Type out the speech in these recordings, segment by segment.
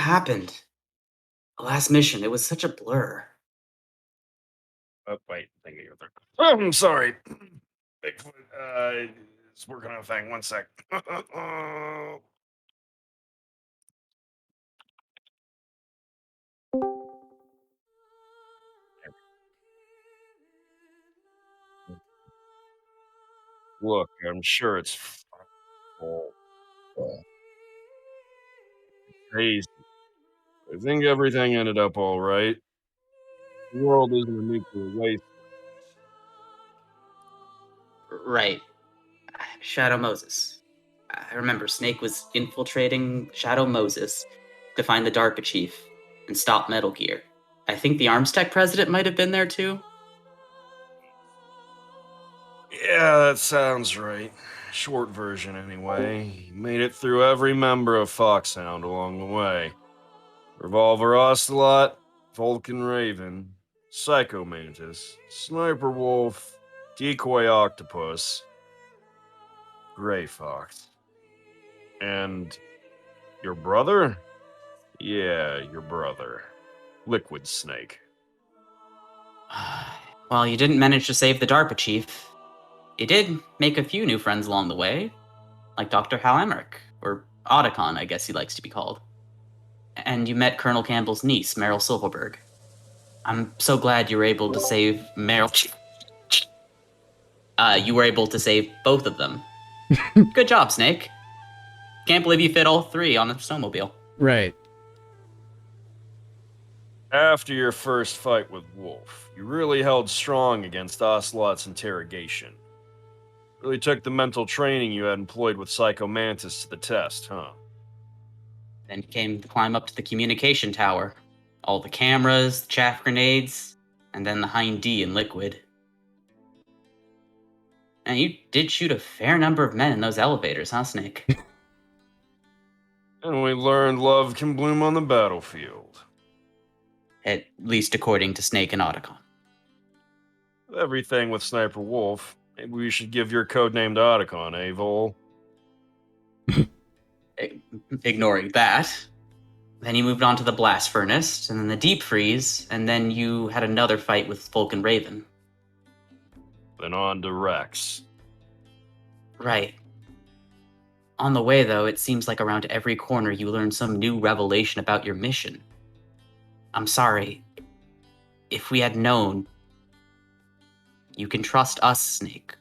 happened? The last mission, it was such a blur. Oh, wait, thank you. Oh, I'm sorry. Bigfoot is working on a thing. One sec. Look, I'm sure it's full. Crazy. I think everything ended up all right. The world isn't a nuclear waste. Right. Shadow Moses. I remember Snake was infiltrating Shadow Moses to find the DARPA chief and stop Metal Gear. I think the Arms Tech president might have been there too. Yeah, that sounds right. Short version, anyway. He made it through every member of Foxhound along the way. Revolver Ocelot, Vulcan Raven, Psycho Mantis, Sniper Wolf, Decoy Octopus, Gray Fox. And your brother? Yeah, your brother. Liquid Snake. Well, you didn't manage to save the DARPA chief. You did make a few new friends along the way, like Dr. Hal Emmerich, or Otacon, I guess he likes to be called. And you met Colonel Campbell's niece, Meryl Silverberg. I'm so glad you were able to save Meryl. You were able to save both of them. Good job, Snake. Can't believe you fit all three on a snowmobile. Right. After your first fight with Wolf, you really held strong against Ocelot's interrogation. Really took the mental training you had employed with Psycho Mantis to the test, huh? Then you came to climb up to the communication tower. All the cameras, the chaff grenades, and then the Hind D in liquid. And you did shoot a fair number of men in those elevators, huh, Snake? And we learned love can bloom on the battlefield. At least according to Snake and Otacon. Everything with Sniper Wolf. Maybe we should give your codename to Otacon, eh, Vol? Ignoring that. Then you moved on to the blast furnace, and then the deep freeze, and then you had another fight with Vulcan Raven. Then on to Rex. Right. On the way, though, it seems like around every corner you learn some new revelation about your mission. I'm sorry. If we had known... You can trust us, Snake.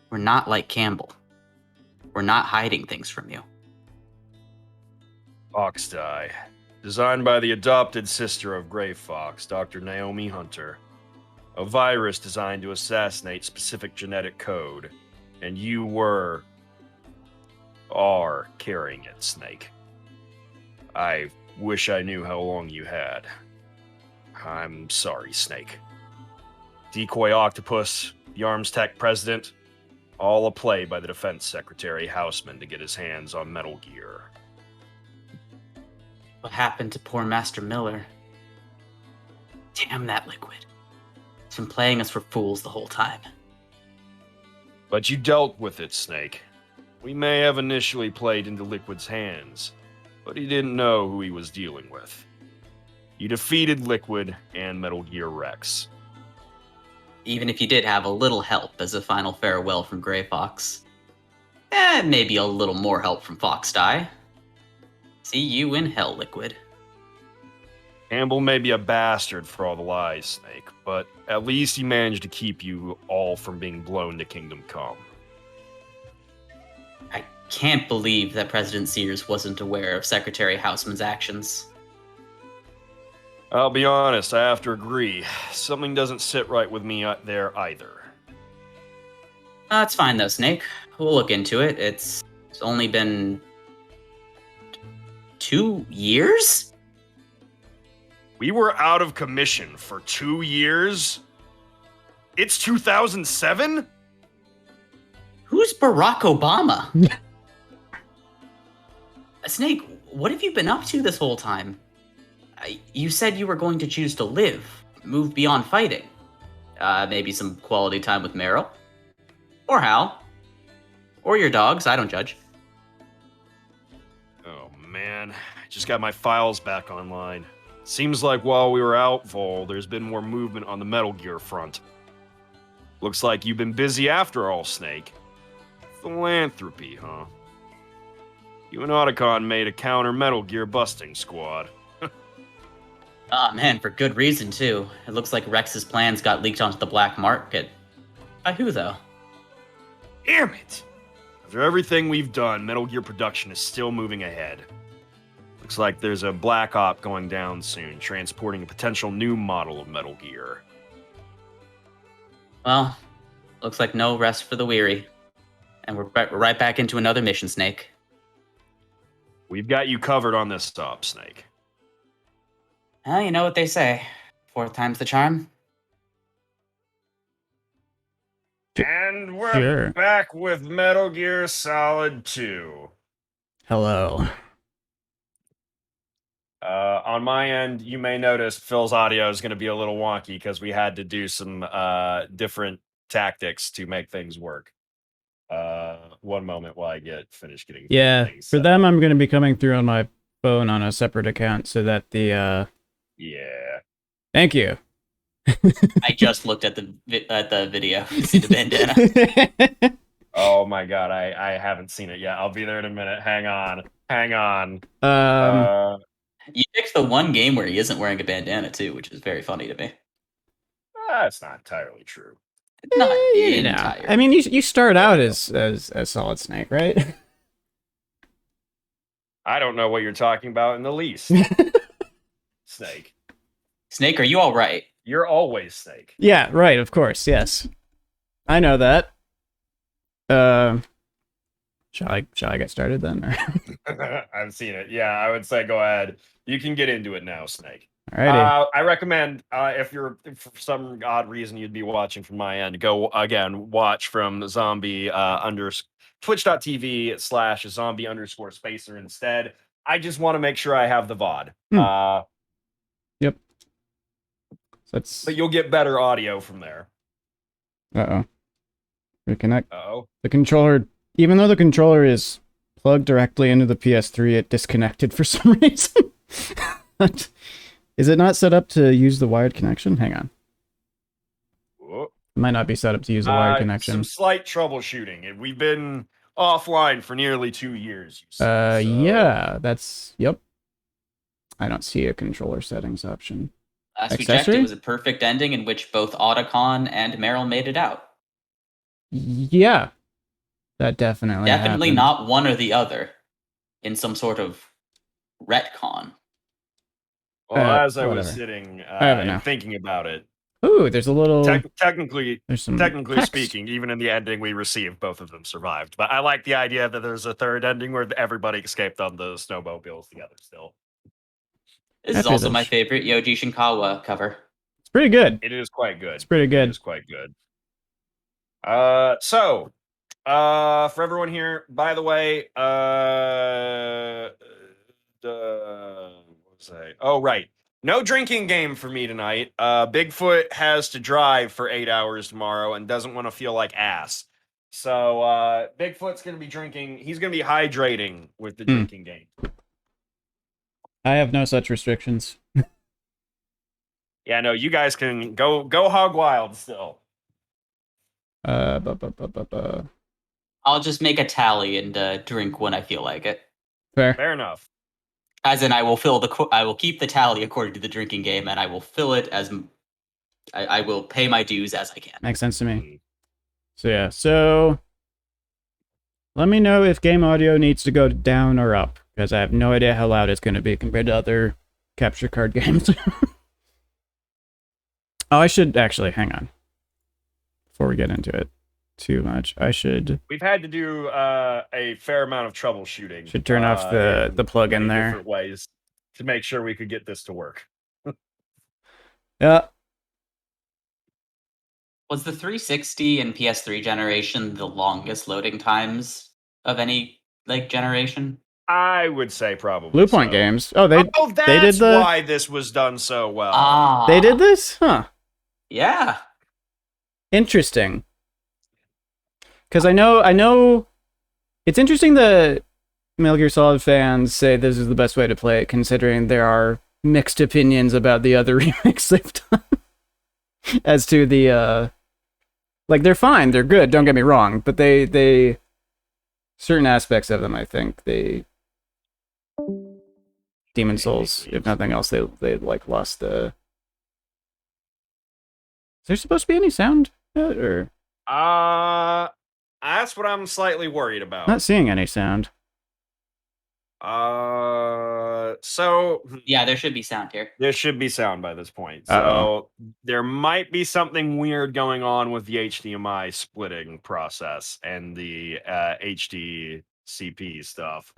We're not like Campbell. We're not hiding things from you. Foxdie. Designed by the adopted sister of Gray Fox, Dr. Naomi Hunter. A virus designed to assassinate specific genetic code. And you are carrying it, Snake. I wish I knew how long you had. I'm sorry, Snake. Decoy Octopus, the Arms Tech president, all a play by the Defense Secretary Houseman to get his hands on Metal Gear. What happened to poor Master Miller? Damn that Liquid. He's been playing us for fools the whole time. But you dealt with it, Snake. We may have initially played into Liquid's hands, but he didn't know who he was dealing with. You defeated Liquid and Metal Gear Rex. Even if you did have a little help as a final farewell from Gray Fox. Maybe a little more help from Foxdie. See you in hell, Liquid. Campbell may be a bastard for all the lies, Snake, but at least he managed to keep you all from being blown to Kingdom Come. I can't believe that President Sears wasn't aware of Secretary Houseman's actions. I'll be honest, I have to agree. Something doesn't sit right with me there either. It's fine though, Snake. We'll look into it. It's only been 2 years? We were out of commission for 2 years? It's 2007? Who's Barack Obama? Snake, what have you been up to this whole time? You said you were going to choose to live, move beyond fighting. Maybe some quality time with Meryl. Or Hal. Or your dogs, I don't judge. Oh man. I just got my files back online. Seems like while we were out, Vol, there's been more movement on the Metal Gear front. Looks like you've been busy after all, Snake. Philanthropy, huh? You and Otacon made a counter Metal Gear busting squad. Ah, man, for good reason, too. It looks like Rex's plans got leaked onto the black market. By who, though? Damn it! After everything we've done, Metal Gear production is still moving ahead. Looks like there's a black op going down soon, transporting a potential new model of Metal Gear. Well, looks like no rest for the weary. And we're right back into another mission, Snake. We've got you covered on this stop, Snake. Well, you know what they say. Fourth time's the charm. And we're Sure. back with Metal Gear Solid 2. Hello. On my end, you may notice Phil's audio is going to be a little wonky because we had to do some different tactics to make things work. One moment while I get finished getting things For set them, I'm going to be coming through on my phone on a separate account so that the Yeah. Thank you. I just looked at the video. See the bandana. Oh my god, I haven't seen it yet. I'll be there in a minute. Hang on. You picked the one game where he isn't wearing a bandana, too, which is very funny to me. That's not entirely true. Not you know, entirely. I mean, you start out as Solid Snake, right? I don't know what you're talking about in the least. Snake. Snake, are you all right? You're always Snake. Yeah, right. Of course, yes. I know that. Shall I get started then? Or? I've seen it. Yeah, I would say go ahead. You can get into it now, Snake. Alrighty. I recommend if for some odd reason you'd be watching from my end, go again watch from zombie twitch.tv/zombie_spacer instead. I just want to make sure I have the VOD. Yep. So but you'll get better audio from there. Uh-oh. Reconnect. Uh-oh. The controller, even though the controller is plugged directly into the PS3, it disconnected for some reason. Is it not set up to use the wired connection? Hang on. Whoa. It might not be set up to use the wired connection. Some slight troubleshooting. We've been offline for nearly 2 years. Yeah, yep. I don't see a controller settings option. Last we checked, it was a perfect ending in which both Otacon and Meryl made it out. Yeah. That definitely happened. Not one or the other in some sort of retcon. Well, as I was sitting and thinking about it. Ooh, there's a little... Technically speaking, even in the ending we received, both of them survived. But I like the idea that there's a third ending where everybody escaped on the snowmobiles together still. This is also my favorite Yoji Shinkawa cover. It's pretty good. It is quite good. It's pretty good. It is quite good. So, for everyone here, by the way, what was I? Oh, right. No drinking game for me tonight. Bigfoot has to drive for 8 hours tomorrow and doesn't want to feel like ass. So, Bigfoot's going to be drinking. He's going to be hydrating with the drinking game. I have no such restrictions. Yeah, no, you guys can go hog wild still. I'll just make a tally and drink when I feel like it. Fair enough. As in, I will keep the tally according to the drinking game, and I will fill it as I will pay my dues as I can. Makes sense to me. So yeah, let me know if game audio needs to go down or up, because I have no idea how loud it's going to be compared to other capture card games. Oh, I should actually hang on before we get into it too much. We've had to do a fair amount of troubleshooting. Should turn off the plug in there. Different ways to make sure we could get this to work. Yeah. Was the 360 and PS3 generation the longest loading times of any generation? I would say probably. Bluepoint Games. Oh, that's they did why this was done so well. They did this? Huh. Yeah. Interesting. Because I know it's interesting Metal Gear Solid fans say this is the best way to play it, considering there are mixed opinions about the other remakes they've done. As to the, like, they're fine, they're good, don't get me wrong, but they certain aspects of them, I think, Demon Souls, if nothing else, they like, lost the... Is there supposed to be any sound yet, or...? That's what I'm slightly worried about. Not seeing any sound. So Yeah, there should be sound here. there should be sound by this point. Uh-oh. So there might be something weird going on with the HDMI splitting process and the HDCP stuff.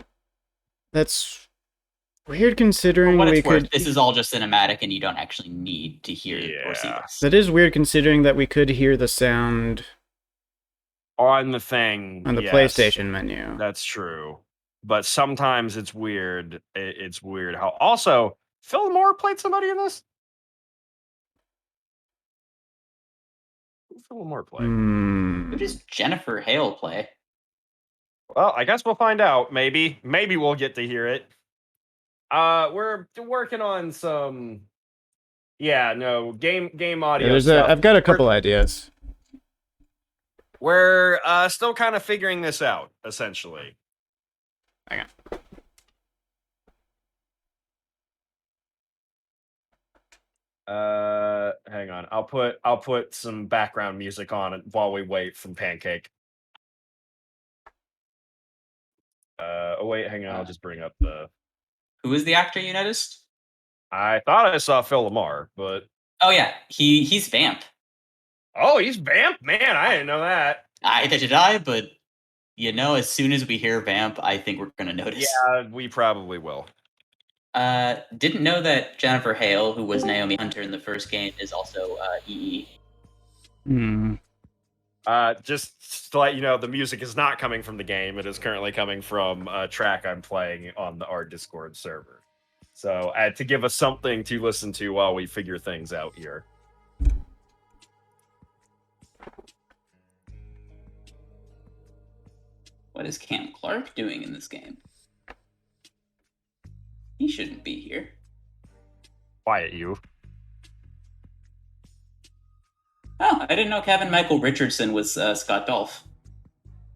That's weird, For considering what we it's worth, could... this is all just cinematic, and you don't actually need to hear or see Yeah. this. That is weird, considering that we could hear the sound On the thing. on the yes, PlayStation menu. That's true. But sometimes it's weird. It's weird how. Also, Phil Moore played somebody in this? Who did Phil Moore play? Who does Jennifer Hale play? Well, I guess we'll find out. Maybe we'll get to hear it. We're working on some. Yeah, no game audio. Yeah, stuff. I've got a couple ideas. We're still kind of figuring this out, essentially. Hang on. Hang on. I'll put some background music on it while we wait for Pancake. Oh wait, hang on. I'll just bring up the. Who is the actor you noticed? I thought I saw Phil Lamar, but Oh yeah, he's Vamp. oh, he's Vamp. Man, I didn't know that. Either did I, but as soon as we hear Vamp, I think we're gonna notice. Yeah, we probably will. Didn't know that Jennifer Hale, who was Naomi Hunter in the first game, is also EE. Just to let you know, the music is not coming from the game. It is currently coming from a track I'm playing on our Discord server. So to give us something to listen to while we figure things out here. What is Cam Clark doing in this game? He shouldn't be here. Quiet you. Oh, I didn't know Kevin Michael Richardson was Scott Dolph.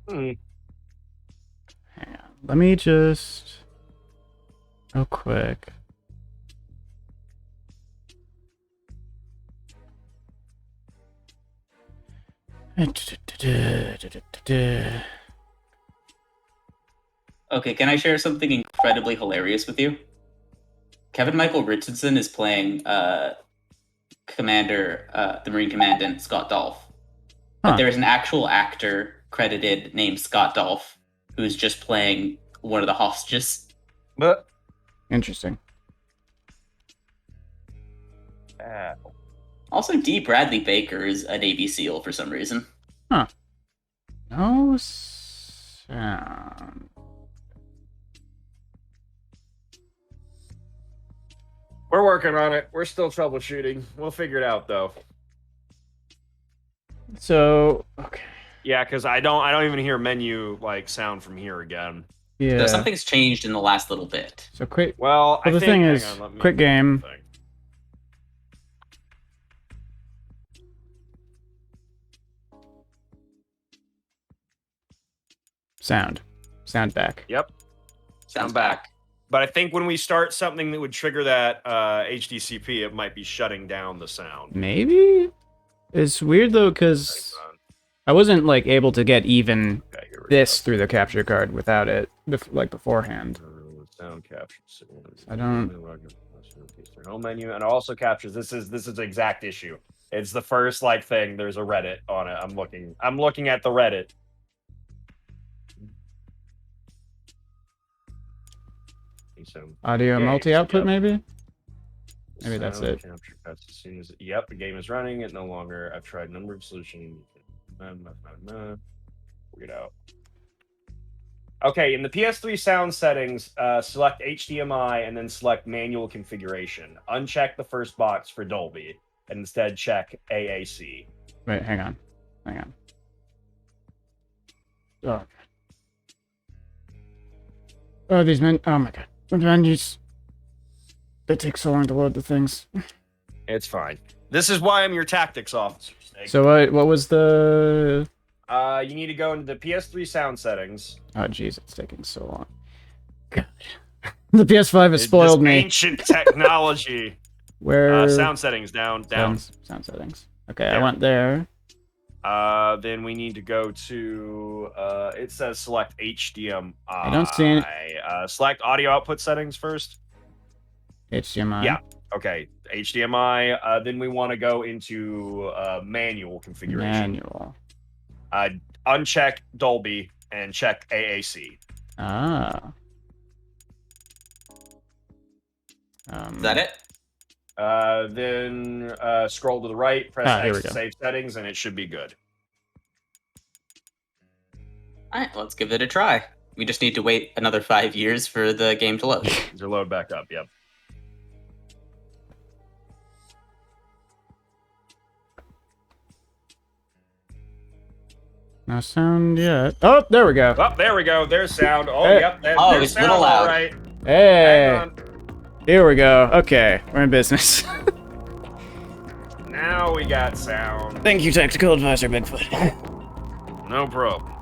Hang on. Let me just... real quick. Okay, can I share something incredibly hilarious with you? Kevin Michael Richardson is playing Commander, the Marine Commandant, Scott Dolph. But there's an actual actor credited named Scott Dolph who's just playing one of the hostages. But Interesting. Also, D. Bradley Baker is a Navy SEAL for some reason. Huh. No sound. we're working on it. We're still troubleshooting. We'll figure it out though. So, okay. Yeah, because I don't even hear menu like sound from here again. Yeah. So something's changed in the last little bit. So quick. Well, Well, the thing is, quick game. Sound back. Yep. Sounds I'm back. But I think when we start something that would trigger that HDCP, it might be shutting down the sound. Maybe? It's weird though, because I wasn't like able to get even this through the capture card without it, like beforehand. Sound capture. I don't. Home menu, and it also captures. This is the exact issue. It's the first like thing. There's a Reddit on it. I'm looking at the Reddit. Audio multi-output, maybe? Maybe that's it. Capture cuts as soon as yep, the game is running. It no longer. I've tried a number of solutions. Figure it out. Okay, in the PS3 sound settings, select HDMI and then select manual configuration. Uncheck the first box for Dolby and instead check AAC. Wait, hang on. Oh. Oh, these men. Oh my god. The menus. They take so long to load the things. It's fine. This is why I'm your tactics officer, Snake. So what was the... You need to go into the PS3 sound settings. Oh jeez, it's taking so long. God. The PS5 has spoiled me. Ancient technology. Where... sound settings down. Sound settings. Okay, there. I went there. Then we need to go to, it says select HDMI. I don't see any... select audio output settings first. HDMI? Yeah, okay. HDMI, then we want to go into manual configuration. Manual. Uncheck Dolby and check AAC. Ah. Is that it? Then scroll to the right, press X to save settings, and it should be good. All right, let's give it a try. We just need to wait another 5 years for the game to load. To load back up, yep. No sound yet. Oh, there we go. Oh, there we go. There's sound. Oh, hey. Yep. There's sound. a little loud. All right. Hey. Here we go. Okay, we're in business. Now we got sound. Thank you, Tactical Advisor Bigfoot. No problem.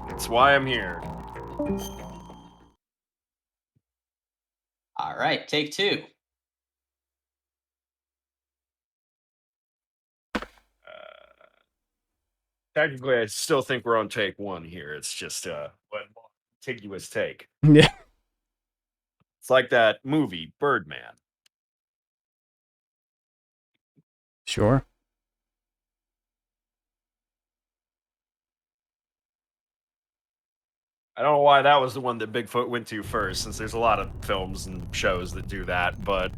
That's why I'm here. All right, take 2. Technically, I still think we're on take 1 here. It's just one contiguous take. Yeah. It's like that movie, Birdman. Sure. I don't know why that was the one that Bigfoot went to first, since there's a lot of films and shows that do that, but...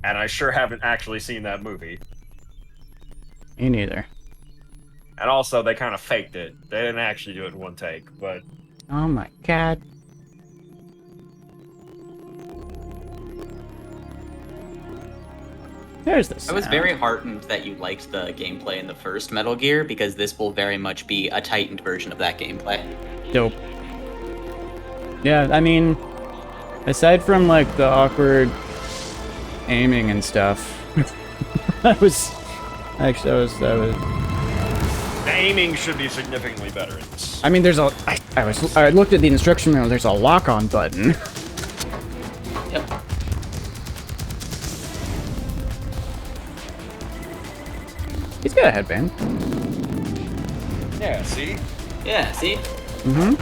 And I sure haven't actually seen that movie. Me neither. And also, they kind of faked it. They didn't actually do it in one take, but... Oh my god. There's this. I was very heartened that you liked the gameplay in the first Metal Gear, because this will very much be a tightened version of that gameplay. Dope. Yeah, I mean, aside from like the awkward aiming and stuff, that was... The aiming should be significantly better in this. I mean, there's a... I looked at the instruction manual, there's a lock-on button. Yep. He's got a headband. Yeah, see? Yeah, see? Mm-hmm.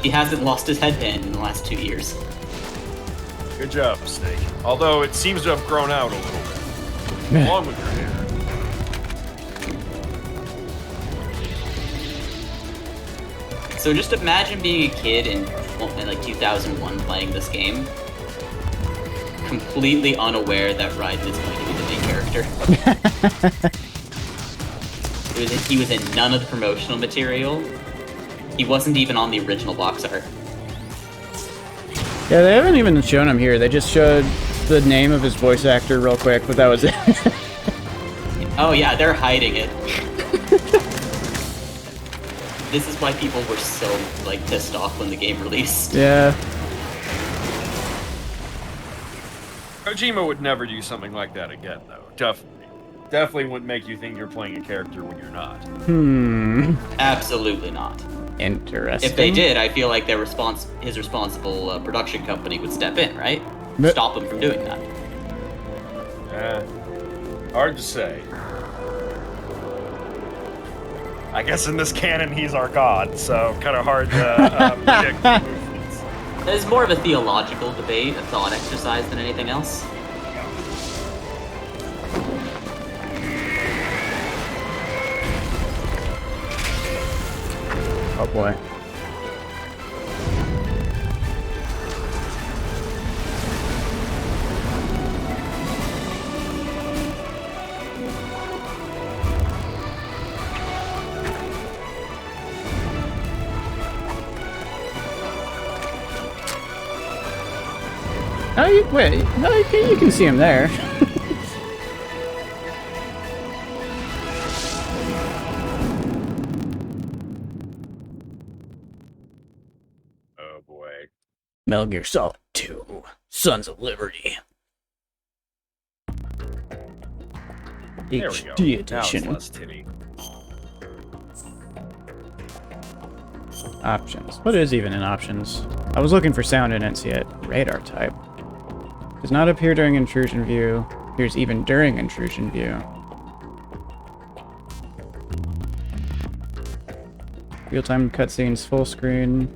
He hasn't lost his headband in the last 2 years. Good job, Snake. Although it seems to have grown out a little bit. Along with your hair. So just imagine being a kid in like 2001 playing this game, completely unaware that Raiden is going to be the main character. He was in none of the promotional material. He wasn't even on the original box art. Yeah, they haven't even shown him here. They just showed the name of his voice actor real quick, but that was it. Oh yeah, they're hiding it. This is why people were so, like, pissed off when the game released. Yeah. Kojima would never do something like that again, though. Definitely wouldn't make you think you're playing a character when you're not. Absolutely not. Interesting. If they did, I feel like his responsible production company would step in, right? But stop him from doing that. Hard to say. I guess in this canon, he's our god, so kind of hard to predict the movements. It's more of a theological debate, a thought exercise than anything else. Oh boy. Oh, wait, no, you can see him there. Oh boy. Metal Gear Solid 2, Sons of Liberty. There we HD go. Now it's edition. less titty. Options. What is even in options? I was looking for sound, and didn't see it. Radar type. Does not appear during intrusion view. Appears even during intrusion view. Real-time cutscenes, full screen.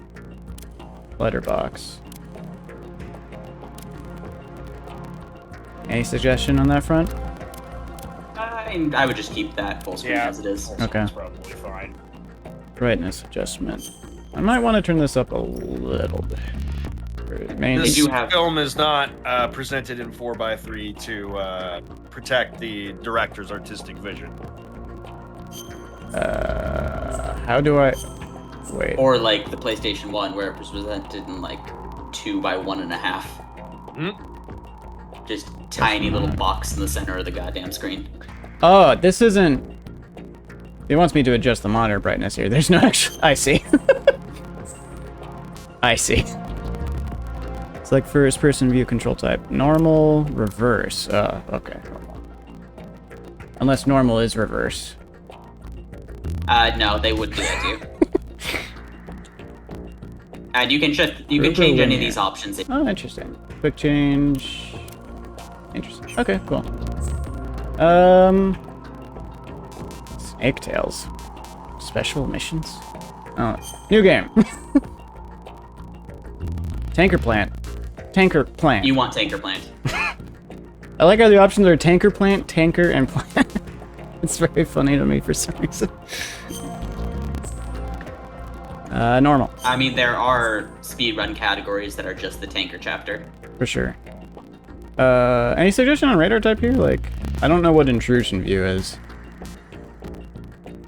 Letterbox. Any suggestion on that front? I would just keep that full screen as it is. Okay. That's probably fine. Brightness adjustment. I might want to turn this up a little bit. This do have- film is not presented in 4:3 to protect the director's artistic vision. How do I... Wait. Or like the PlayStation 1 where it was presented in like 2x1.5. Just tiny little box in the center of the goddamn screen. Oh, this isn't... It wants me to adjust the monitor brightness here. There's no actual... I see. I see. It's like first-person view control type. Normal, reverse. Okay. Normal. Unless normal is reverse. No, they wouldn't do that to you. And you can change any of these options. Oh, interesting. Quick change. Interesting. Okay, cool. Snake Tails. Special missions? Oh, new game. Tanker Plant. Tanker Plant. You want Tanker Plant. I like how the options are Tanker Plant, Tanker, and Plant. It's very funny to me for some reason. Normal. I mean, there are speedrun categories that are just the Tanker chapter. For sure. Any suggestion on radar type here? Like, I don't know what intrusion view is.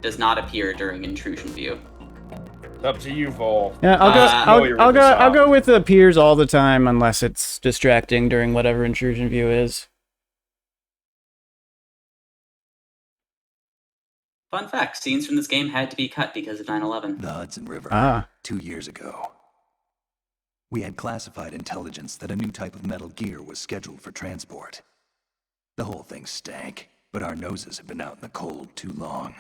Does not appear during intrusion view. It's up to you, Vol. Yeah, I'll go with appears all the time unless it's distracting during whatever intrusion view is. Fun fact, scenes from this game had to be cut because of 9/11. The Hudson River. 2 years ago. We had classified intelligence that a new type of Metal Gear was scheduled for transport. The whole thing stank, but our noses have been out in the cold too long.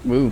Woo.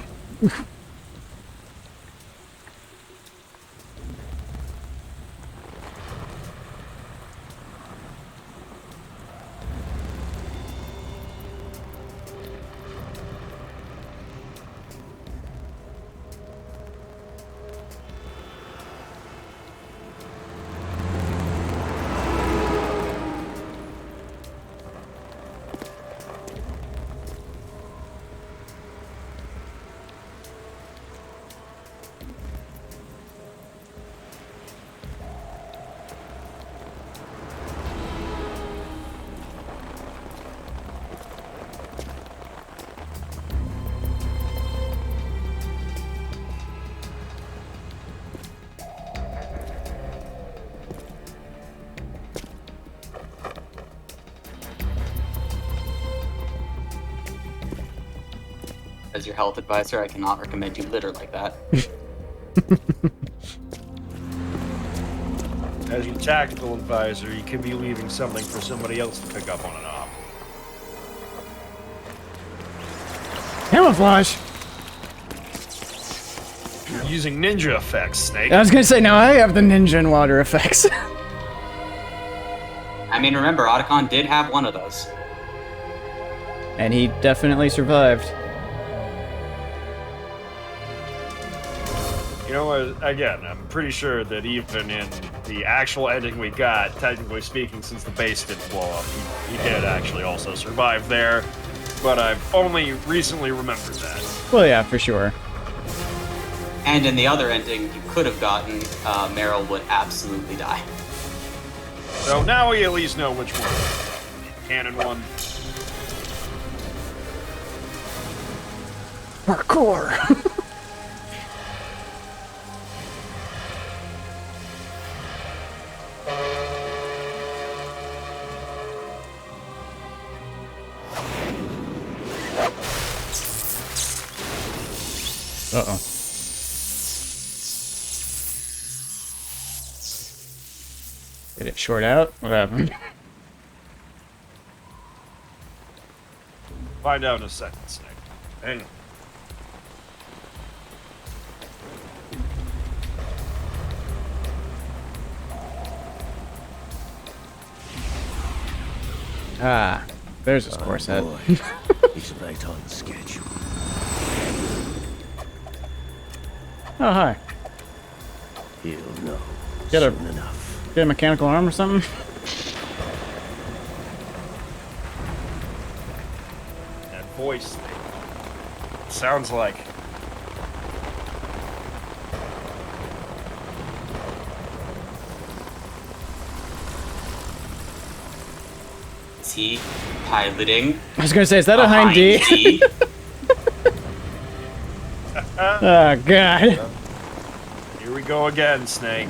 As your health advisor, I cannot recommend you litter like that. As your tactical advisor, you could be leaving something for somebody else to pick up on and off. Camouflage! You're using ninja effects, Snake. I was gonna say, now I have the ninja and water effects. I mean, remember, Otacon did have one of those. And he definitely survived. You know, again, I'm pretty sure that even in the actual ending we got, technically speaking, since the base didn't blow up, he did actually also survive there. But I've only recently remembered that. Well, yeah, for sure. And in the other ending you could have gotten, Meryl would absolutely die. So now we at least know which one. Canon one. Parkour. Uh-oh. Did it short out? What happened? Find out in a second, Snake. Hang on. Ah, there's his course head. He's right on schedule. Oh, hi. He'll know Get a- soon enough. Get a mechanical arm or something? That voice thing. Sounds like. Is he piloting? I was gonna say, is that a hind D? D? Oh, God. Here we go again, Snake.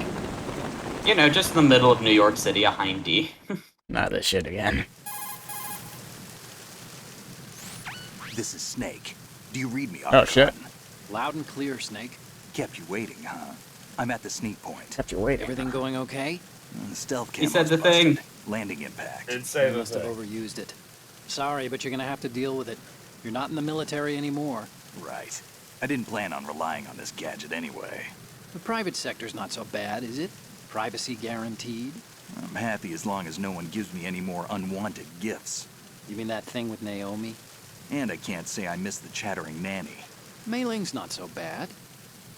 You know, just in the middle of New York City, a hind D. Not this shit again. This is Snake. Do you read me? Oh, shit. Loud and clear, Snake. Kept you waiting, huh? I'm at the sneak point. Kept you waiting. Everything going okay? The stealth He said camo's the thing. busted. Landing impact. Didn't say You the must have thing. overused it. Sorry, but you're gonna have to deal with it. You're not in the military anymore. Right. I didn't plan on relying on this gadget anyway. The private sector's not so bad, is it? Privacy guaranteed? I'm happy as long as no one gives me any more unwanted gifts. You mean that thing with Naomi? And I can't say I miss the chattering nanny. Mei Ling's not so bad.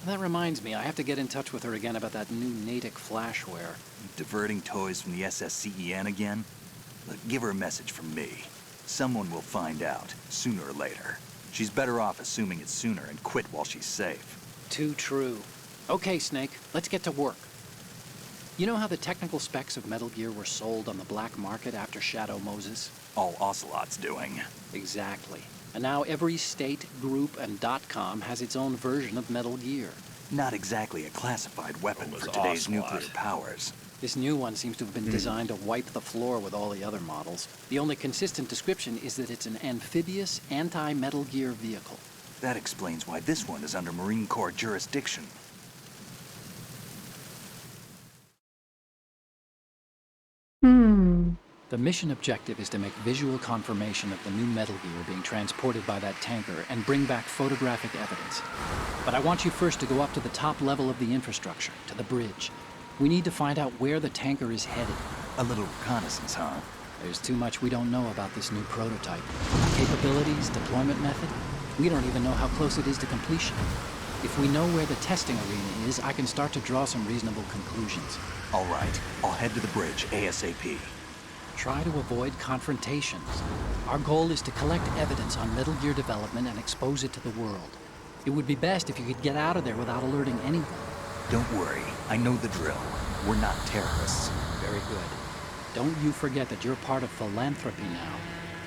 That reminds me, I have to get in touch with her again about that new Natick flashware. Diverting toys from the SSCEN again? Look, give her a message from me. Someone will find out, sooner or later. She's better off assuming it sooner and quit while she's safe. Too true. Okay, Snake, let's get to work. You know how the technical specs of Metal Gear were sold on the black market after Shadow Moses? All Ocelot's doing. Exactly. And now every state, group, and .com has its own version of Metal Gear. Not exactly a classified weapon What for was today's Ocelot? nuclear powers. This new one seems to have been designed to wipe the floor with all the other models. The only consistent description is that it's an amphibious, anti-Metal Gear vehicle. That explains why this one is under Marine Corps jurisdiction. The mission objective is to make visual confirmation of the new Metal Gear being transported by that tanker and bring back photographic evidence. But I want you first to go up to the top level of the infrastructure, to the bridge. We need to find out where the tanker is headed. A little reconnaissance, huh? There's too much we don't know about this new prototype. Capabilities, deployment method. We don't even know how close it is to completion. If we know where the testing arena is, I can start to draw some reasonable conclusions. All right, I'll head to the bridge ASAP. Try to avoid confrontations. Our goal is to collect evidence on Metal Gear development and expose it to the world. It would be best if you could get out of there without alerting anyone. Don't worry, I know the drill. We're not terrorists. Very good. Don't you forget that you're part of Philanthropy now,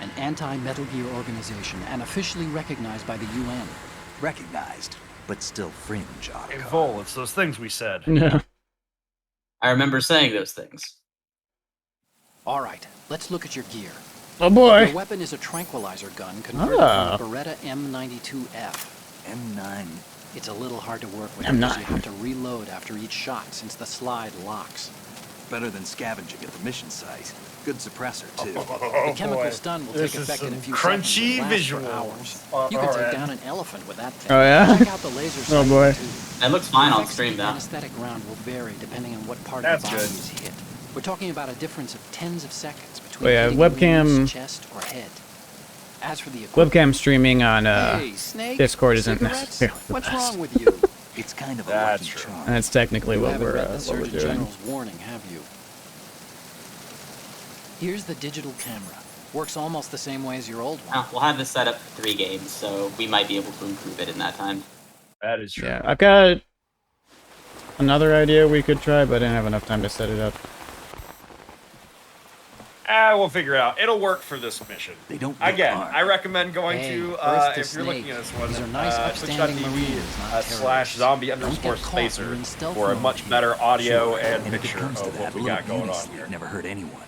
an anti-Metal Gear organization and officially recognized by the UN. Recognized, but still fringe, Hey, Otacon. Vol, it's those things we said. Yeah. I remember saying those things. All right, let's look at your gear. Oh boy. Your weapon is a tranquilizer gun converted Ah. from a Beretta M92F. M9. It's a little hard to work with M9. because you have to reload after each shot since the slide locks. Better than scavenging at the mission site. Good suppressor, too. The chemical stun will This take is effect in a some few crunchy seconds and last for visuals. hours. You can Alright. take down an elephant with that thing. Oh, yeah? Check out the laser sight Oh, boy. too. That looks fine on Effects stream, of the though. anesthetic round will vary depending on what part That's of the body good. is hit. We're talking about a difference of tens of seconds between Oh, yeah, hitting the webcam- wound's chest or head. As for the equipment, Webcam streaming on hey, Snake, Discord isn't cigarettes? necessarily the What's best. wrong with you? It's kind of a That's lucky true. charm. And that's technically You what haven't we're, read the what we're Surgeon doing. General's warning, have you? Here's the digital camera. Works almost the same way as your old one. We'll have this set up for 3 games, so we might be able to improve it in that time. That is true. Yeah, I've got another idea we could try, but I didn't have enough time to set it up. We'll figure it out. It'll work for this mission. They don't look Again, armed. I recommend going Hey, to, Earth to if you're looking Snake. at this one, These are nice, upstanding Marines, not /zombie terrorists. underscore Don't get caught. You're spacer in stealth for a mode much here. better audio and if it picture comes to of that, what we little got going on Unisleep here. never hurt anyone.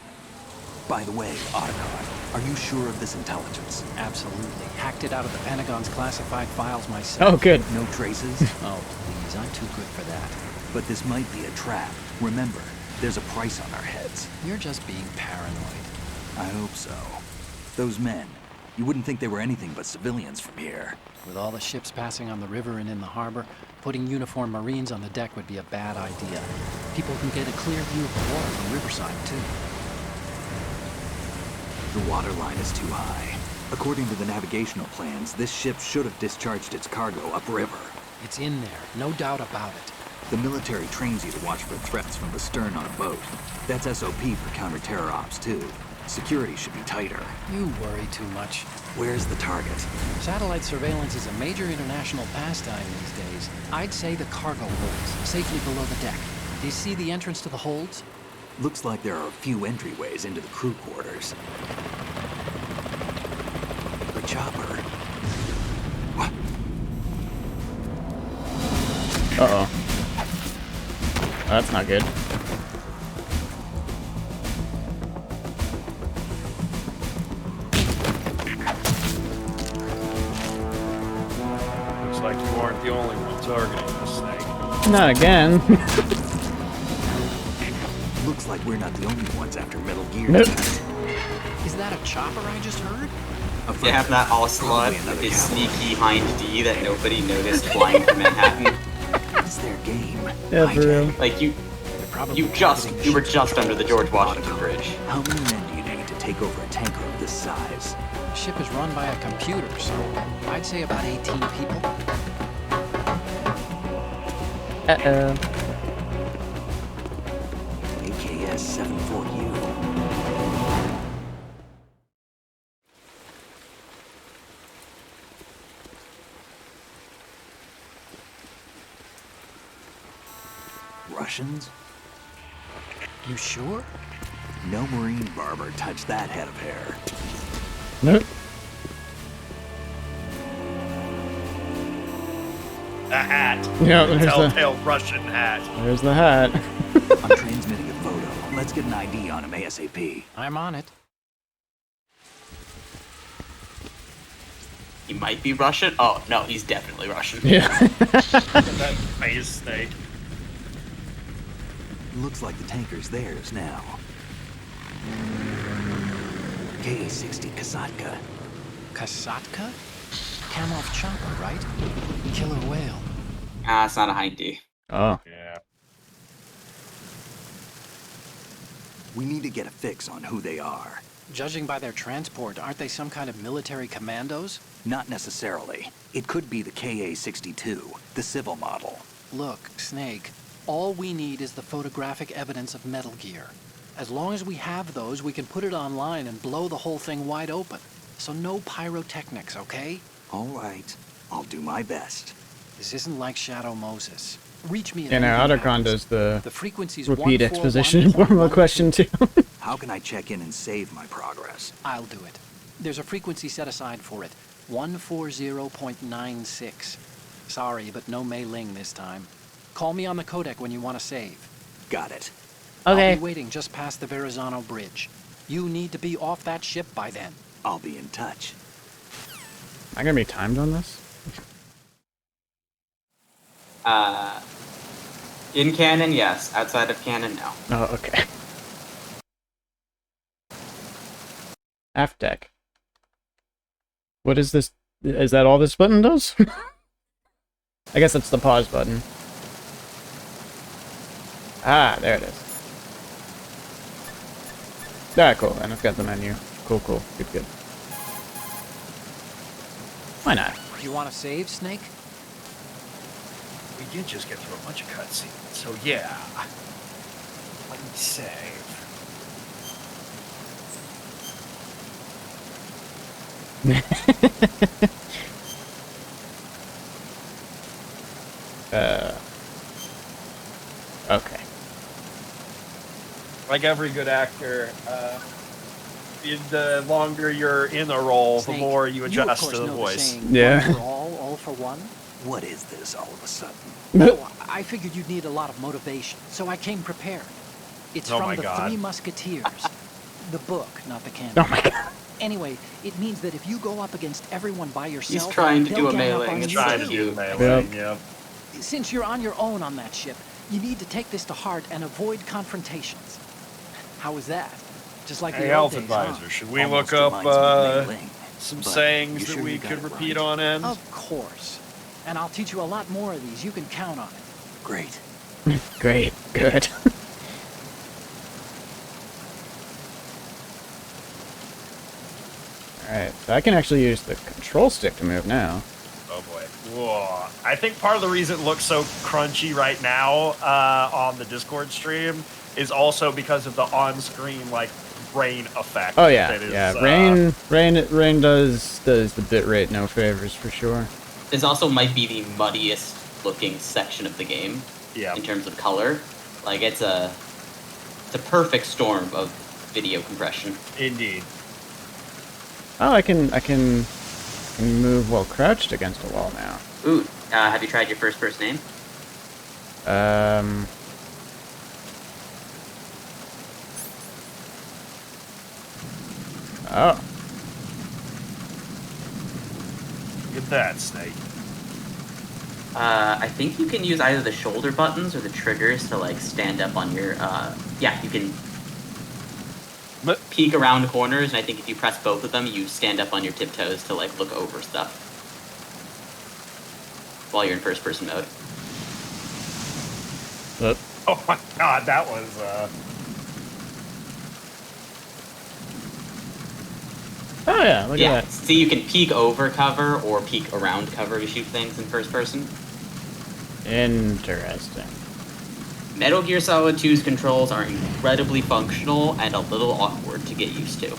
By the way, Otacon, are you sure of this intelligence? Absolutely. Hacked it out of the Pentagon's classified files myself. Oh, good. No traces? Oh, please. I'm too good for that. But this might be a trap. Remember, there's a price on our heads. You're just being paranoid. I hope so. Those men, you wouldn't think they were anything but civilians from here. With all the ships passing on the river and in the harbor, putting uniformed Marines on the deck would be a bad idea. People can get a clear view of the water from Riverside, too. The water line is too high. According to the navigational plans, this ship should have discharged its cargo upriver. It's in there, no doubt about it. The military trains you to watch for threats from the stern on a boat. That's SOP for counter-terror ops, too. Security should be tighter. You worry too much. Where's the target? Satellite surveillance is a major international pastime these days. I'd say the cargo holds, safely below the deck. Do you see the entrance to the holds? Looks like there are a few entryways into the crew quarters. A chopper. What? Uh-oh. That's not good. Looks like you aren't the only one targeting this snake. Not again. Looks like we're not the only ones after Metal Gear. Nope. Is that a chopper I just heard? They have that ocelot with his sneaky hind D that nobody noticed flying from Manhattan. It's their game. Yeah, for real. Like you were just under the George Washington Bridge. How many men do you need to take over a tanker of this size? The ship is run by a computer, so I'd say about 18 people. Uh-oh. AKS 74U. Russians? You sure? No Marine barber touched that head of hair. Nope. A hat. Yeah, there's the, Telltale Russian hat. there's the hat. I'm transmitting a photo. Let's get an ID on him ASAP. I'm on it. He might be Russian. Oh no, he's definitely Russian. Yeah. That phase snake. Looks like the tanker's theirs now. KA-60 Kasatka. Kasatka? Kamov chopper, right? Killer whale. Ah, it's not a hind D. Oh. Yeah. We need to get a fix on who they are. Judging by their transport, aren't they some kind of military commandos? Not necessarily. It could be the KA-62, the civil model. Look, Snake, all we need is the photographic evidence of Metal Gear. As long as we have those, we can put it online and blow the whole thing wide open. So no pyrotechnics, okay? All right, I'll do my best. This isn't like Shadow Moses. Reach me at You know, anything Otacon happens. does the The frequency's repeat exposition in form of a question, too. How can I check in and save my progress? I'll do it. There's a frequency set aside for it. 140.96. Sorry, but no Mei Ling this time. Call me on the codec when you want to save. Got it. I'll Okay. be waiting just past the Verrazano Bridge. You need to be off that ship by then. I'll be in touch. Am I gonna be timed on this? In canon, yes. Outside of canon, no. Oh, okay. Aft deck. What is this? Is that all this button does? I guess that's the pause button. Ah, there it is. Ah, cool. And it's got the menu. Cool, cool. Good, good. Why not? You want to save, Snake? We did just get through a bunch of cutscenes, so yeah. Let me save. Okay. Like every good actor, the longer you're in a role, the Snake, more you you of adjust course to the know voice. saying, Yeah. one for all for one. What is this all of a sudden? Oh, I figured you'd need a lot of motivation, so I came prepared. It's Oh from my the God. Three Musketeers. The book, not the canon. Oh my god. Anyway, it means that if you go up against everyone by yourself, He's trying to they'll do a gang up melee. on It's you Trying so to too. do cute. melee, Yep. yep. Since you're on your own on that ship, you need to take this to heart and avoid confrontations. How was that? Just like Hey, the old Health days, huh? Advisor, should we Almost look up reminds me of Mei Ling, some but sayings you that sure we you got could it repeat right? on end? Of course. And I'll teach you a lot more of these. You can count on it. Great. Great. Good. Alright, so I can actually use the control stick to move now. Oh boy. Whoa. I think part of the reason it looks so crunchy right now on the Discord stream is also because of the on-screen like rain effect. Oh yeah, that is, yeah. Rain does the bitrate no favors for sure. This also might be the muddiest looking section of the game Yeah. in terms of color. Like it's a perfect storm of video compression. Indeed. Oh, I can move while crouched against a wall now. Ooh, have you tried your first person aim? Oh, Look at that, Snake. I think you can use either the shoulder buttons or the triggers to like stand up on your. Yeah, you can But peek around corners, and I think if you press both of them, you stand up on your tiptoes to like look over stuff while you're in first person mode. oop. oh my god, that was Oh yeah, look Yeah, at that. see, you can peek over cover or peek around cover to shoot things in first person. Interesting. Metal Gear Solid 2's controls are incredibly functional and a little awkward to get used to.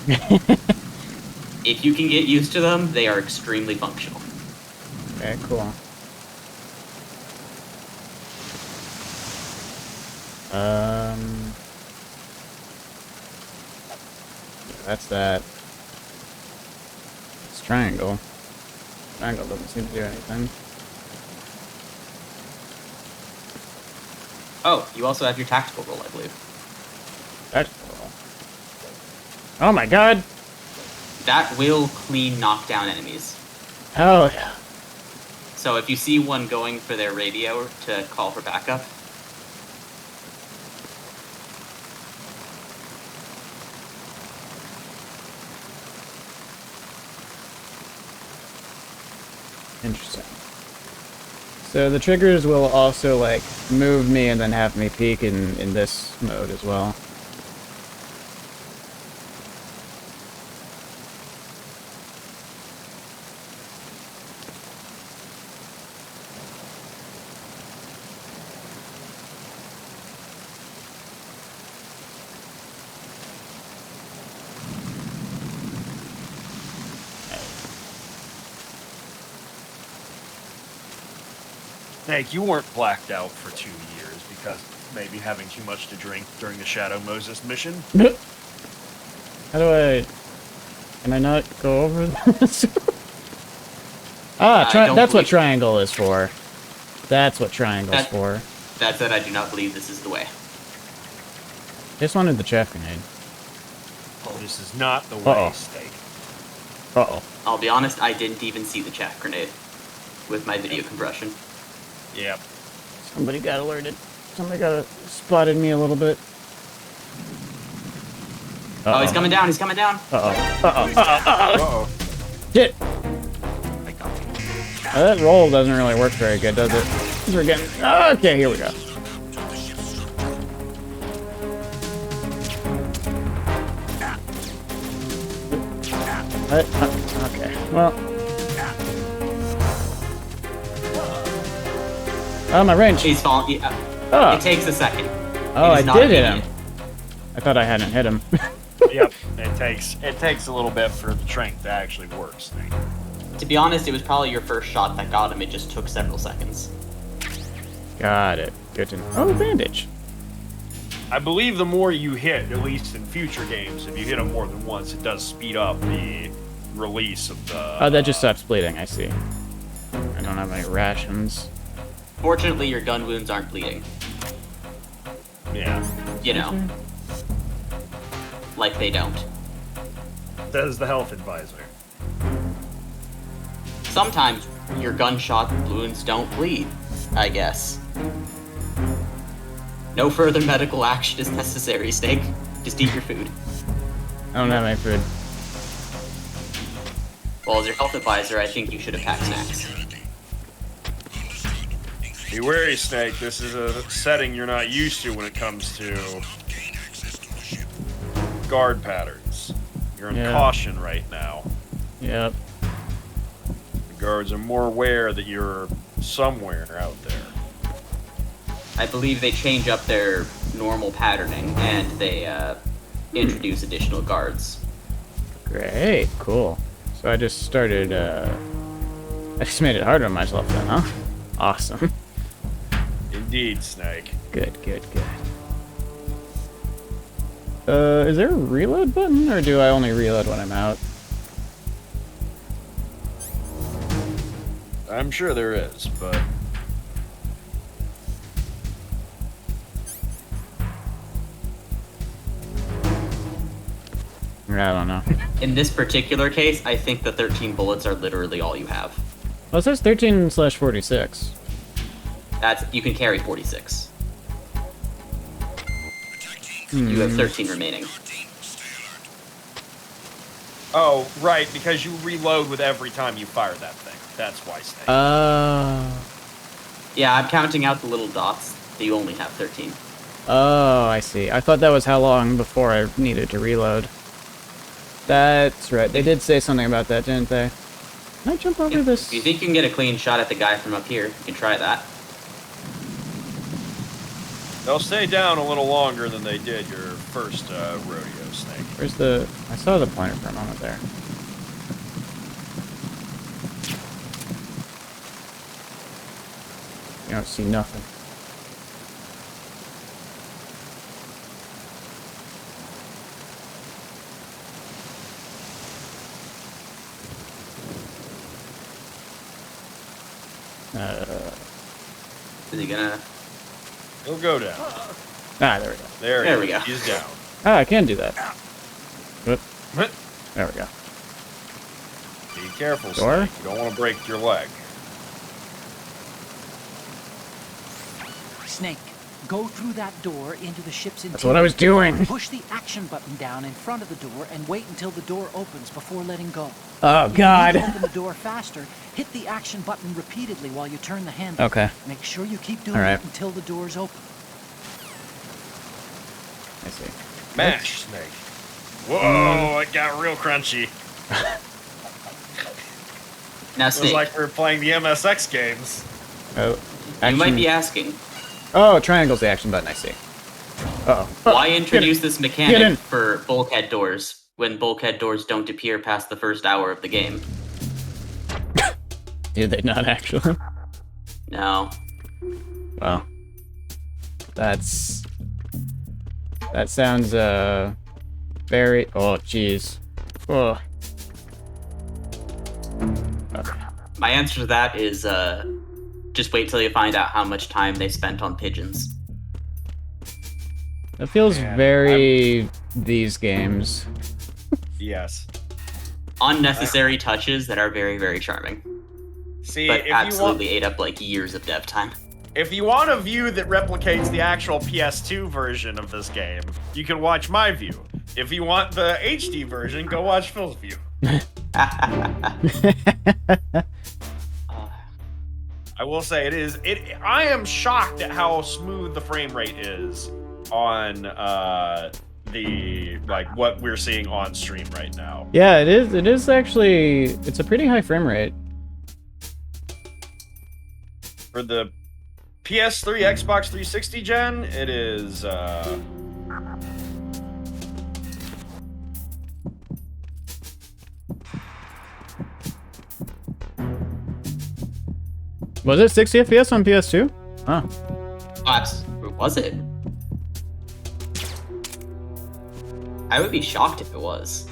If you can get used to them, they are extremely functional. Okay, cool. That's that. It's triangle. Triangle doesn't seem to do anything. Oh, you also have your tactical roll, I believe. That's cool. Oh my god! That will clean knockdown enemies. Hell yeah. So if you see one going for their radio to call for backup, Interesting. So the triggers will also like move me and then have me peek in this mode as well. Snake, you weren't blacked out for 2 years because maybe having too much to drink during the Shadow Moses mission. How do I... Can I not go over this? Ah, don't that's what believe- triangle is for. That's what triangle's That- for. that said, I do not believe this is the way. Just wanted the chaff grenade. This is not the way, Uh-oh. Snake. Uh-oh. I'll be honest, I didn't even see the chaff grenade with my video compression. Yep. Somebody got alerted. Somebody got spotted me a little bit. Oh, he's coming down, he's coming down. Uh-oh. Shit! That roll doesn't really work very good, does it? 'Cause we're getting... Okay, here we go. Okay, well... Oh, my range! He's falling. Oh, It takes a second. oh It I is not did hit him. immediate. I thought I hadn't hit him. Yep. It takes a little bit for the trank to actually work, Snake. To be honest, it was probably your first shot that got him. It just took several seconds. Got it. Good to know. Oh, bandage. I believe the more you hit, at least in future games, if you hit them more than once, it does speed up the release of the... Oh, that just stops bleeding, I see. I don't have any rations. Fortunately, your gun wounds aren't bleeding. Yeah. You know. Like they don't. Says the health advisor. Sometimes your gunshot wounds don't bleed, I guess. No further medical action is necessary, Snake. Just eat your food. I don't have any food. Well, as your health advisor, I think you should have packed snacks. Be wary, Snake. This is a setting you're not used to when it comes to guard patterns. You're in caution right now. Yep. The guards are more aware that you're somewhere out there. I believe they change up their normal patterning, and they introduce additional guards. Great, cool. So I just started, I just made it harder on myself then, huh? Awesome. Indeed, Snake. Good, good, good. Is there a reload button, or do I only reload when I'm out? I'm sure there is, but... I don't know. In this particular case, I think the 13 bullets are literally all you have. Well, it says 13/46. You can carry 46. You have 13 remaining. Oh, right, because you reload with every time you fire that thing. That's why, Snake. Yeah, I'm counting out the little dots. So you only have 13. Oh, I see. I thought that was how long before I needed to reload. That's right. They did say something about that, didn't they? Can I jump over this? If you think you can get a clean shot at the guy from up here, you can try that. They'll stay down a little longer than they did your first rodeo, Snake. Where's the... I saw the pointer for a moment there. You don't see nothing. Is he gonna... He'll go down. Ah, there we go. There we go. He's down. Ah, I can do that. Whoop. There we go. Be careful, Door? Snake. You don't want to break your leg. Snake, go through that door into the ship's interior. That's what I was doing. Push the action button down in front of the door and wait until the door opens before letting go. Oh, God. If you need to open the door faster, hit the action button repeatedly while you turn the handle. Okay. Make sure you keep doing All right. it until the door's open. I see. Mash, Snake. Whoa, it got real crunchy. Now, It was Snake, like we were playing the MSX games. Oh, you might be action. asking, Oh, triangle's the action button, I see. Uh-oh. why introduce this in. mechanic for bulkhead doors when bulkhead doors don't appear past the first hour of the game? Did they not actually? No. Well, that sounds, very... Oh, jeez. Oh. Okay. My answer to that is, just wait till you find out how much time they spent on pigeons. That feels Man, very... these games. Yes. Unnecessary touches that are very, very charming. See, But if absolutely ate up like years of dev time. if you want a view that replicates the actual PS2 version of this game, you can watch my view. If you want the HD version, go watch Phil's view. I will say I am shocked at how smooth the frame rate is on what we're seeing on stream right now. Yeah, it is. It is actually... It's a pretty high frame rate. For the PS3, Xbox 360 gen, it is Was it 60 FPS on PS2? Huh. Was it? I would be shocked if it was.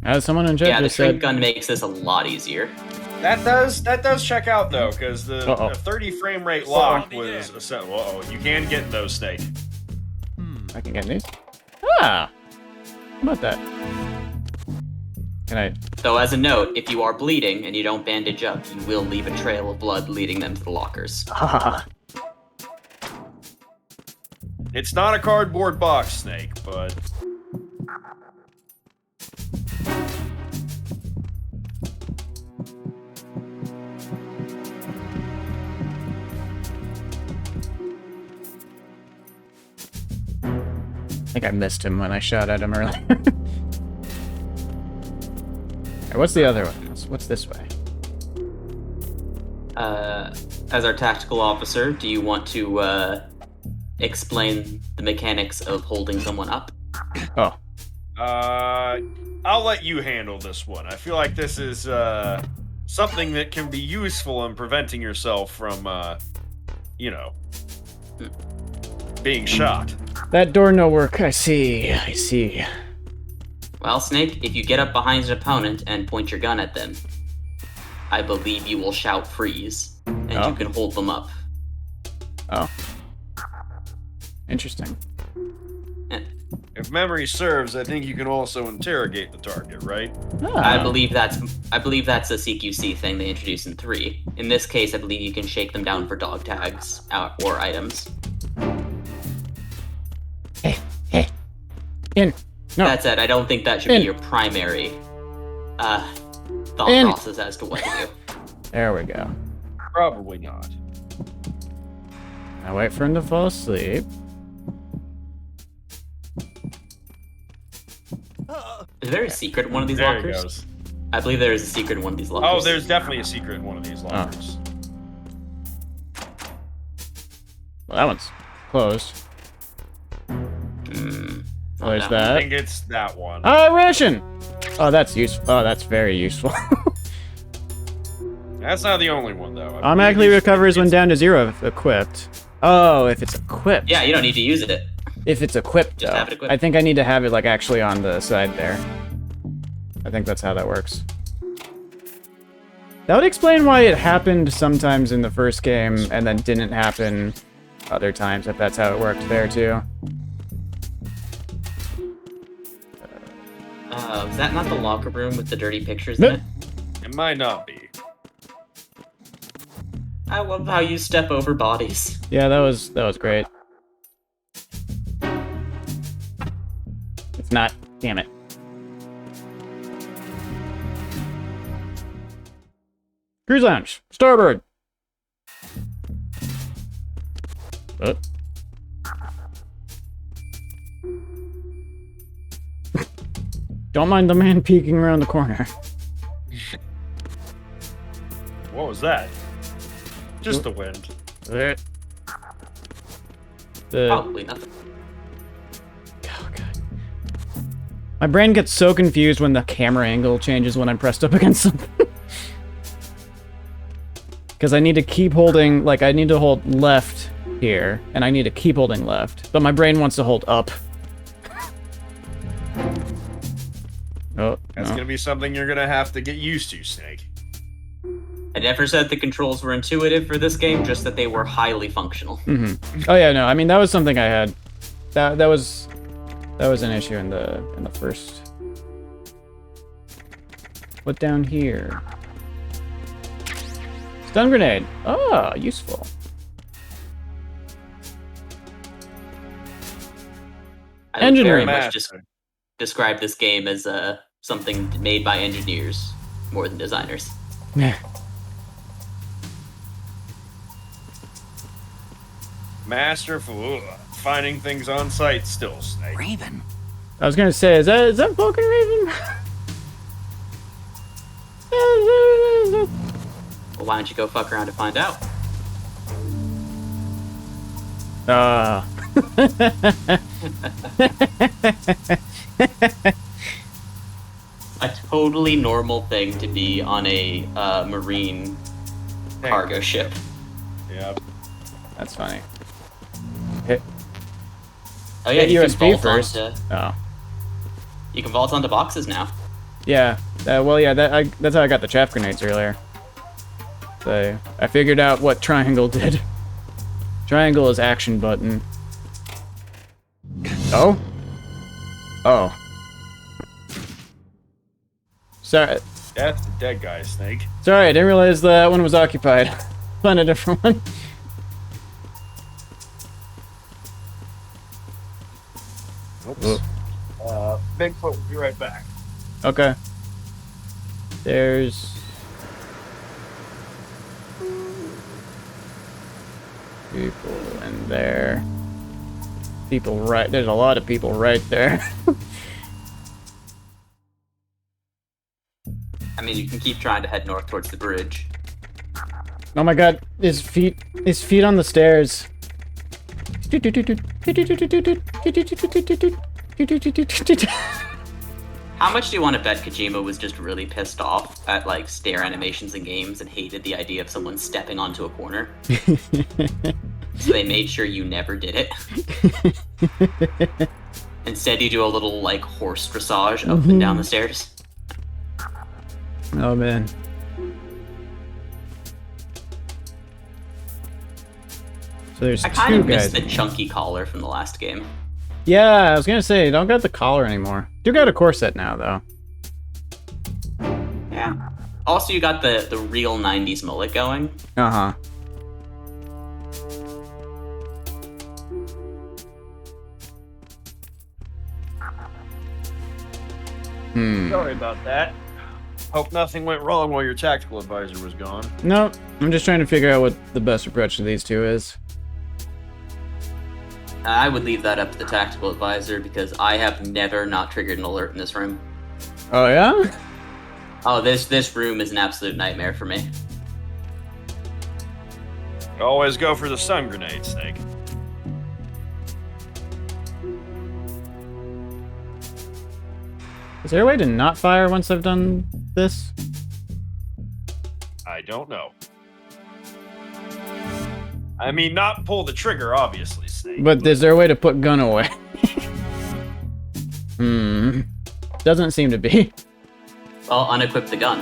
As someone in chat Yeah, the just shrink said, gun makes this a lot easier. That does check out though, because the Uh-oh. 30 frame rate lock was a set. Uh-oh, you can get those, Snake. I can get these. Ah! How about that? Can I? Though, as a note, if you are bleeding and you don't bandage up, you will leave a trail of blood leading them to the lockers. It's not a cardboard box, Snake, but I think I missed him when I shot at him earlier. Alright, what's the other one? What's this way? As our tactical officer, do you want to explain the mechanics of holding someone up? Oh. I'll let you handle this one. I feel like this is something that can be useful in preventing yourself from, you know, being shot. That door no work. I see. I see. Well, Snake, if you get up behind an opponent and point your gun at them, I believe you will shout freeze, and Oh. you can hold them up. Oh. Interesting. If memory serves, I think you can also interrogate the target, right? Ah. I believe that's a CQC thing they introduced in 3. In this case, I believe you can shake them down for dog tags or items. Hey. In. No. That said, I don't think that should In. be your primary thought In. process as to what to do. There we go. Probably not. I wait for him to fall asleep. Is there a secret in one of these There he lockers? goes. I believe there is a secret in one of these lockers. Oh, there's definitely a secret in one of these lockers. Well, that one's closed. Oh, there's no. I that. think it's that one. Oh, ration! Oh, that's useful. Oh, that's very useful. That's not the only one, though. I Automatically believe recovers when it's- down to 0 if equipped. Oh, if it's equipped. Yeah, you don't need to use it. If it's equipped, Just though. have it equipped. I think I need to have it, like, actually on the side there. I think that's how that works. That would explain why it happened sometimes in the first game and then didn't happen other times, if that's how it worked there, too. Is that not the locker room with the dirty pictures Nope. in it? It might not be. I love how you step over bodies. Yeah, that was great. It's not. Damn it. Cruise Lounge. Starboard. Oh. Don't mind the man peeking around the corner. What was that? Just the wind. The Probably nothing. Oh, God. My brain gets so confused when the camera angle changes when I'm pressed up against something. Because I need to keep holding, like, I need to hold left here, and I need to keep holding left. But my brain wants to hold up. Oh, That's no. gonna be something you're gonna have to get used to, Snake. I never said the controls were intuitive for this game, just that they were highly functional. Oh yeah, no. I mean, that was something I had. That was an issue in the first. What down here? Stun grenade. Oh, useful. I would Engineer very much master. just describe this game as something made by engineers more than designers. Masterful. Finding things on site still, Snake. Raven. I was gonna say, is that Vulcan Raven? Well, why don't you go fuck around to find out? A totally normal thing to be on a marine cargo ship. Yeah. That's funny. Hit. Oh yeah, Get you can USB vault first. onto. Oh. You can vault onto boxes now. Yeah. Well, yeah. That's how I got the chaff grenades earlier. So I figured out what triangle did. Triangle is action button. Oh. Oh. Sorry. That's the dead guy, Snake. Sorry, I didn't realize that one was occupied. Find a different one. Oops. Bigfoot will be right back. Okay. There's... people in there. People right... There's a lot of people right there. I mean, you can keep trying to head north towards the bridge. Oh my god, his feet on the stairs. How much do you want to bet Kojima was just really pissed off at, like, stair animations in games and hated the idea of someone stepping onto a corner? So they made sure you never did it. Instead, you do a little, like, horse dressage up and down the stairs. Oh man. So there's I kind two of miss guys. the chunky collar from the last game. Yeah, I was gonna say, don't got the collar anymore. Do got a corset now, though. Yeah. Also, you got the real 90s mullet going. Uh-huh. Sorry about that. Hope nothing went wrong while your tactical advisor was gone. No, I'm just trying to figure out what the best approach to these two is. I would leave that up to the tactical advisor because I have never not triggered an alert in this room. Oh, yeah? Oh, this room is an absolute nightmare for me. Always go for the stun grenade, Snake. Is there a way to not fire once I've done this? I don't know. I mean, not pull the trigger, obviously, Snake. But is there a way to put gun away? Doesn't seem to be. Well, unequip the gun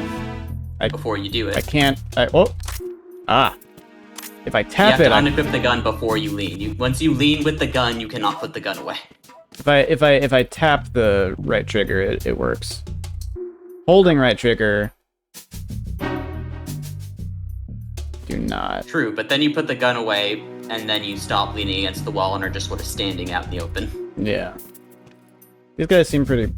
I- before you do it. I can't. If I You tap have it, to unequip the gun before you lean. Once you lean with the gun, you cannot put the gun away. if I tap the right trigger, it works. Holding right trigger. Do not. True, but then you put the gun away, and then you stop leaning against the wall and are just sort of standing out in the open. Yeah. These guys seem pretty.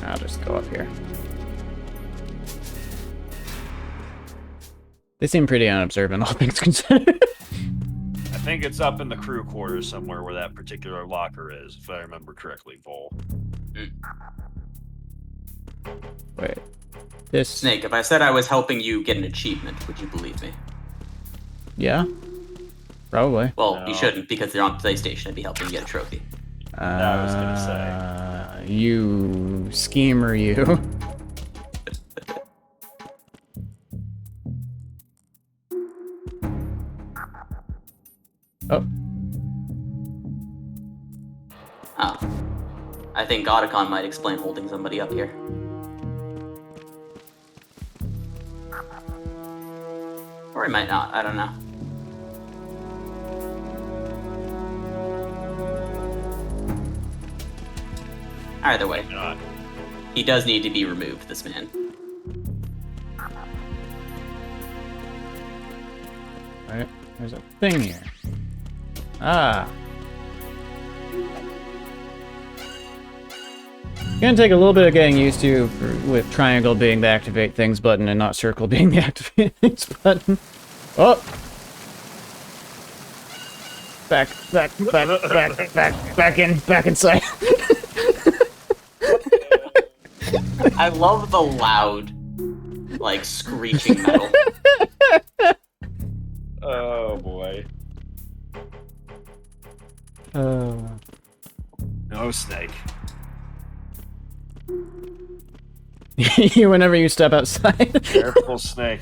I'll just go up here. They seem pretty unobservant, all things considered. I think it's up in the crew quarters somewhere where that particular locker is, if I remember correctly, Vol. Wait. This. Snake, if I said I was helping you get an achievement, would you believe me? Yeah? Probably. Well, No. you shouldn't, because they're on PlayStation. I'd be helping you get a trophy. I was gonna say. You schemer, you. Oh. Oh. I think Godicon might explain holding somebody up here. Or he might not, I don't know. Either way, Not. he does need to be removed, this man. Alright, there's a thing here. Ah. It's gonna take a little bit of getting used to with triangle being the activate things button and not circle being the activate things button. Oh! Back inside. I love the loud, like, screeching metal. Oh boy. No, Snake. You whenever you step outside. Careful, Snake.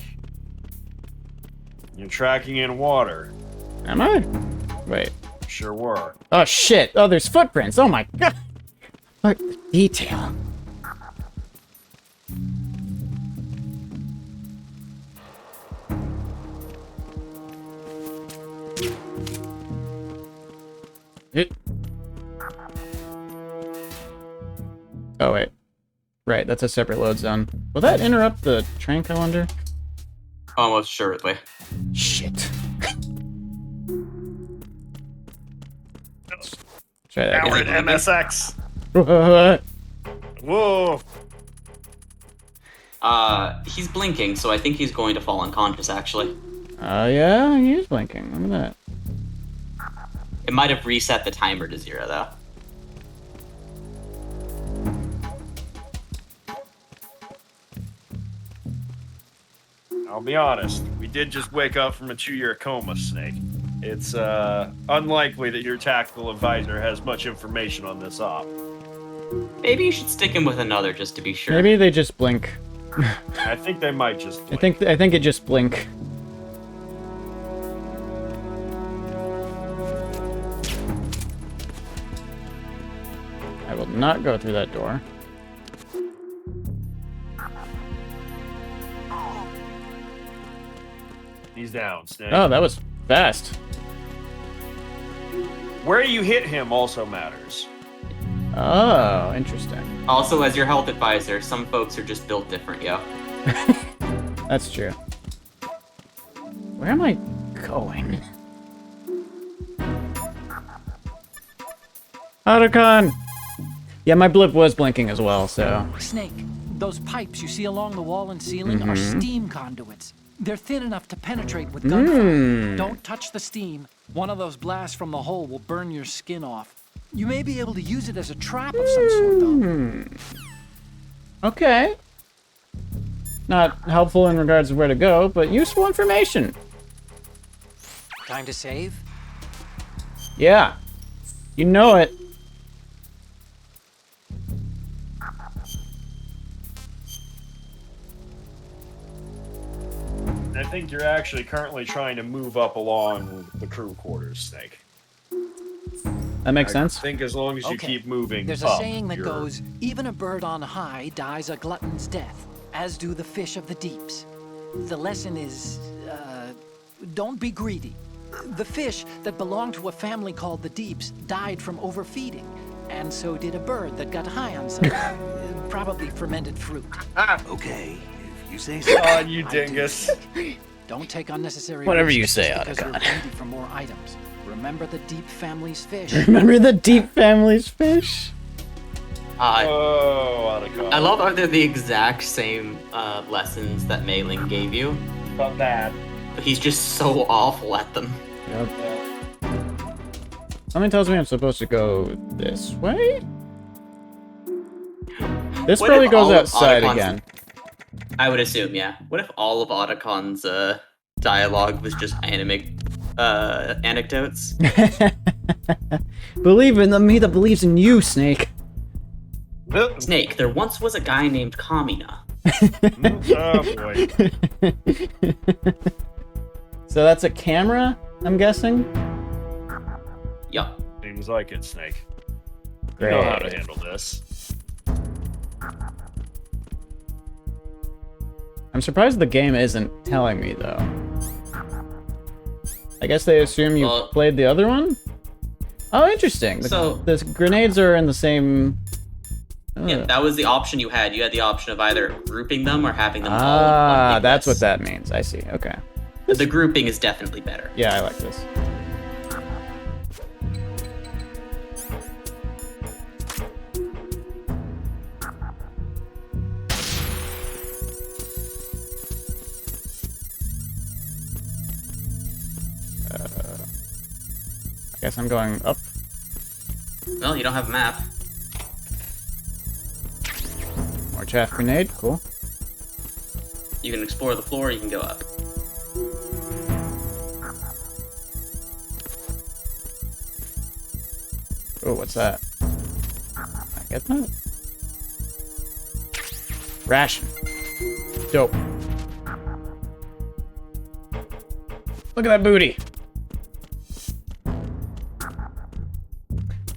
You're tracking in water. Am I? Wait. Sure were. Oh shit! Oh, there's footprints. Oh my god! What detail? Oh wait. Right, that's a separate load zone. Will that interrupt the train, I wonder? Almost assuredly. Shit. Try that Now we're again. at MSX. Whoa. He's blinking, so I think he's going to fall unconscious, actually. Oh yeah, he is blinking. Look at that. It might have reset the timer to 0, though. I'll be honest, we did just wake up from a 2-year coma, Snake. It's unlikely that your tactical advisor has much information on this op. Maybe you should stick him with another just to be sure. Maybe they just blink. I think they might just blink. I think it just blink. I will not go through that door. He's down, Snake. Oh, that was fast. Where you hit him also matters. Oh, interesting. Also, as your health advisor, some folks are just built different, yo. That's true. Where am I going? Otacon! Yeah, my blip was blinking as well, so... Snake, those pipes you see along the wall and ceiling are steam conduits. They're thin enough to penetrate with gunfire. Don't touch the steam. One of those blasts from the hole will burn your skin off. You may be able to use it as a trap of some sort, though. Okay. Not helpful in regards to where to go, but useful information. Time to save? Yeah. You know it. I think you're actually currently trying to move up along the crew quarters, Snake. That makes sense. I think as long as you Okay. keep moving There's a up, saying that you're- goes, even a bird on high dies a glutton's death, as do the fish of the deeps. The lesson is, don't be greedy. The fish that belonged to a family called the Deeps died from overfeeding, and so did a bird that got high on some, probably fermented fruit. Okay, if you say so. Oh, you dingus. Don't take unnecessary Whatever risks you say, just because you're Otacon. greedy for more items. Remember the Deep family's fish. Remember the Deep Family's fish? Oh, Otacon. I love how they're the exact same lessons that Mei Ling gave you, Not bad. but he's just so awful at them. Yep. Something tells me I'm supposed to go this way? This What probably if goes all of outside Otacon's- again. I would assume, yeah. What if all of Otacon's dialogue was just anime anecdotes? Believe in the me that believes in you, Snake. Snake, there once was a guy named Kamina. Oh boy. So that's a camera, I'm guessing? Yup. Seems like it, Snake. You Great. know how to handle this. I'm surprised the game isn't telling me, though. I guess they assume you Well- played the other one? Oh, interesting. So- the grenades are in the same... Yeah, that was the option you had. You had the option of either grouping them or having them all in one Ah, big that's what list. that means. I see. Okay. The grouping is definitely better. Yeah, I like this. I guess I'm going up. Well, you don't have a map. More chaff grenade. Cool. You can explore the floor, you can go up. Oh, what's that? I get that? Ration. Dope. Look at that booty.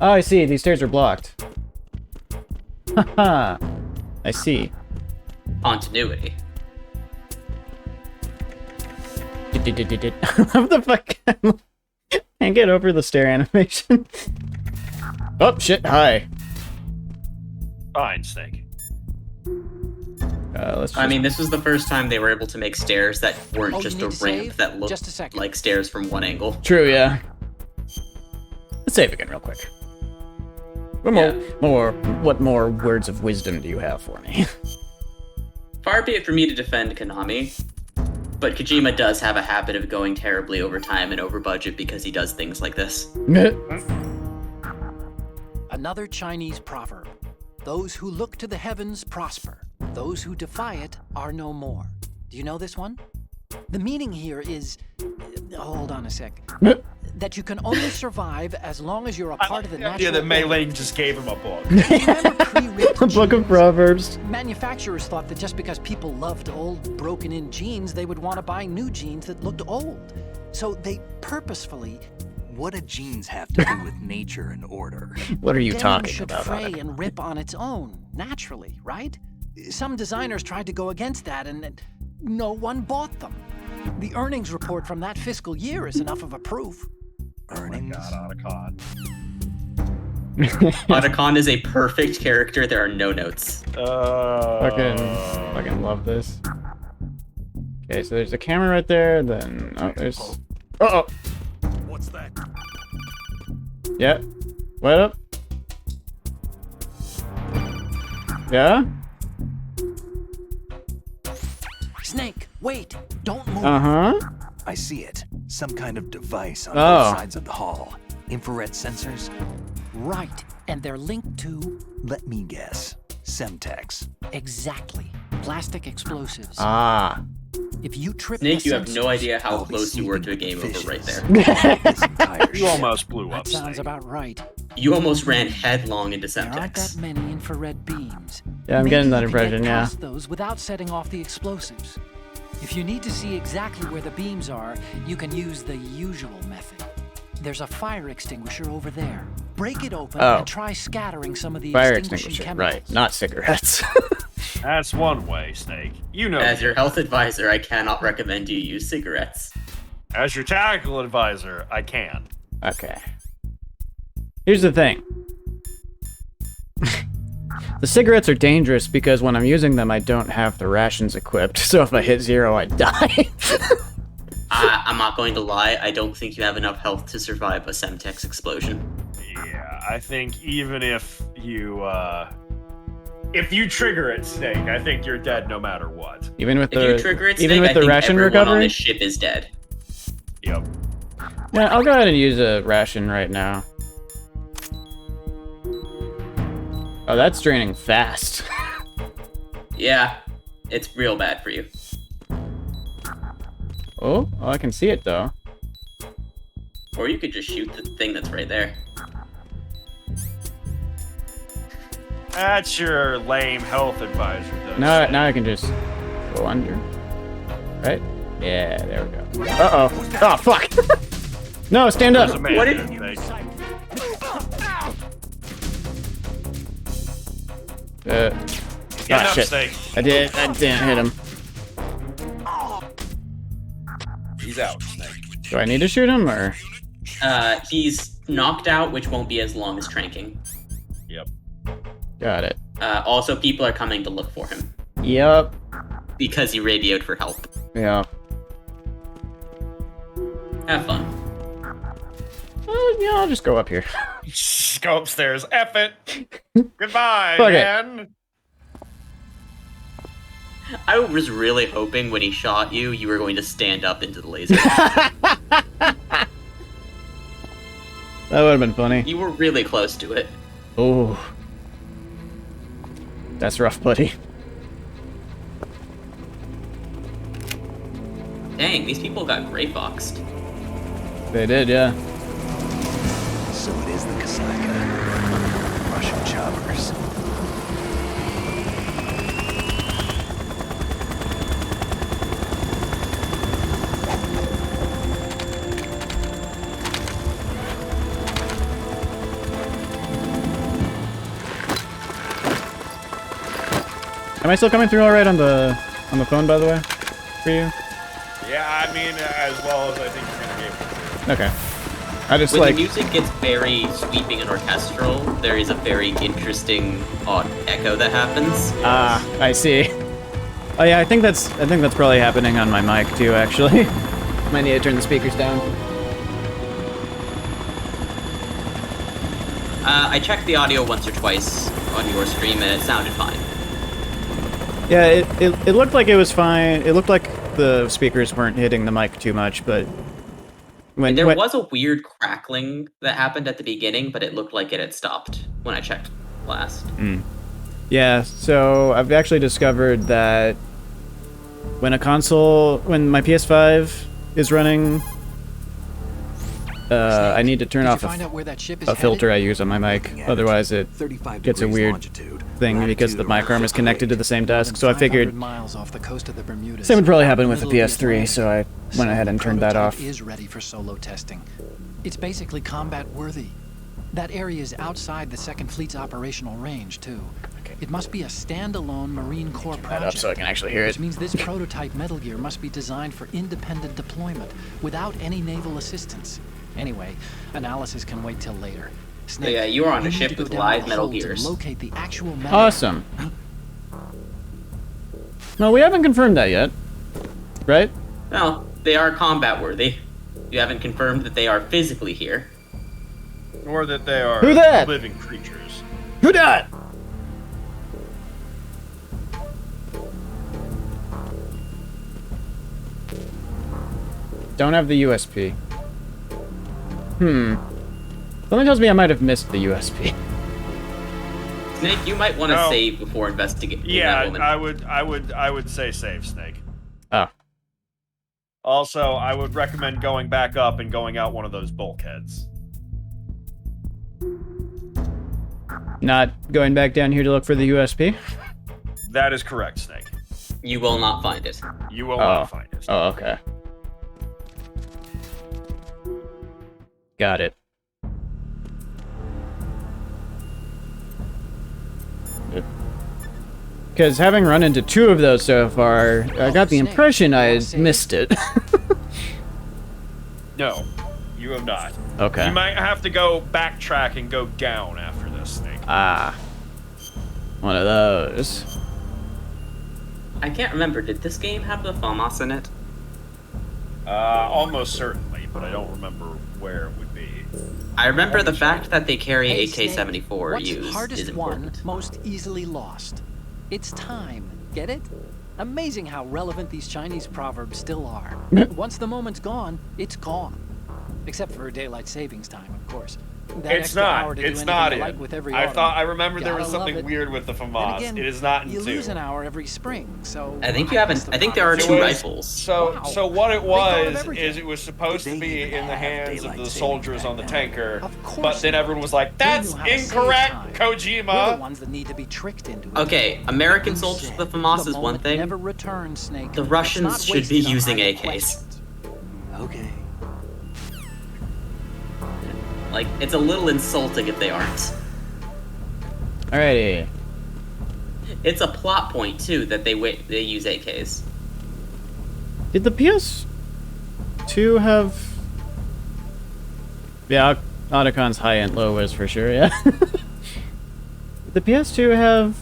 Oh, I see. These stairs are blocked. Haha. I see. Continuity. What the fuck? Can't get over the stair animation. Oh, shit. Hi. Fine, Snake. Let's just... I mean, this was the first time they were able to make stairs that weren't Oh, you just need a to ramp save? that Just a looked second. like stairs from one angle. True, yeah. Let's save again real quick. What more words of wisdom do you have for me? Far be it for me to defend Konami, but Kojima does have a habit of going terribly over time and over budget because he does things like this. Another Chinese proverb. Those who look to the heavens prosper. Those who defy it are no more. Do you know this one? The meaning here is... hold on a sec. That you can only survive as long as you're a part of the natural... Yeah, that Mei Ling just gave him a book. Remember pre-ripped A book of jeans? Proverbs. Manufacturers thought that just because people loved old, broken-in jeans, they would want to buy new jeans that looked old. So they purposefully... What do jeans have to do with nature and order? What are you Denim talking should about? fray Alec? and rip on its own, naturally, right? Some designers tried to go against that, and no one bought them. The earnings report from that fiscal year is enough of a proof. Earnings? God, Otacon. Otacon is a perfect character. There are no notes. Fucking love this. Okay, so there's a camera right there, then... Oh, there's... Uh-oh! What's that? Yeah. What up? Yeah? Snake, wait! Don't move! Uh-huh. I see it. Some kind of device on Oh. both sides of the hall. Infrared sensors? Right, and they're linked to... Let me guess. Semtex. Exactly. Plastic explosives. Ah. If you trip Snake, the you have no sensors- idea how I'll be close you were to a sleeping game with over right there. fishes. This entire You ship. almost blew up, That sounds Snake. about right. You almost ran headlong into There aren't that Semtex. many infrared beams. Yeah, I'm Maybe getting that you can impression, get yeah. past those without setting off the explosives. If you need to see exactly where the beams are, you can use the usual method. There's a fire extinguisher over there. Break it open Oh. and try scattering some of the Fire extinguishing extinguisher, chemicals. right. Not cigarettes. That's one way, Snake. You know. As your health advisor, I cannot recommend you use cigarettes. As your tactical advisor, I can. Okay. Here's the thing. The cigarettes are dangerous because when I'm using them, I don't have the rations equipped. So if I hit 0, I die. I'm not going to lie, I don't think you have enough health to survive a Semtex explosion. Yeah, I think even if you trigger it, Snake, I think you're dead no matter what. Even with If the you trigger it, even Snake, with I the think ration everyone on recovery. this ship is dead. Yep. Yeah, I'll go ahead and use a ration right now. Oh, that's draining fast. Yeah, it's real bad for you. Oh, I can see it though. Or you could just shoot the thing that's right there. That's your lame health advisor, though. Now, Snake. now I can just go under. Right? Yeah, there we go. Uh-oh. Oh, fuck! No, stand There's a up! man What there, did- Snake. Ah, Get up, shit. Snake. I didn't hit him. He's out, Snake. Do I need to shoot him, or? He's knocked out, which won't be as long as tranking. Yep. Got it. Also, people are coming to look for him Yep. because he radioed for help. Yeah. Have fun. Yeah, I'll just go up here. Just go upstairs. F it. Goodbye, Fuck it. man. I was really hoping when he shot you, you were going to stand up into the laser. That would have been funny. You were really close to it. Oh. That's rough, buddy. Dang, these people got gray foxed. They did, yeah. So it is the Kasaka. Russian choppers. Am I still coming through all right on the phone, by the way, for you? Yeah, I mean, as well as I think you're gonna be able to. Okay. I just When like. the music gets very sweeping and orchestral, there is a very interesting odd echo that happens. Ah, I see. Oh yeah, I think that's probably happening on my mic too, actually. Might need to turn the speakers down. I checked the audio once or twice on your stream, and it sounded fine. Yeah, it looked like it was fine. It looked like the speakers weren't hitting the mic too much, but There was a weird crackling that happened at the beginning, but it looked like it had stopped when I checked last. Yeah, so I've actually discovered that when my PS5 is running, I need to turn off a filter I use on my mic, otherwise it gets a weird thing because the mic arm is connected to the same desk, so I figured same would probably happen with the PS3, so I went ahead and turned that off. Is ready for solo testing. It's basically combat worthy. That area is outside the Second Fleet's operational range, too. It must be a standalone Marine Corps project. Up so I can actually hear it. Which means this prototype Metal Gear must be designed for independent deployment, without any naval assistance. Anyway, analysis can wait till later. Snake, yeah, you are on a need ship to go with down live the Metal hold to Gears. locate the actual metal. Awesome. No, we haven't confirmed that yet, right? No, they are combat worthy. You haven't confirmed that they are physically here. Or that they are Who that? living creatures. Who dat? Don't have the USP. Something tells me I might have missed the USP. Snake, you might want to No. save before investigating Yeah, that woman. I would say save, Snake. Oh. Also, I would recommend going back up and going out one of those bulkheads. Not going back down here to look for the USP? That is correct, Snake. You will not find it. You will not find it. Oh, okay. Got it. Because having run into 2 of those so far, I got the impression I had missed it. No, you have not. Okay. You might have to go backtrack and go down after this, Snake. Ah. One of those. I can't remember. Did this game have the FAMAS in it? Almost certainly, but I don't remember where it would be. I remember the fact that they carry Hey, AK-74 What's used hardest is important. won, most easily lost. It's time. Get it? Amazing how relevant these Chinese proverbs still are. Once the moment's gone, it's gone. Except for daylight savings time, of course. That It's extra hour not. to do It's anything not you in. like with every I autumn. remember there was Gotta love something it. weird with the Then FAMAS. again, It is not in you 2. lose an hour every spring, so I think you haven't. guess the I think there are proverb- 2 was- rifles. So Wow. what it They thought of was everything. is it was supposed to be in the hands of the soldiers on the tanker, Of course but then not. everyone was like, They "That's knew how to save incorrect, time. We're the Kojima." ones that need to be tricked into it. Okay, American soldiers with the FAMAS The is one moment thing. Never returns, Snake. The It's Russians not should be wasted on using idle AKs. questions. Okay. Like, it's a little insulting if they aren't. Alrighty. It's a plot point too that they use AKs. Did the PS2 have... Yeah, Otacon's high and low was for sure, yeah. Did the PS2 have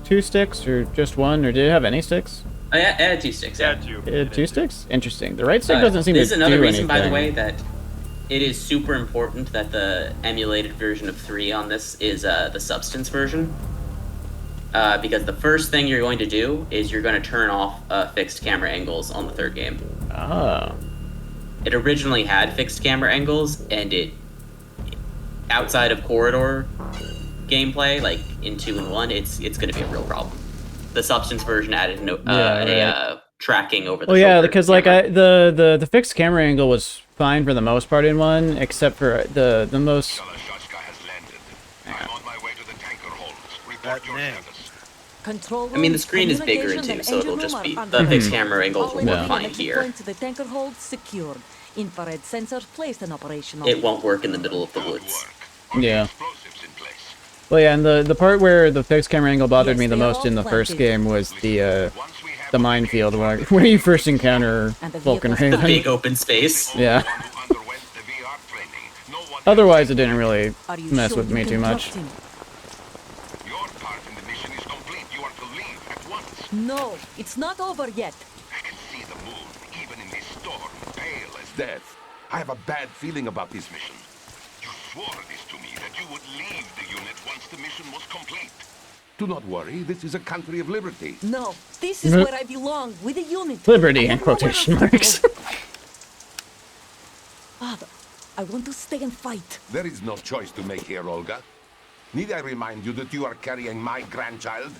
2 sticks, or just 1, or did it have any sticks? I had 2 sticks. Yeah, Yeah. too. It had 2 sticks? Interesting. The right stick doesn't seem This to is another do reason, by the anything. way, that it is super important that the emulated version of 3 on this is the Substance version. Because the first thing you're going to do is you're going to turn off fixed camera angles on the 3rd game. Oh. It originally had fixed camera angles, and it, outside of corridor gameplay, like in 2 and 1, it's going to be a real problem. The Substance version added tracking over the Well, yeah, shoulder because like camera. the fixed camera angle was fine for the most part in 1, except for the most. Control I mean, the room, screen is bigger in communication 2, so it'll and just engine be room the are fixed under camera angles will control. work All fine entry here. points to the tanker hold secured. Infrared sensors placed and operational. It won't work in the middle of the woods. Yeah. Well, yeah, and the part where the fixed camera angle bothered Yes, me the they are most in the all first planted. game was the minefield where you first encounter And the Vulcan vehicles Raven. Big open space. Yeah. Otherwise, it didn't really Are you mess sure with you me can too much. trust him? Your part in the mission is complete. You are to leave at once. No, it's not over yet. I can see the moon, even in this storm, pale as death. I have a bad feeling about this mission. You swore this to me, that you would leave the unit once the mission was complete. Do not worry, this is a country of liberty. No, this is Mhm. where I belong, with the unit. Liberty I in have nowhere quotation else to marks. go. Father, I want to stay and fight. There is no choice to make here, Olga. Need I remind you that you are carrying my grandchild?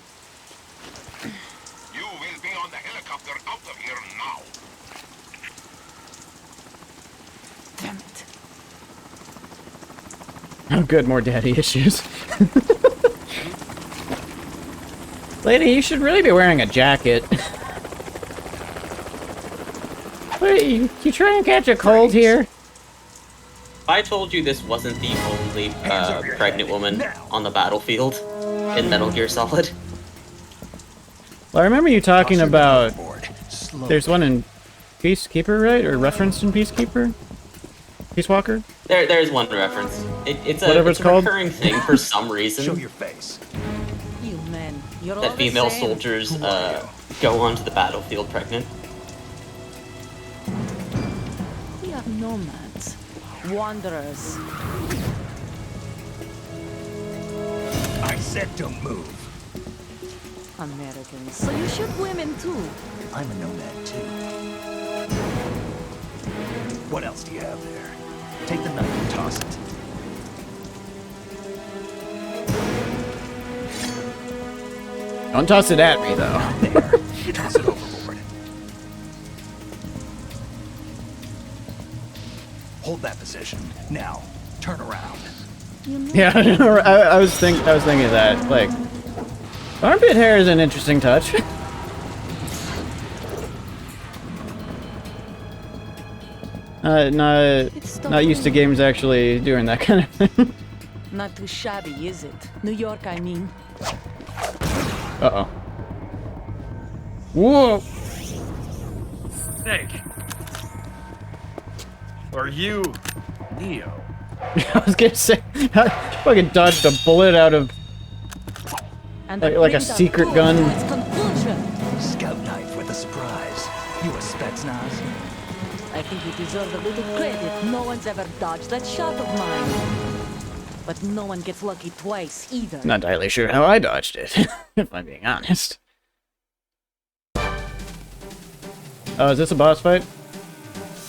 You will be on the helicopter out of here now. Damn it. Oh, good, more daddy issues. Lady, you should really be wearing a jacket. Wait, you trying to catch a cold here? If I told you this wasn't the only pregnant woman on the battlefield in Metal Gear Solid, Well, I remember you talking about... Slow. There's one in Peacekeeper, right? Or referenced in Peacekeeper? Peace Walker? there's one reference. It's Whatever it's it's a called. recurring thing for some Show reason your face. You men, you're all that the female same. soldiers go onto the battlefield pregnant. We are nomads, wanderers. I said don't move. Americans, so you shoot women too. I'm a nomad too. What else do you have there? Take the knife and toss it. Don't toss it at me, though. There. Toss it overboard. Hold that position. Now, turn around. You know, Yeah, I was thinking of that. Like, armpit hair is an interesting touch. Not used to games actually doing that kind of thing. not too shabby, is it? New York, I mean. Uh-oh. Whoa! Snake. Are you Neo? I was gonna say, I fucking dodged a bullet out of... And Like- I like a bring the secret tour gun. to its conclusion. Scout knife with a surprise. You a Spetsnaz? I think you deserve a little credit. No one's ever dodged that shot of mine. But no one gets lucky twice either. Not entirely sure how I dodged it, if I'm being honest. Oh, is this a boss fight?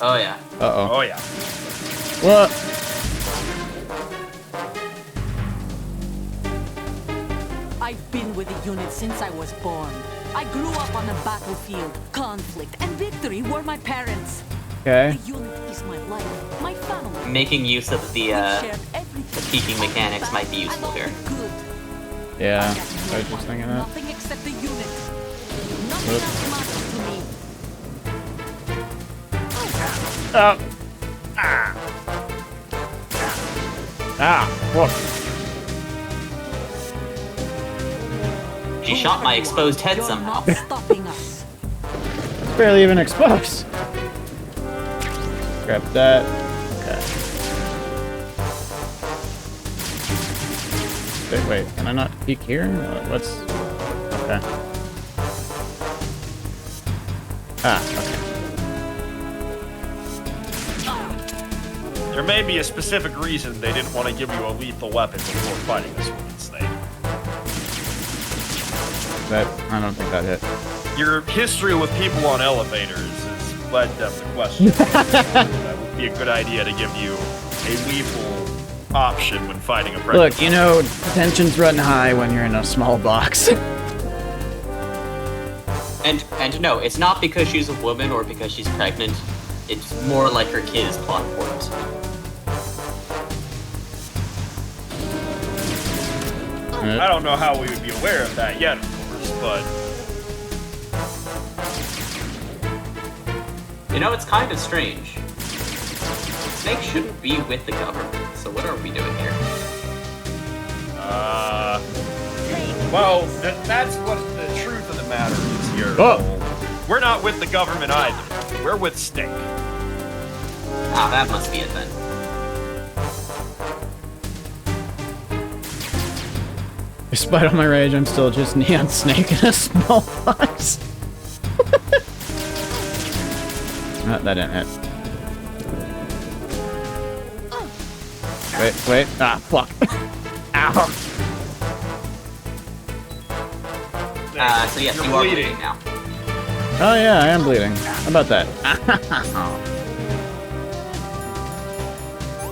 Oh yeah. Uh-oh. Oh yeah. What? I've been with the unit since I was born. I grew up on the battlefield. Conflict and victory were my parents. Okay. The unit is my life, my family. Making use of the We shared everything. peeking mechanics might be useful I'm here. only good. Yeah, I got I was no just one, thinking that. Nothing except the unit. Nothing Oops. else matters to me. Ah! Whoa. She shot my exposed head You're somehow. not stopping us. It's barely even exposed. Grab that. Okay. Wait, can I not peek here? What's... Okay. Ah, okay. There may be a specific reason they didn't want to give you a lethal weapon before fighting this woman, Snake. I don't think that hit. Your history with people on elevators has led them to question that would be a good idea to give you a lethal option when fighting a predator. Look, you know, tensions run high when you're in a small box. And no, it's not because she's a woman or because she's pregnant. It's more like her kid is plot important. I don't know how we would be aware of that yet, of course, but You know, it's kind of strange. Snake shouldn't be with the government, so what are we doing here? Well, that's what the truth of the matter is here. Oh. We're not with the government either. We're with Snake. Ah, that must be it then. Despite all my rage, I'm still just Neon Snake in a small box. Oh, that didn't hit. Wait. Ah, fuck. Ow. So yes, you are bleeding now. Oh yeah, I am bleeding. How about that?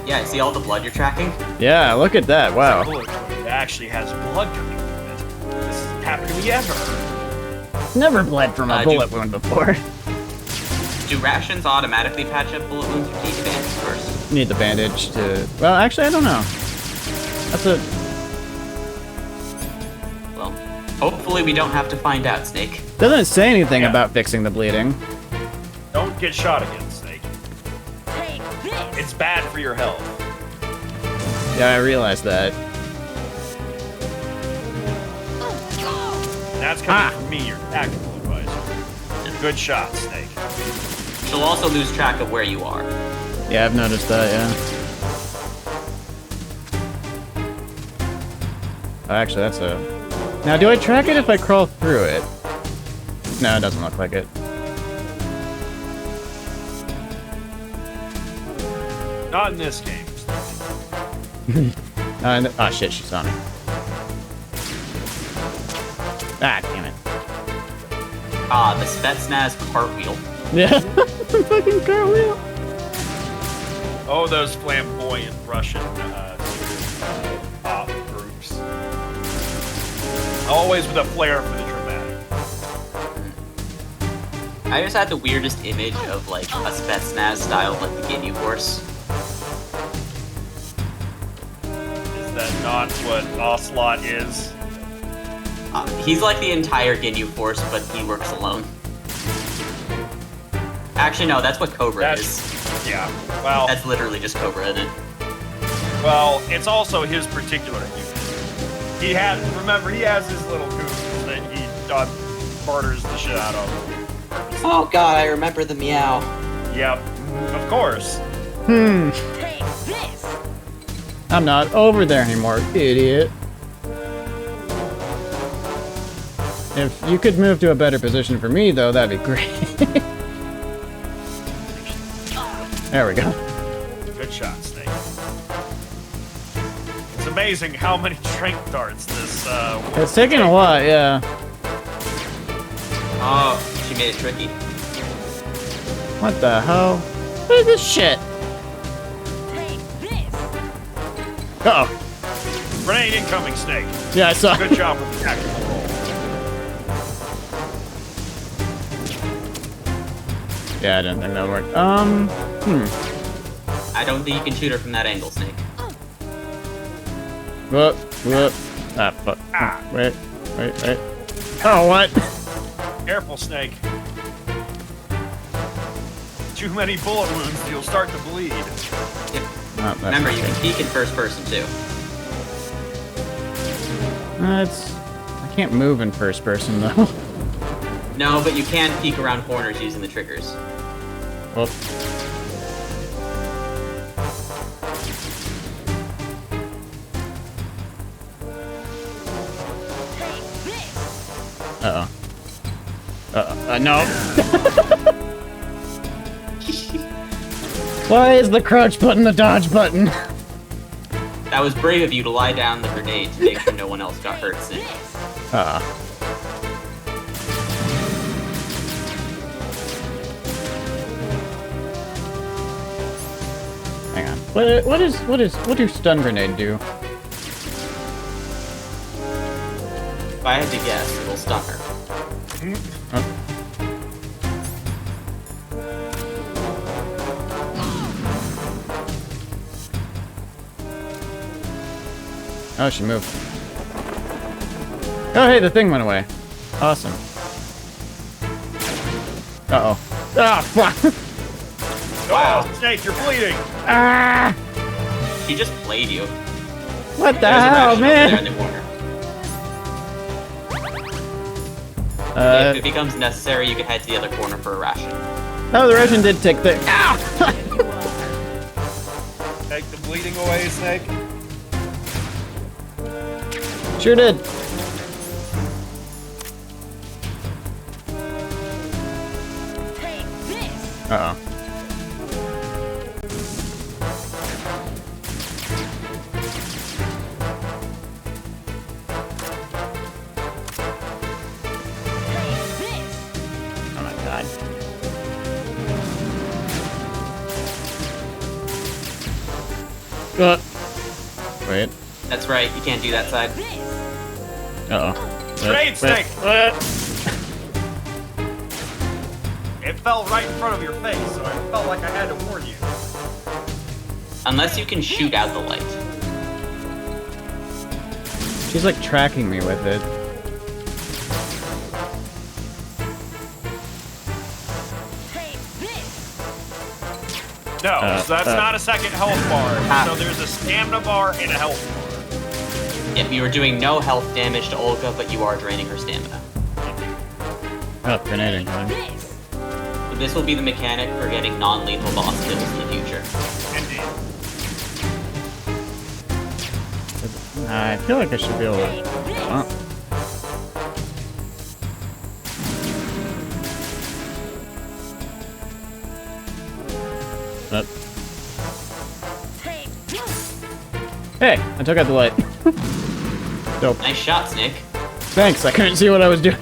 Yeah, see all the blood you're tracking? Yeah, look at that. Wow. It actually has blood coming from it. This has happened to me ever. Never bled from a bullet wound before. Do rations automatically patch up bullet wounds, or do you need a bandage first? Need the bandage to... Well, actually, I don't know. That's a... Well, hopefully we don't have to find out, Snake. Doesn't say anything Yeah. about fixing the bleeding. Don't get shot again, Snake. Take this! It's bad for your health. Yeah, I realized that. And that's coming from me, your tactical advisor. Good shot, Snake. She'll also lose track of where you are. Yeah, I've noticed that, yeah. Oh, actually, that's a... Now, do I track it if I crawl through it? No, it doesn't look like it. Not in this game, Snake. Oh, shit, she saw me. Ah, damn it. Ah, the Spetsnaz cartwheel. Yeah, fucking cartwheel. Oh, those flamboyant Russian pop groups. Always with a flair for the dramatic. I just had the weirdest image of like a Spetsnaz style, like the Ginyu Force. Is that not what Ocelot is? He's like the entire Ginyu Force, but he works alone. Actually, no, that's what Cobra is. Yeah, well... That's literally just Cobra, isn't it? Well, it's also his particular unit. He has, remember, he has his little goons that he murders the shit out of. Oh god, I remember the meow. Yep, of course. Take this! I'm not over there anymore, idiot. If you could move to a better position for me, though, that'd be great. There we go. Good shot, Snake. It's amazing how many strength darts this, It's taking a lot, yeah. Oh, she made it tricky. What the hell? What is this shit? Take this! Uh-oh. Grenade incoming, Snake. Yeah, I saw. Good job with the tactical roll. Yeah, I didn't think that would work. I don't think you can shoot her from that angle, Snake. Whoop. Ah, fuck. Wait. Oh, what? Careful, Snake. Too many bullet wounds, you'll start to bleed. Oh, Remember, you can peek in first person, too. I can't move in first person, though. No, but you can peek around corners using the triggers. Whoop. Uh-oh. No. Why is the crouch button the dodge button? That was brave of you to lie down the grenade to make sure no one else got hurt, Snake. Hang on. What do stun grenade do? If I had to guess, it'll stun her. Oh, she moved. Oh, hey, the thing went away. Awesome. Uh-oh. Ah, fuck! Wow, Snake, you're bleeding! Ah! She just played you. What the There's a hell, ration over there in man? the corner. If it becomes necessary, you can head to the other corner for a ration. Oh, the ration did take the. Ow! Take the bleeding away, Snake. Sure did. Take this. Uh-oh. Take this. Oh my god. Wait. That's right, you can't do that side. This. Uh-oh. Great, Snake! It fell right in front of your face, so I felt like I had to warn you. Unless you can shoot out the light. She's like tracking me with it. Take this. No, so that's not a second health bar. So Ah. there's a stamina bar and a health bar. Yep, you are doing no health damage to Olga, but you are draining her stamina. Oh, grenade incoming. This. So this will be the mechanic for getting non-lethal boss kills in the future. Indeed. I feel like I should be able Take to. this. Oh. Up. Take this. Hey, I took out the light. Dope. Nice shot, Snake. Thanks, I couldn't see what I was doing.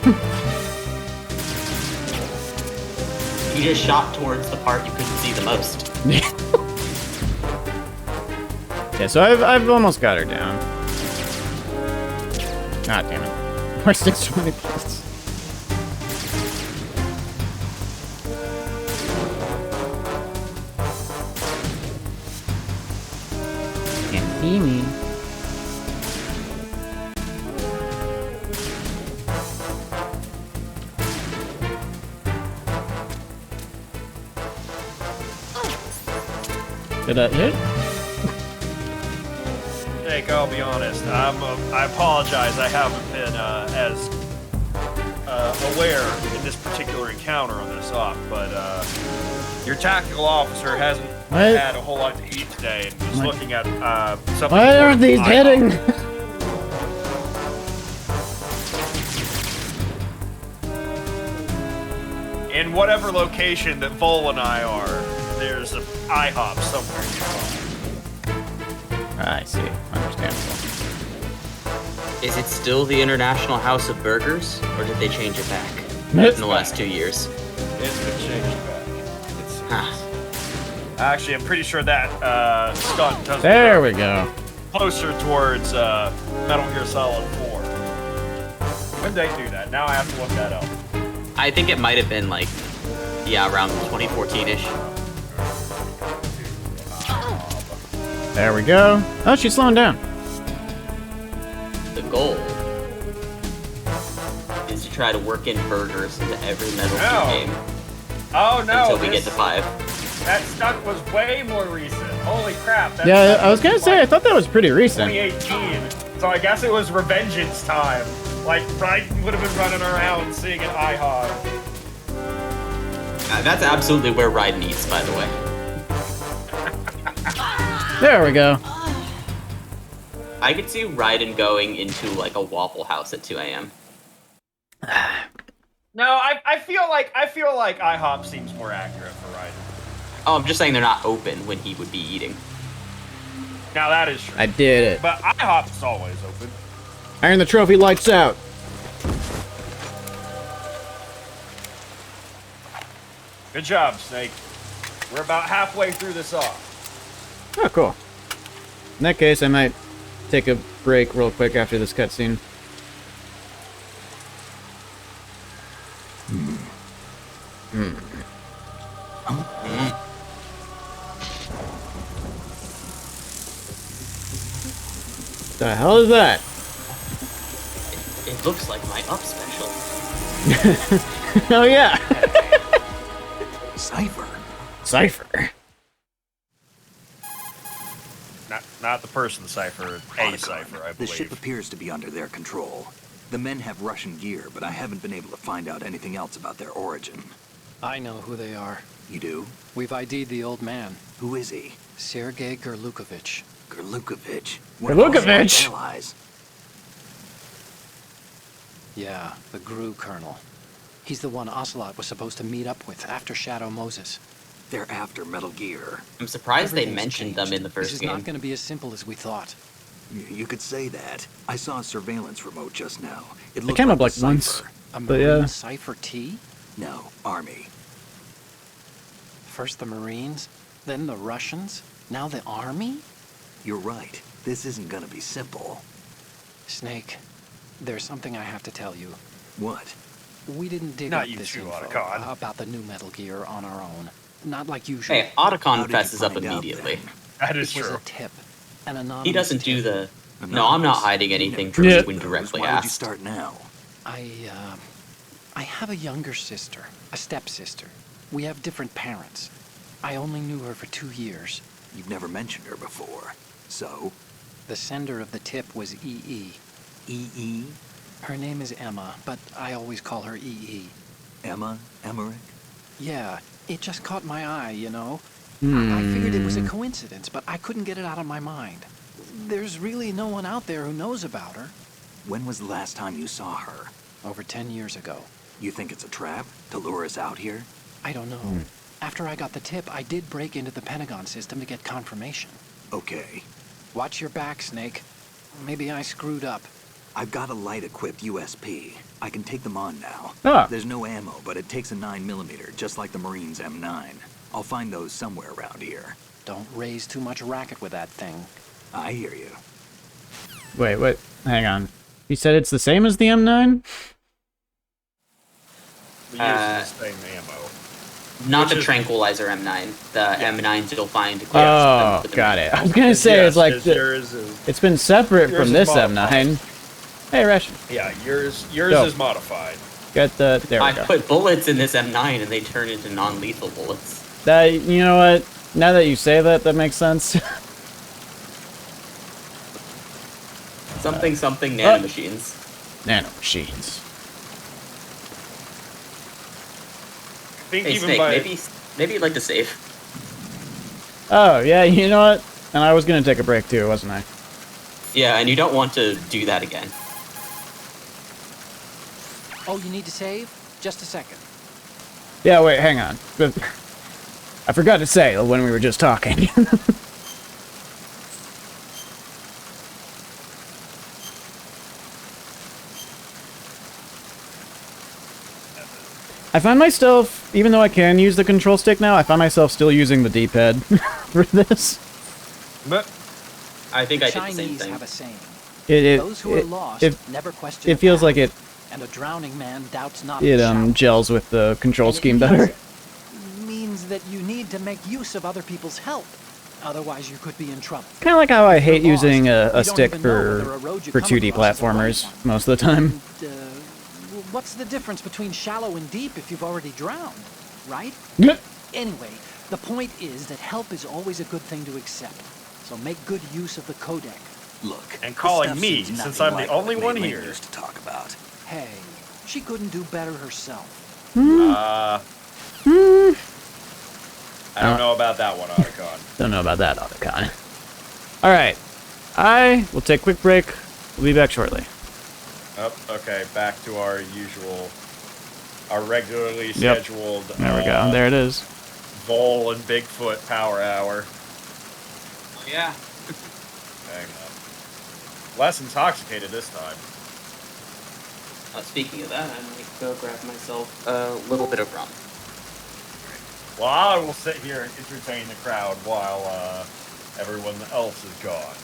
You just shot towards the part you couldn't see the most. Yeah, so I've almost got her down. God damn it. Where's 620 plus? Can't see me. Did that hit? Snake, I'll be honest. I apologize. I haven't been as aware in this particular encounter on this op, but your tactical officer hasn't What? had a whole lot to eat today and was What? looking at something. Why aren't these hitting? In whatever location that Vol and I are, there's an IHOP somewhere nearby. I see. Understandable. Is it still the International House of Burgers, or did they change it back in the last 2 years? It's been changed back. It's, Huh. actually, I'm pretty sure that stunt doesn't There go we go. closer towards Metal Gear Solid 4. When did they do that? Now I have to look that up. I think it might have been like, yeah, around 2014-ish. There we go. Oh, she's slowing down. The goal is to try to work in burgers into every Metal Gear No. game Oh no! until we get to 5. That stunt was way more recent. Holy crap! That Yeah, stunt I was gonna say, I like thought that was pretty recent. 2018. So I guess it was Revengeance time. Like, Raiden would have been running around seeing an IHOP. That's absolutely where Raiden eats, by the way. There we go. I could see Raiden going into like a Waffle House at 2 a.m. No, I feel like IHOP seems more accurate for Raiden. Oh, I'm just saying they're not open when he would be eating. Now that is true. I did it. But IHOP is always open. Iron the trophy, lights out. Good job, Snake. We're about halfway through this off. Oh, cool. In that case, I might take a break real quick after this cutscene. The hell is that? It looks like my up special. Oh yeah, Cypher. Cypher. Not the person Cypher, a Cypher, I The ship believe. appears to be under their control. The men have Russian gear, but I haven't been able to find out anything else about their origin. I know who they are. You do? We've ID'd the old man, Who is he? Sergei Gerlukovich. Gerlukovich. Gerlukovich! Allies. Yeah, the GRU colonel. He's the one Ocelot was supposed to meet up with after Shadow Moses. They're after Metal Gear. I'm surprised they Everything's mentioned changed. them in the first This is game. not going to be as simple as we thought. You could say that. I saw a surveillance remote just now. It It looked came up a like once. cipher. A But Marine yeah. Cipher T? No, Army. First the Marines, then the Russians, now the Army? You're right. This isn't gonna be simple. Snake, there's something I have to tell you. What? We didn't dig Not up you this too, info Otacon. about the new Metal Gear on our own. Not like usual. Hey, How Otacon did you fesses up find out, immediately. then? That is It was true. a tip. An anonymous He doesn't do tip. the. No, I'm not hiding anything from Yeah. you when directly Why would you asked. start now? I have a younger sister, a stepsister. We have different parents. I only knew her for 2 years. You've never mentioned her before. So? The sender of the tip was EE. E.E.? Her name is Emma, but I always call her EE. Emma? Emmerich? Yeah, it just caught my eye, you know? I figured it was a Hmm. coincidence, but I couldn't get it out of my mind. There's really no one out there who knows about her. When was the last time you saw her? Over 10 years ago. You think it's a trap? To lure us out here? I don't know. After I got the tip, I did break into the Pentagon system to get confirmation. Okay. Watch your back, Snake. Maybe I screwed up. I've got a light-equipped USP. I can take them on now. Ah. There's no ammo, but it takes a 9mm, just like the Marines' M9. I'll find those somewhere around here. Don't raise too much racket with that thing. I hear you. Wait, hang on. You said it's the same as the M9? We use the same ammo. Not Which the is- Tranquilizer M9. The M9s you'll find. equipped Oh, with the got it. I was gonna say, Yes, it's like, 'cause yours is, it's been separate yours from is this modified. M9. Hey, Ration. yeah, yours Go. is modified. Got the, there we I go. put bullets in this M9 and they turn into non-lethal bullets. That, you know what? Now that you say that, that makes sense. Something nanomachines. Nano machines. I think Hey even Snake, by maybe you'd like to save. Oh, yeah, you know what? And I was gonna take a break too, wasn't I? Yeah, and you don't want to do that again. Oh, you need to save? Just a second. Yeah, wait, hang on. But I forgot to say when we were just talking. I find myself, even though I can use the control stick now, I find myself still using the D-pad for this. but I think I did the same Chinese thing. have a saying. It Those who are lost never question it the feels path, like it and a drowning man doubts not it the shower. gels with the control And it scheme better. means that you need to make use of other people's help. Otherwise, you could be in trouble. Kind of like how I If you're hate using lost, a you don't stick even know whether a road you for come 2D across is the right platformers one. most of the time. And, what's the difference between shallow and deep if you've already drowned, right? Anyway, the point is that help is always a good thing to accept. So make good use of the codec. Look, And this calling stuff me, seems since nothing I'm the like only what one Mei Ling here. used to talk about. Hey, she couldn't do better herself. I don't know about that one, Otacon. Don't know about that, Otacon. Alright. I will take a quick break. We'll be back shortly. Oh, okay, back to our usual, our regularly scheduled. There we go. There it is. Vol and Bigfoot Power Hour. Oh, yeah. Hang on. Less intoxicated this time. Speaking of that, I might go grab myself a little bit of rum. Well, I will sit here and entertain the crowd while everyone else is gone.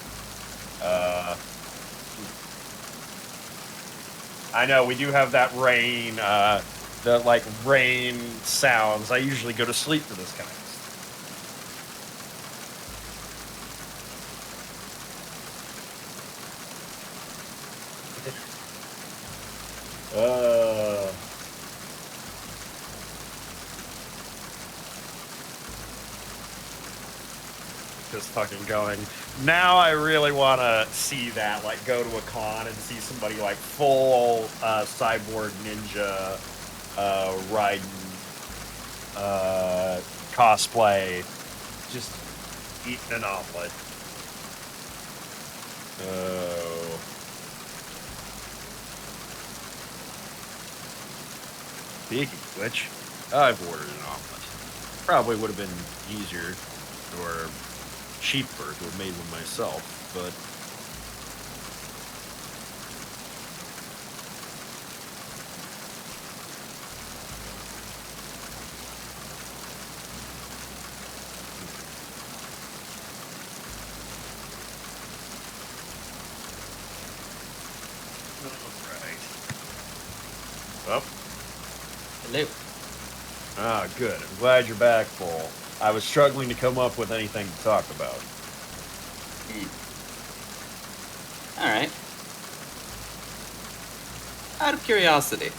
I know we do have that rain, the like rain sounds. I usually go to sleep to this kind of stuff. just fucking going. Now I really want to see that, like, go to a con and see somebody like full cyborg ninja riding cosplay, just eating an omelet. Oh. Speaking of which, I've ordered an omelet. Probably would have been easier or cheaper to have made one myself, but well. Hello. Ah, good. I'm glad you're back, Paul. I was struggling to come up with anything to talk about. All right. Out of curiosity,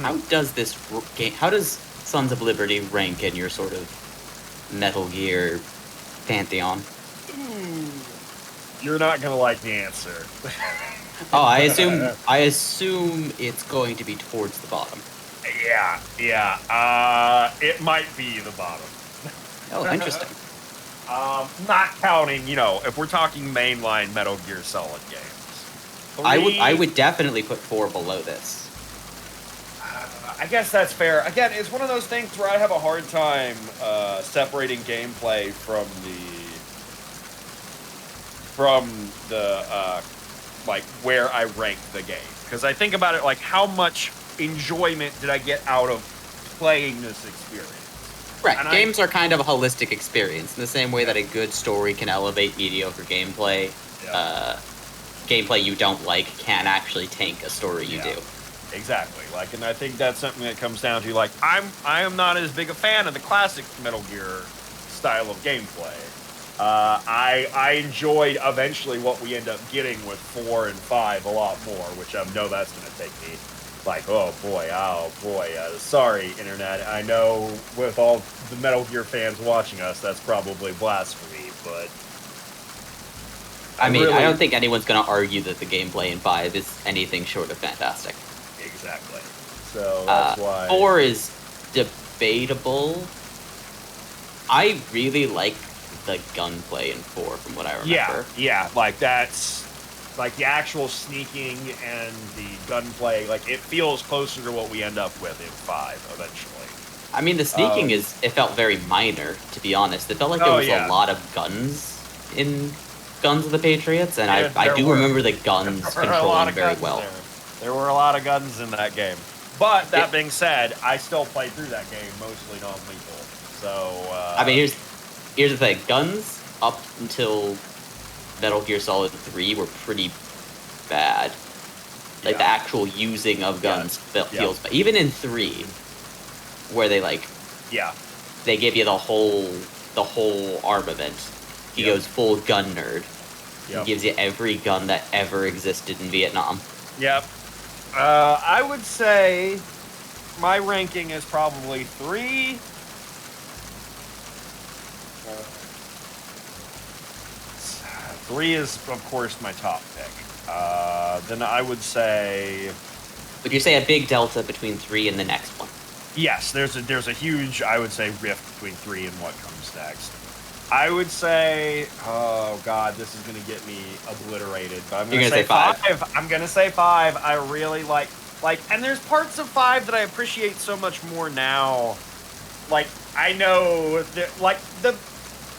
how does this game? How does Sons of Liberty rank in your sort of Metal Gear pantheon? You're not gonna like the answer. Oh, I assume it's going to be towards the bottom. Yeah. It might be the bottom. Oh, interesting. Not counting, if we're talking mainline Metal Gear Solid games. I would definitely put 4 below this. I guess that's fair. Again, it's one of those things where I have a hard time separating gameplay from the like where I rank the game, because I think about it like how much enjoyment did I get out of playing this experience. Right, and games are kind of a holistic experience in the same way that a good story can elevate mediocre gameplay. Yeah. Gameplay you don't like can actually tank a story you do. Exactly. And I think that's something that comes down to, like, I am not as big a fan of the classic Metal Gear style of gameplay. I enjoyed eventually what we end up getting with 4 and 5 a lot more, which I know that's going to take me like, oh boy, sorry, Internet. I know with all the Metal Gear fans watching us, that's probably blasphemy, but... I don't think anyone's going to argue that the gameplay in 5 is anything short of fantastic. Exactly. So that's why... 4 is debatable. I really like the gunplay in 4, from what I remember. Yeah, like that's... Like, the actual sneaking and the gunplay, like, it feels closer to what we end up with in 5, eventually. I mean, the sneaking it felt very minor, to be honest. It felt like there was a lot of guns in Guns of the Patriots, and I do remember the guns controlling very well. There were a lot of guns in that game. But, that being said, I still played through that game mostly non-lethal. So, I mean, here's the thing. Guns, up until Metal Gear Solid 3, were pretty bad. Like, the actual using of guns feels bad. Even in 3, where they, they give you the whole armament. He goes full gun nerd. He gives you every gun that ever existed in Vietnam. Yep. I would say my ranking is probably 3. 3 is, of course, my top pick. Then I would say... Would you say a big delta between 3 and the next one? Yes, there's a huge, I would say, rift between 3 and what comes next. I would say... Oh, God, this is going to get me obliterated. But I'm going to say 5. I'm going to say 5. I really like... And there's parts of 5 that I appreciate so much more now. Like, I know that, like, the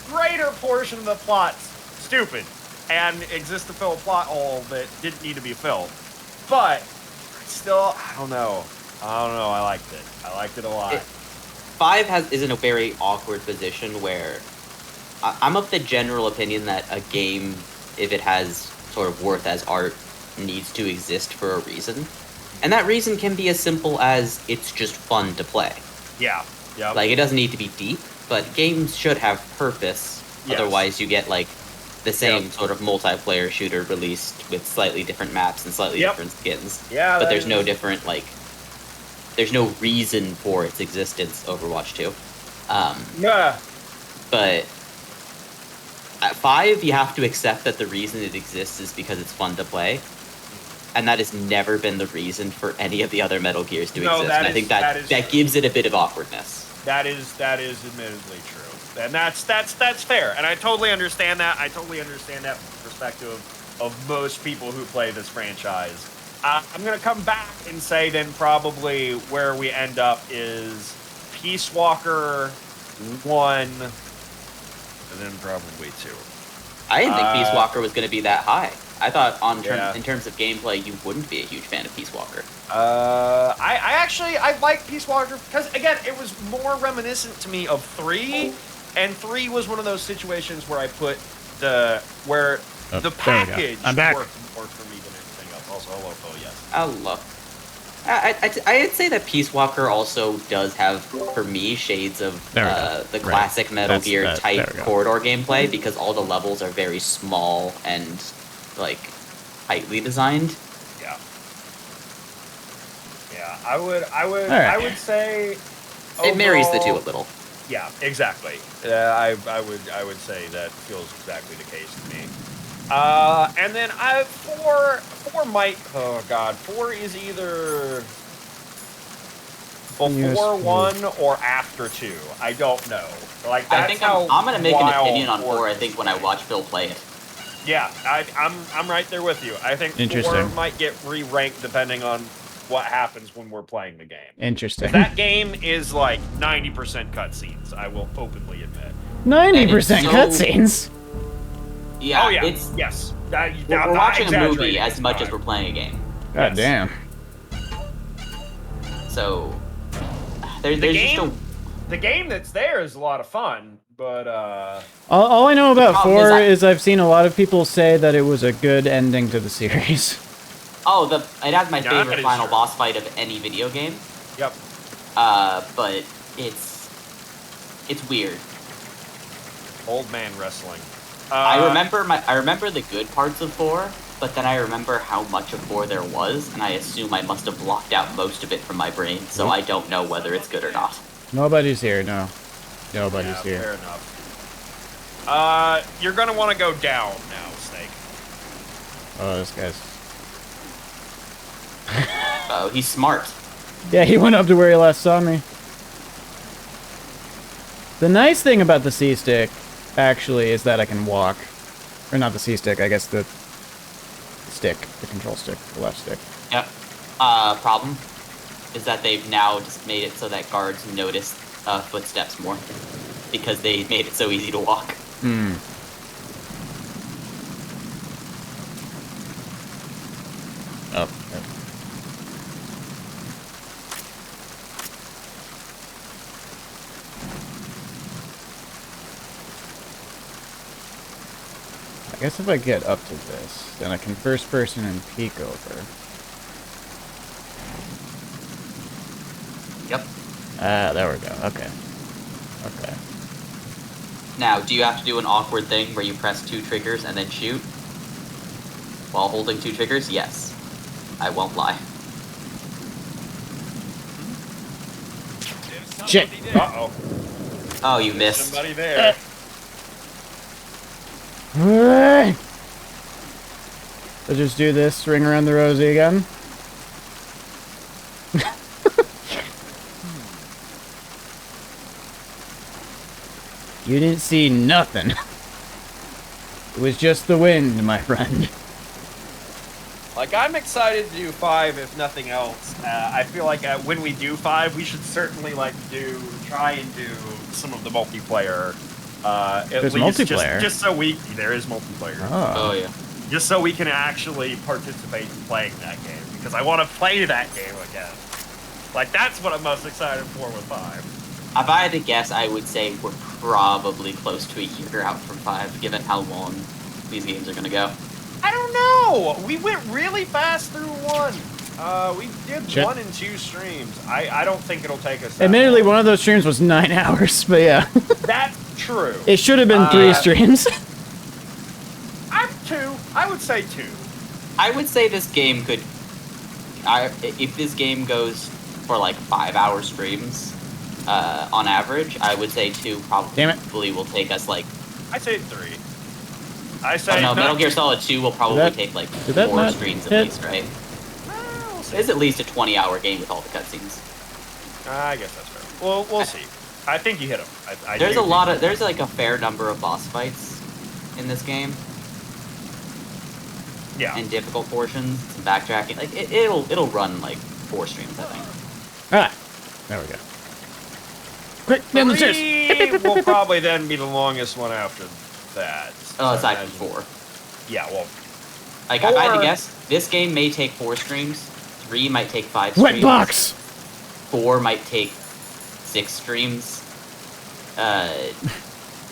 greater portion of the plot's stupid and exists to fill a plot hole that didn't need to be filled. But still, I don't know. I liked it. I liked it a lot. 5 is in a very awkward position where I'm of the general opinion that a game, if it has sort of worth as art, needs to exist for a reason. And that reason can be as simple as it's just fun to play. Yeah. Like, it doesn't need to be deep, but games should have purpose. Yes. Otherwise, you get, like, the same sort of multiplayer shooter released with slightly different maps and slightly different skins. Yeah, but there's no different, like... There's no reason for its existence, Overwatch 2. Yeah. But At 5, you have to accept that the reason it exists is because it's fun to play. And that has never been the reason for any of the other Metal Gears to exist. And I think that gives it a bit of awkwardness. That is admittedly true. And that's fair. And I totally understand that. I totally understand that from the perspective of most people who play this franchise. I'm going to come back and say then probably where we end up is Peace Walker 1 and then probably 2. I didn't think Peace Walker was going to be that high. I thought in terms of gameplay, you wouldn't be a huge fan of Peace Walker. I like Peace Walker because, again, it was more reminiscent to me of 3, and 3 was one of those situations where I put the package worked more for me than anything else. Also, hello, Phil, yes. Hello. I'd say that Peace Walker also does have, for me, shades of the classic Metal Gear type corridor gameplay because all the levels are very small and like tightly designed. Yeah. I would say it marries the two a little. Yeah, exactly. I would say that feels exactly the case to me. And then 4 might. Oh God, 4 is either before 1 or after 2. I don't know. Like that's I think I'm gonna make an opinion on 4. I think when I watch Phil play it. Yeah, I'm right there with you. I think 4 might get re-ranked depending on what happens when we're playing the game. Interesting. That game is like 90% cutscenes. I will openly admit. 90% cutscenes. Yeah. Oh yeah. Yes. We're watching a movie as much as we're playing a game. God damn. So there's the game that's there is a lot of fun. But all I know about 4 is I've seen a lot of people say that it was a good ending to the series. Oh, it has my favorite final boss fight of any video game. Yep. But it's weird. Old man wrestling. I remember the good parts of 4, but then I remember how much of 4 there was, and I assume I must have blocked out most of it from my brain, so I don't know whether it's good or not. Nobody's here, no. Nobody's here. Fair enough. You're gonna want to go down now, Snake. Oh, this guy's... Oh, he's smart. Yeah, he went up to where he last saw me. The nice thing about the C-stick, actually, is that I can walk. Or not the C-stick, I guess the stick. The control stick. The left stick. Yep. Problem is that they've now just made it so that guards notice footsteps more. Because they made it so easy to walk. Hmm. Oh. I guess if I get up to this, then I can first person and peek over. Yep. Ah, there we go. Okay. Okay. Now, do you have to do an awkward thing where you press 2 triggers and then shoot? While holding 2 triggers? Yes. I won't lie. Shit. Uh-oh. Oh, you missed. Somebody there. So just do this, ring around the rosy again. You didn't see nothing. It was just the wind, my friend. Like, I'm excited to do 5, if nothing else. I feel like when we do 5, we should certainly, like, try and do some of the multiplayer. There's multiplayer? Just so there is multiplayer. Oh, yeah. Just so we can actually participate in playing that game. Because I want to play that game again. Like, that's what I'm most excited for with 5. If I had to guess, I would say we're probably close to a year out from 5, given how long these games are going to go. I don't know. We went really fast through 1. We did 1 and 2 streams. I don't think it'll take us that Admittedly, long. one of those streams was 9 hours, but yeah. That's true. It should have been 3 streams. I'm 2. I would say 2. I would say this game could... if this game goes for like 5-hour streams, on average, I would say 2 probably will take us like... I'd say 3. I Oh say no, no. Metal Gear Solid 2 will probably that- take like did that 4 not streams at hit? least, right? It's at least a 20-hour game with all the cutscenes. I guess that's fair. Well, we'll see. I think you hit him. There's like a fair number of boss fights in this game, Yeah. and difficult portions, some backtracking. Like it'll run like 4 streams, I think. Ah, there we go. Quick, down the stairs. 3 will probably then be the longest one after that. Oh, So aside imagine- from 4. Yeah, well, Like if I had to 4 guess, this game may take 4 streams. 3 might take 5 Wet streams. box. 4 might take 6 streams. Possibly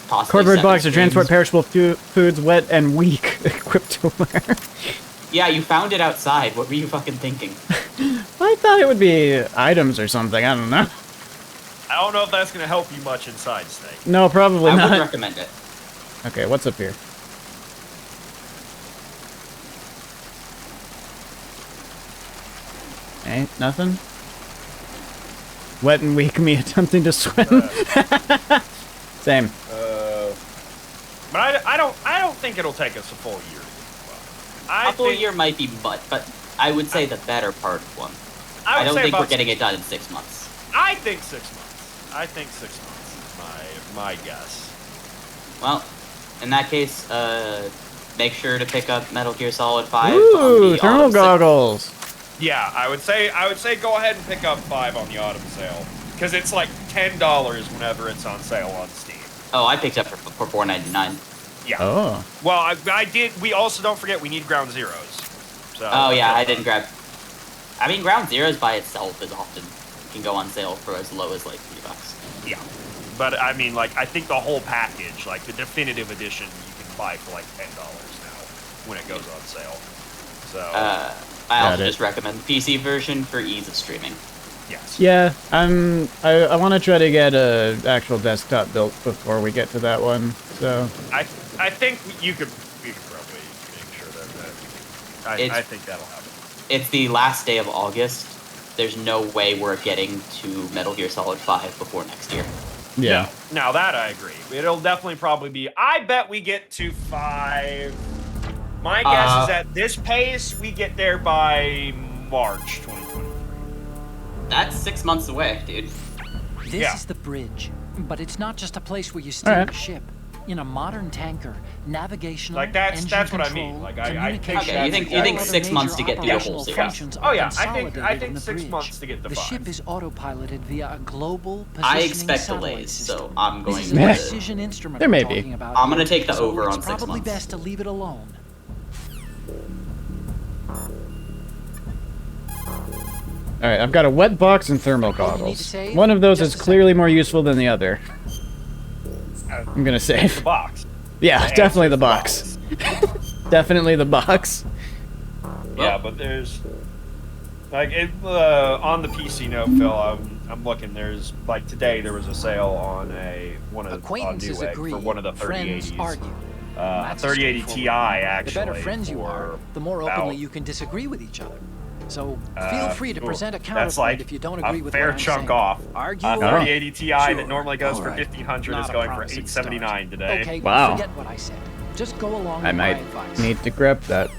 Cardboard 7 box to transport streams. perishable foods, wet and weak, equipped to wear. Yeah, you found it outside. What were you fucking thinking? I thought it would be items or something. I don't know. I don't know if that's going to help you much inside, Snake. No, probably I not. would recommend it. Okay, what's up here? Ain't nothing. Wet and weak me attempting to swim. Same. But I don't think it'll take us a full year to get well. A full year might be, but I would say the better part of one. I I would don't say think we're about getting it done in 6 months. I think 6 months. I think 6 months is my guess. Well, in that case, make sure to pick up Metal Gear Solid 5. on Ooh, the thermal autumn sale. goggles. Yeah, I would say go ahead and pick up 5 on the autumn sale because it's like $10 whenever it's on sale on Steam. Oh, I picked up for $4.99. Yeah. Oh. Well, I did. We also don't forget we need Ground Zeroes. So, Oh yeah, I didn't grab. I mean, Ground Zeroes by itself is often can go on sale for as low as like $3. Yeah, but I mean, like, I think the whole package, like the definitive edition, you can buy for like $10 now when it goes on sale. So I Got also it. just recommend the PC version for ease of streaming. yes. Yeah, I want to try to get a actual desktop built before we get to that one. So I think you could probably make sure that I think that'll happen. It's the last day of August. There's no way we're getting to Metal Gear Solid 5 before next year. yeah. Now that I agree, it'll definitely probably be. I bet we get to 5. My guess is at this pace we get there by March 2023. That's 6 months away, dude. This Yeah. is the bridge, but it's not just a place where you steer Alright. a ship. In a modern tanker, navigational, Like, that's engine what I control, mean. Like, I think communication, Okay, you think all 6 other months to major get through the whole operational series? functions Oh, are yeah, I consolidated think in the 6 bridge. months to get to The 5. ship is autopiloted via a global I positioning expect satellite delays, system. so I'm going This is to. a precision instrument There we're may be. talking about I'm gonna here, take the so over on it's 6 probably months. best to leave it alone. All right, I've got a wet box and thermal All you need to goggles. save? One of those Just is a clearly more useful than the other. I'm gonna The save. box. Yeah, The definitely the answer is box. Definitely the box. Yeah, but there's like on the PC note, Phil. I'm looking. There's like today there was a sale on on Acquaintances Newegg agree, for one of the friends 3080s. argue. A That's a 3080 Ti straightforward. actually. The better friends you are, for the more about, openly you can disagree with each other. So feel free to present a That's counterpoint like if you don't a agree with fair what I'm chunk saying. off. Argue A away. 3080 Ti that Sure. normally goes for All right. 1500 is Not a going for promising 879 today. Okay, Wow. forget what I said. Just go along I with my might advice. need to grab that.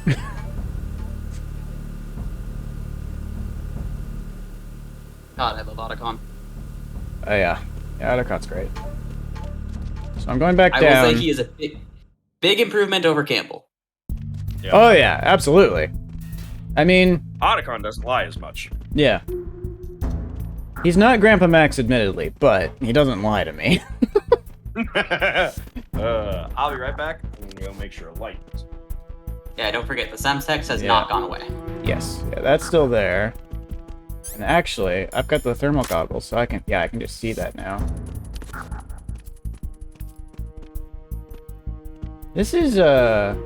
God, I love Otacon. Oh yeah, Otacon's great. So I'm going back I down. will say he is a big improvement over Campbell. Oh yeah, absolutely. I mean, Otacon doesn't lie as much. yeah. He's not Grandpa Max, admittedly, but he doesn't lie to me. I'll be right back. I'm gonna go make sure a light. Yeah, don't forget the Semtex has Yeah. not gone away. Yes, yeah, that's still there. And actually, I've got the thermal goggles, so I can just see that now. This is, I'm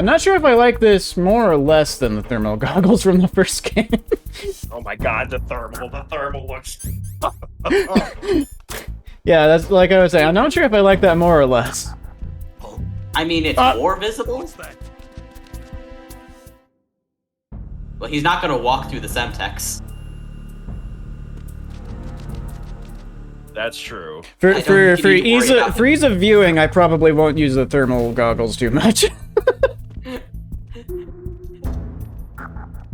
not sure if I like this more or less than the thermal goggles from the first game. Oh my god, the thermal looks. Yeah, that's like I was saying. I'm not sure if I like that more or less. I mean, it's more visible. Well, he's not gonna walk through the Semtex. That's true. For I don't think you need to worry about for ease of viewing, I probably won't use the thermal goggles too much.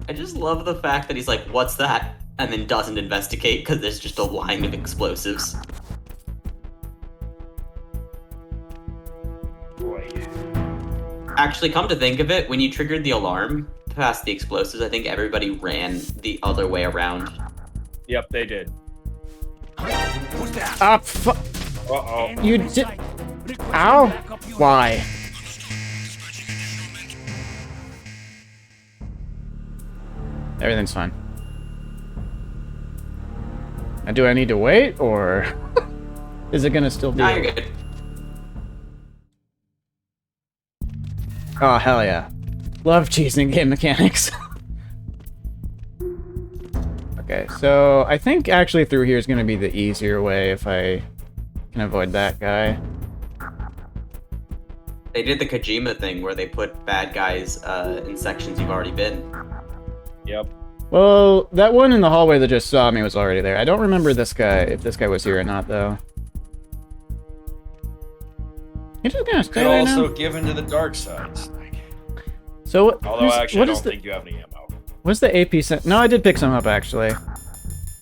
I just love the fact that he's like, "What's that?" and then doesn't investigate because there's just a line of explosives. Boy. Actually, come to think of it, when you triggered the alarm past the explosives, I think everybody ran the other way around. Yep, they did. Ah, Uh-oh. you did. Ow! Why? Everything's fine. Now, do I need to wait, or is it gonna still be? Nah, you're good. Oh, hell yeah. Love cheesing game mechanics. Okay, so I think actually through here is going to be the easier way if I can avoid that guy. They did the Kojima thing where they put bad guys in sections you've already been. Yep. Well, that one in the hallway that just saw me was already there. I don't remember this guy, if this guy was here or not, though. You're just gonna stay Could there also now? give into the dark side, Snake. So what? Although actually, I what is don't the, think you have any ammo. what's the AP sensor? No, I did pick some up actually.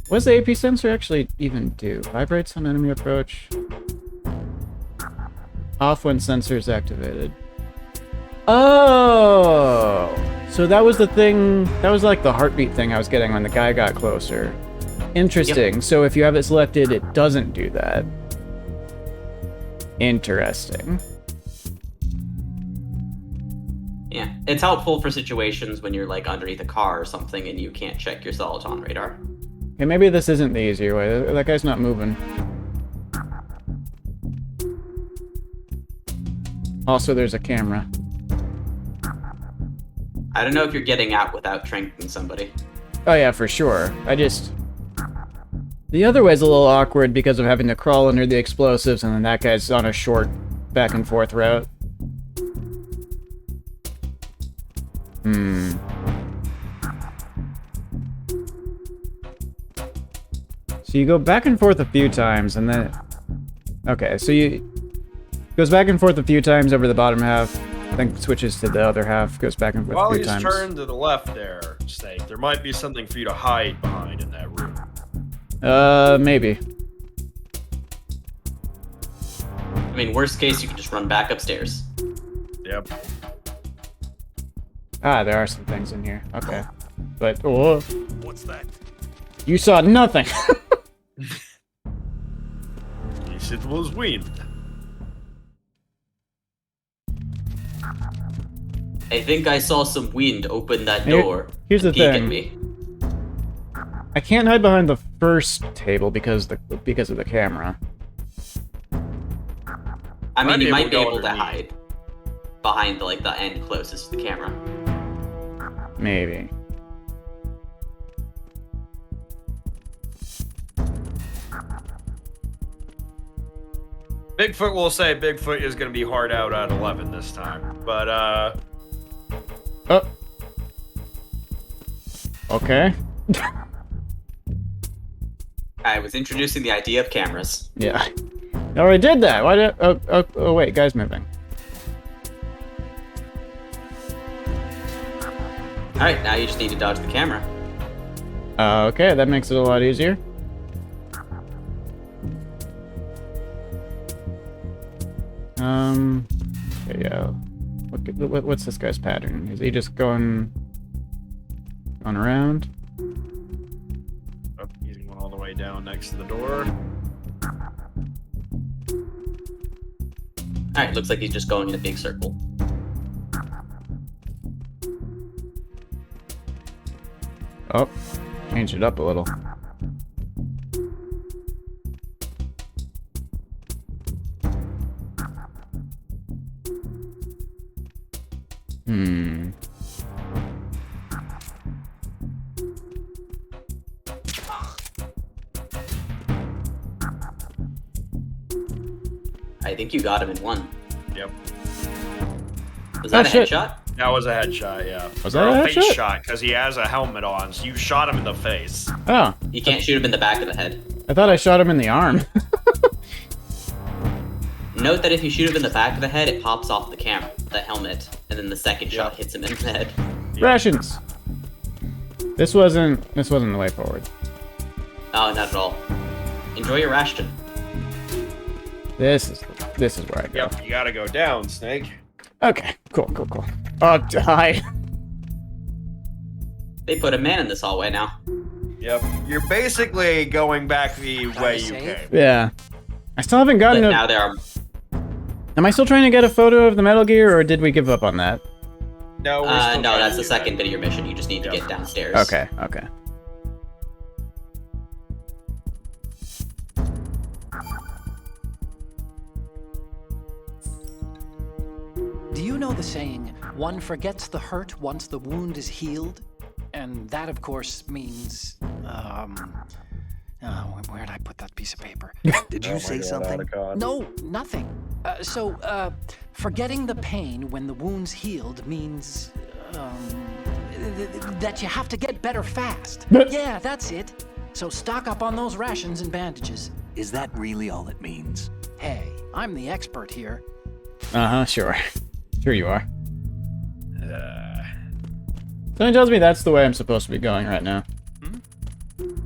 What does the AP sensor actually even do? Vibrates on enemy approach. Off when sensor is activated. Oh, so that was the thing. That was like the heartbeat thing I was getting when the guy got closer. Interesting. Yep. So if you have it selected, it doesn't do that. Interesting. Yeah, it's helpful for situations when you're like underneath a car or something and you can't check your soliton radar. Okay, maybe this isn't the easier way. That guy's not moving. Also, there's a camera. I don't know if you're getting out without tranking somebody. Oh yeah, for sure. The other way's a little awkward because of having to crawl under the explosives, and then that guy's on a short back and forth route. So you go back and forth a few times, and then... Okay, so you... Goes back and forth a few times over the bottom half, then switches to the other half, goes back and forth While a few he's times. turned to the left there, Snake, there might be something for you to hide behind in that room. Maybe. I mean, worst case, you can just run back upstairs. Yep. Ah, there are some things in here. Okay. But, oh... What's that? You saw nothing! Yes, it was wind. I think I saw some wind open that Here- door. here's the Peek at thing. me. I can't hide behind the first table because of the camera. I mean, you might be able to underneath. hide behind like the end closest to the camera. Maybe. Bigfoot will say Bigfoot is going to be hard out at 11 this time. But, Oh. Okay. I was introducing the idea of cameras. Yeah. I already did that. Why did? Oh, wait, guy's moving. Alright, now you just need to dodge the camera. Okay, that makes it a lot easier. Okay, yeah. What's this guy's pattern? Is he just going around? oh, he's going all the way down next to the door. Alright, looks like he's just going in a big circle. Oh, changed it up a little. I think you got him in one. Yep. Was that Oh, a shit. headshot? That was a headshot, yeah. Was Or that a a face headshot? shot, because he has a helmet on, so you shot him in the face. Oh, You can't shoot him in the back of the head. I thought I shot him in the arm. Note that if you shoot him in the back of the head, it pops off the helmet, and then the second shot hits him in the head. Rations. This wasn't the way forward. Oh, not at all. Enjoy your ration. This is where I go. Yep, you gotta go down, Snake. Okay, cool. Oh, die. They put a man in this hallway now. Yep, you're basically going back the way you came. Yeah. I still haven't gotten But a... now there are... Am I still trying to get a photo of the Metal Gear, or did we give up on that? No, we're still no, trying that's to the do second that. bit of your mission. You just need to get downstairs. Okay. Do you know the saying, one forgets the hurt once the wound is healed? And that, of course, means, where'd I put that piece of paper? Did you say something? No, nothing. Forgetting the pain when the wound's healed means, that you have to get better fast. Yeah, that's it. So stock up on those rations and bandages. Is that really all it means? Hey, I'm the expert here. Sure. Sure you are. Something tells me that's the way I'm supposed to be going right now.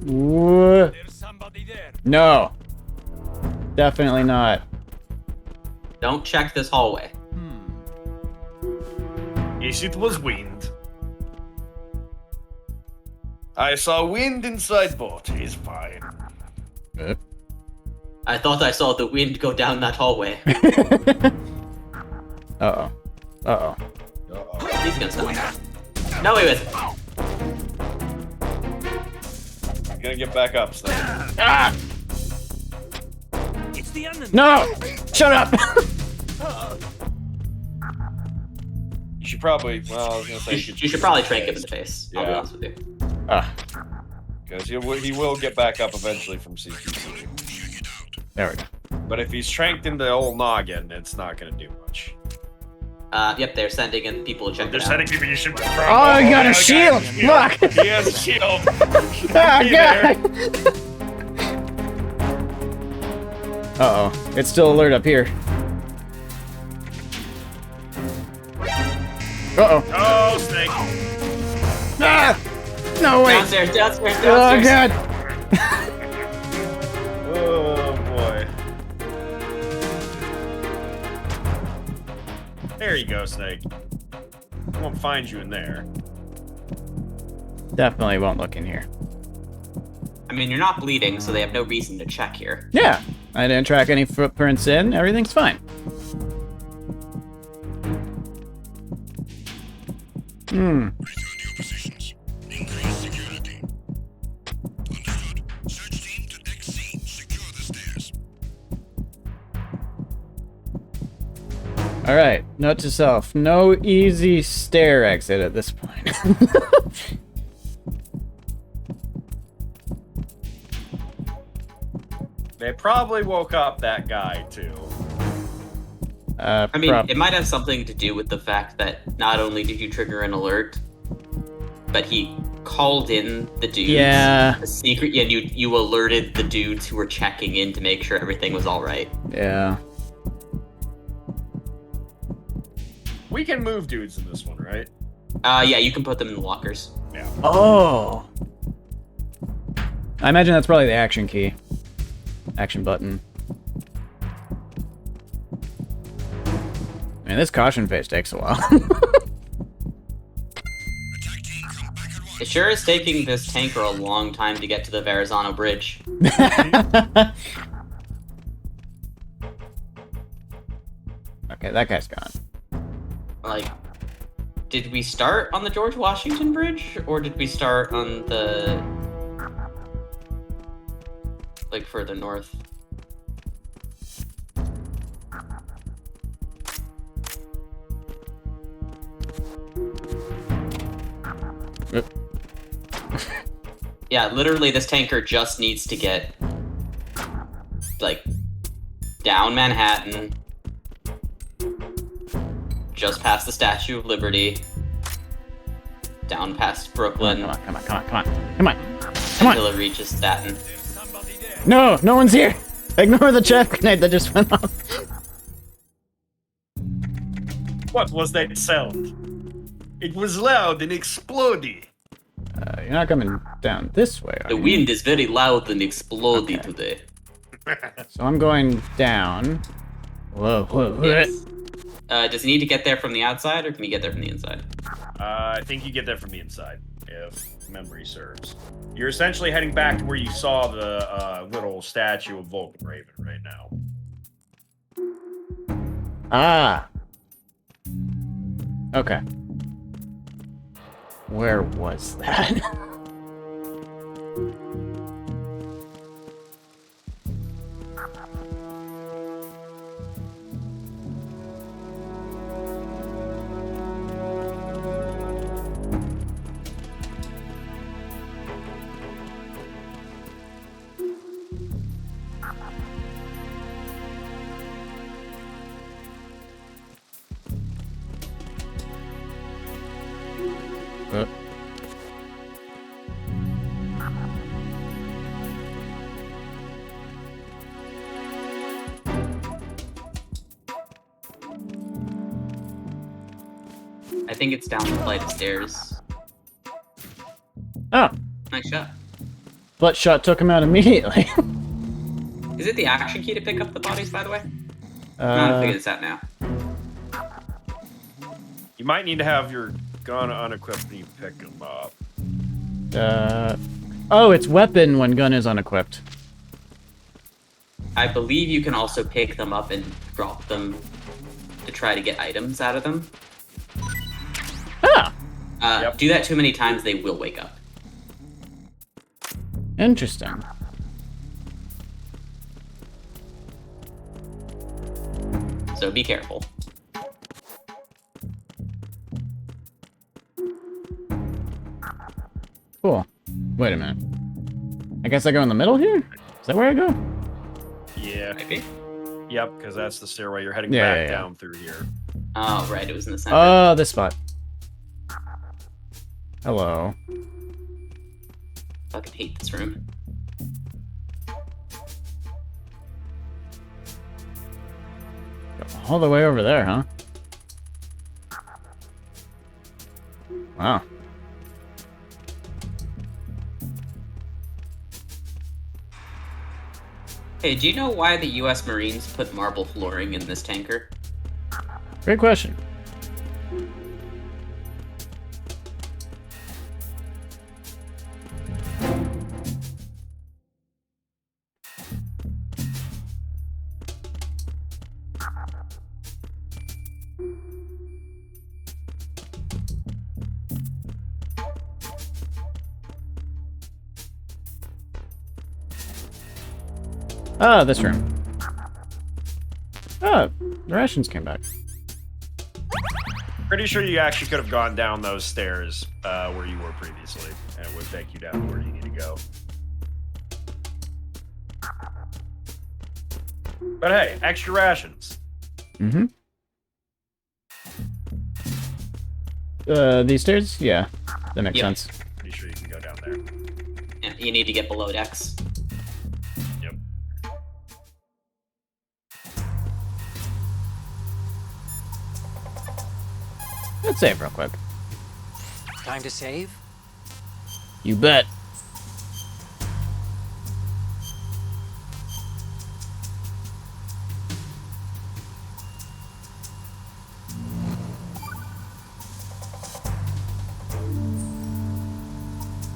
There's somebody there. No. Definitely not. Don't check this hallway. Yes, it was wind. I saw wind inside boat. He's fine. I thought I saw the wind go down that hallway. Uh-oh. He's gonna stop. No, he isn't. I'm gonna get back up, Snake. Ah! It's the enemy. No! Shut up! You should probably, well, I was gonna say You should probably trank him in the face. I'll be Yeah. honest with you. Because he will get back up eventually from CQC. There we go. But if he's tranked in the old noggin, it's not gonna do much. Yep, they're sending in people to check it They're out. sending people you should. Oh, he got a shield! Look! He has a shield! Oh, There. God! Uh-oh. It's still alert up here. Uh-oh. Oh, Snake! Ah! No, wait! Downstairs. Oh, God! Oh, boy. There you go, Snake. I won't find you in there. Definitely won't look in here. I mean, you're not bleeding, so they have no reason to check here. Yeah. I didn't track any footprints in. Everything's fine. Alright, note to self. No easy stair exit at this point. They probably woke up that guy, too. I mean, it might have something to do with the fact that not only did you trigger an alert, but he called in the dudes. Yeah. The secret, and you alerted the dudes who were checking in to make sure everything was all right. Yeah. We can move dudes in this one, right? Yeah, you can put them in the lockers. Yeah. Oh! I imagine that's probably the action key. Action button. Man, this caution phase takes a while. It sure is taking this tanker a long time to get to the Verrazano Bridge. Okay, that guy's gone. Like, did we start on the George Washington Bridge, or did we start on the... like, further north? Yeah, literally this tanker just needs to get, like, down Manhattan, just past the Statue of Liberty, down past Brooklyn, Come on. until it reaches Staten. No, no one's here. Ignore the chest grenade that just went off. What was that sound? It was loud and exploding. You're not coming down this way, are The you? wind is very loud and exploding Okay. today. So I'm going down. Whoa, whoa, whoa. Yes. Does he need to get there from the outside, or can he get there from the inside? I think you get that from the inside, if memory serves. You're essentially heading back to where you saw the little statue of Vulcan Raven right now. Ah. Okay. Where was that? I think it's down the flight of stairs. Oh, Nice shot. Bloodshot took him out immediately. Is it the action key to pick up the bodies, by the way? I'm gonna figure this out now. You might need to have your gun unequipped when you pick them up. Oh, it's weapon when gun is unequipped. I believe you can also pick them up and drop them to try to get items out of them. Ah, Yep. Do that too many times, they will wake up. interesting. So be careful. Cool. Wait a minute. I guess I go in the middle here? Is that where I go? Yeah. Maybe? Yep, because that's the stairway you're heading Yeah, back yeah. down through here. Oh, right, it was in the center. Oh, this spot. Hello. Fucking hate this room. All the way over there, huh? Wow. Hey, do you know why the US Marines put marble flooring in this tanker? Great question. Ah, this room. Ah, the rations came back. Pretty sure you actually could have gone down those stairs where you were previously, and it would take you down to where you need to go. But hey, extra rations. Mm-hmm. These stairs? Yeah, that makes Yep. sense. Pretty sure you can go down there. Yeah, you need to get below decks. Yep. Let's save real quick. Time to save? You bet.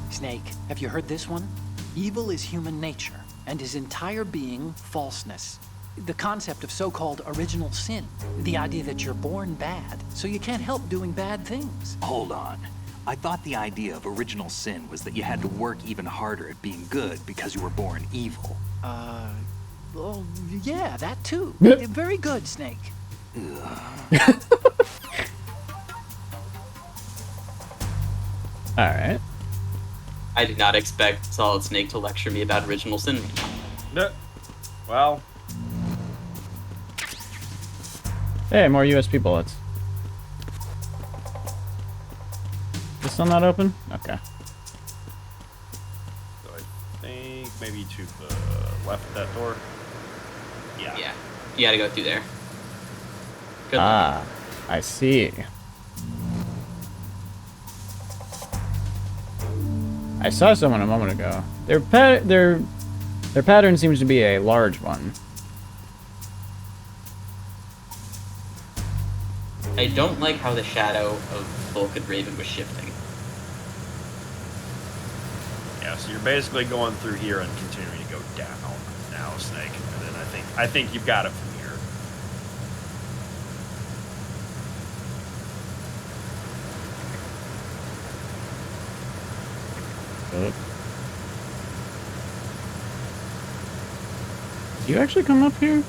Snake, have you heard this one? Evil is human nature, and his entire being falseness. The concept of so-called original sin. The idea that you're born bad, so you can't help doing bad things. Hold on. I thought the idea of original sin was that you had to work even harder at being good because you were born evil. Well, yeah, that too. Yep. Very good, Snake. Alright. I did not expect Solid Snake to lecture me about original sin. No. Well, Hey, more USB bullets. This still not open? Okay. so I think maybe to the left of that door. Yeah. Yeah, you gotta go through there. Good luck. Ah. I see. I saw someone a moment ago. Their pattern seems to be a large one. I don't like how the shadow of Vulcan Raven was shifting. Yeah, so you're basically going through here and continuing to go down now, Snake. And then I think you've got it from here. Do you actually come up here?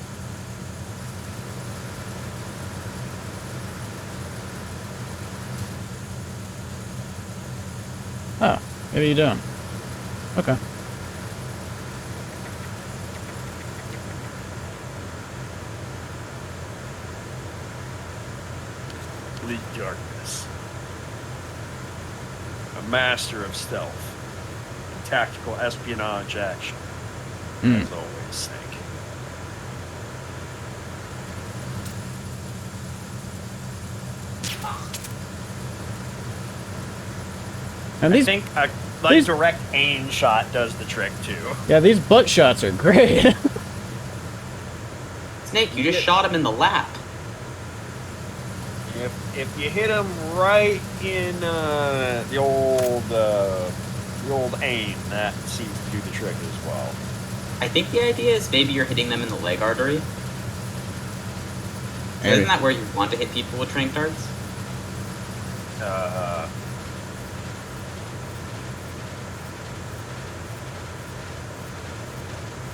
Oh, maybe you don't. Okay. Complete darkness. A master of stealth and tactical espionage action. As always, Snake. And I these, think a direct aim shot does the trick too. yeah, these butt shots are great. Snake, you just shot him in the lap. If you hit him right in the old aim, that seems to do the trick as well. I think the idea is maybe you're hitting them in the leg artery. Maybe. Isn't that where you want to hit people with trank darts?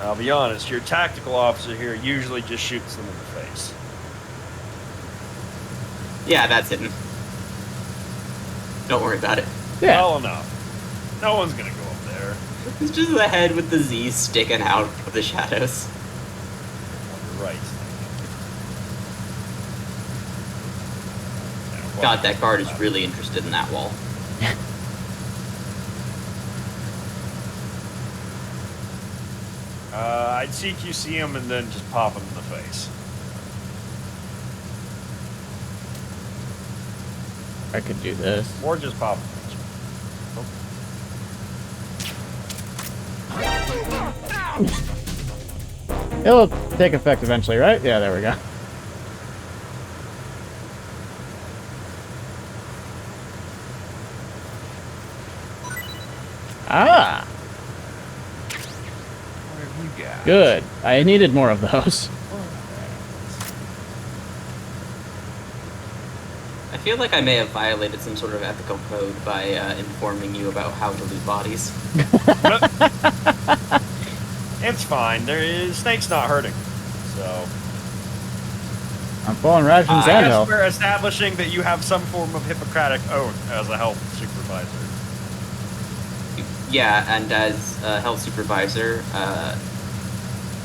I'll be honest, your tactical officer here usually just shoots them in the face. Yeah, that's hidden. Don't worry about it. Yeah. Well enough. No one's gonna go up there. It's just the head with the Z sticking out of the shadows. You're right. God, that guard is really interested in that wall. I'd CQC him and then just pop him in the face. I could do this. Or just pop him. It'll take effect eventually, right? Yeah, there we go. Ah! What have you got? Good. I needed more of those. I feel like I may have violated some sort of ethical code by informing you about how to loot bodies. It's fine. Snake's not hurting. So I'm pulling rations I and guess help. we're establishing that you have some form of Hippocratic oath as a health supervisor. Yeah, and as a health supervisor,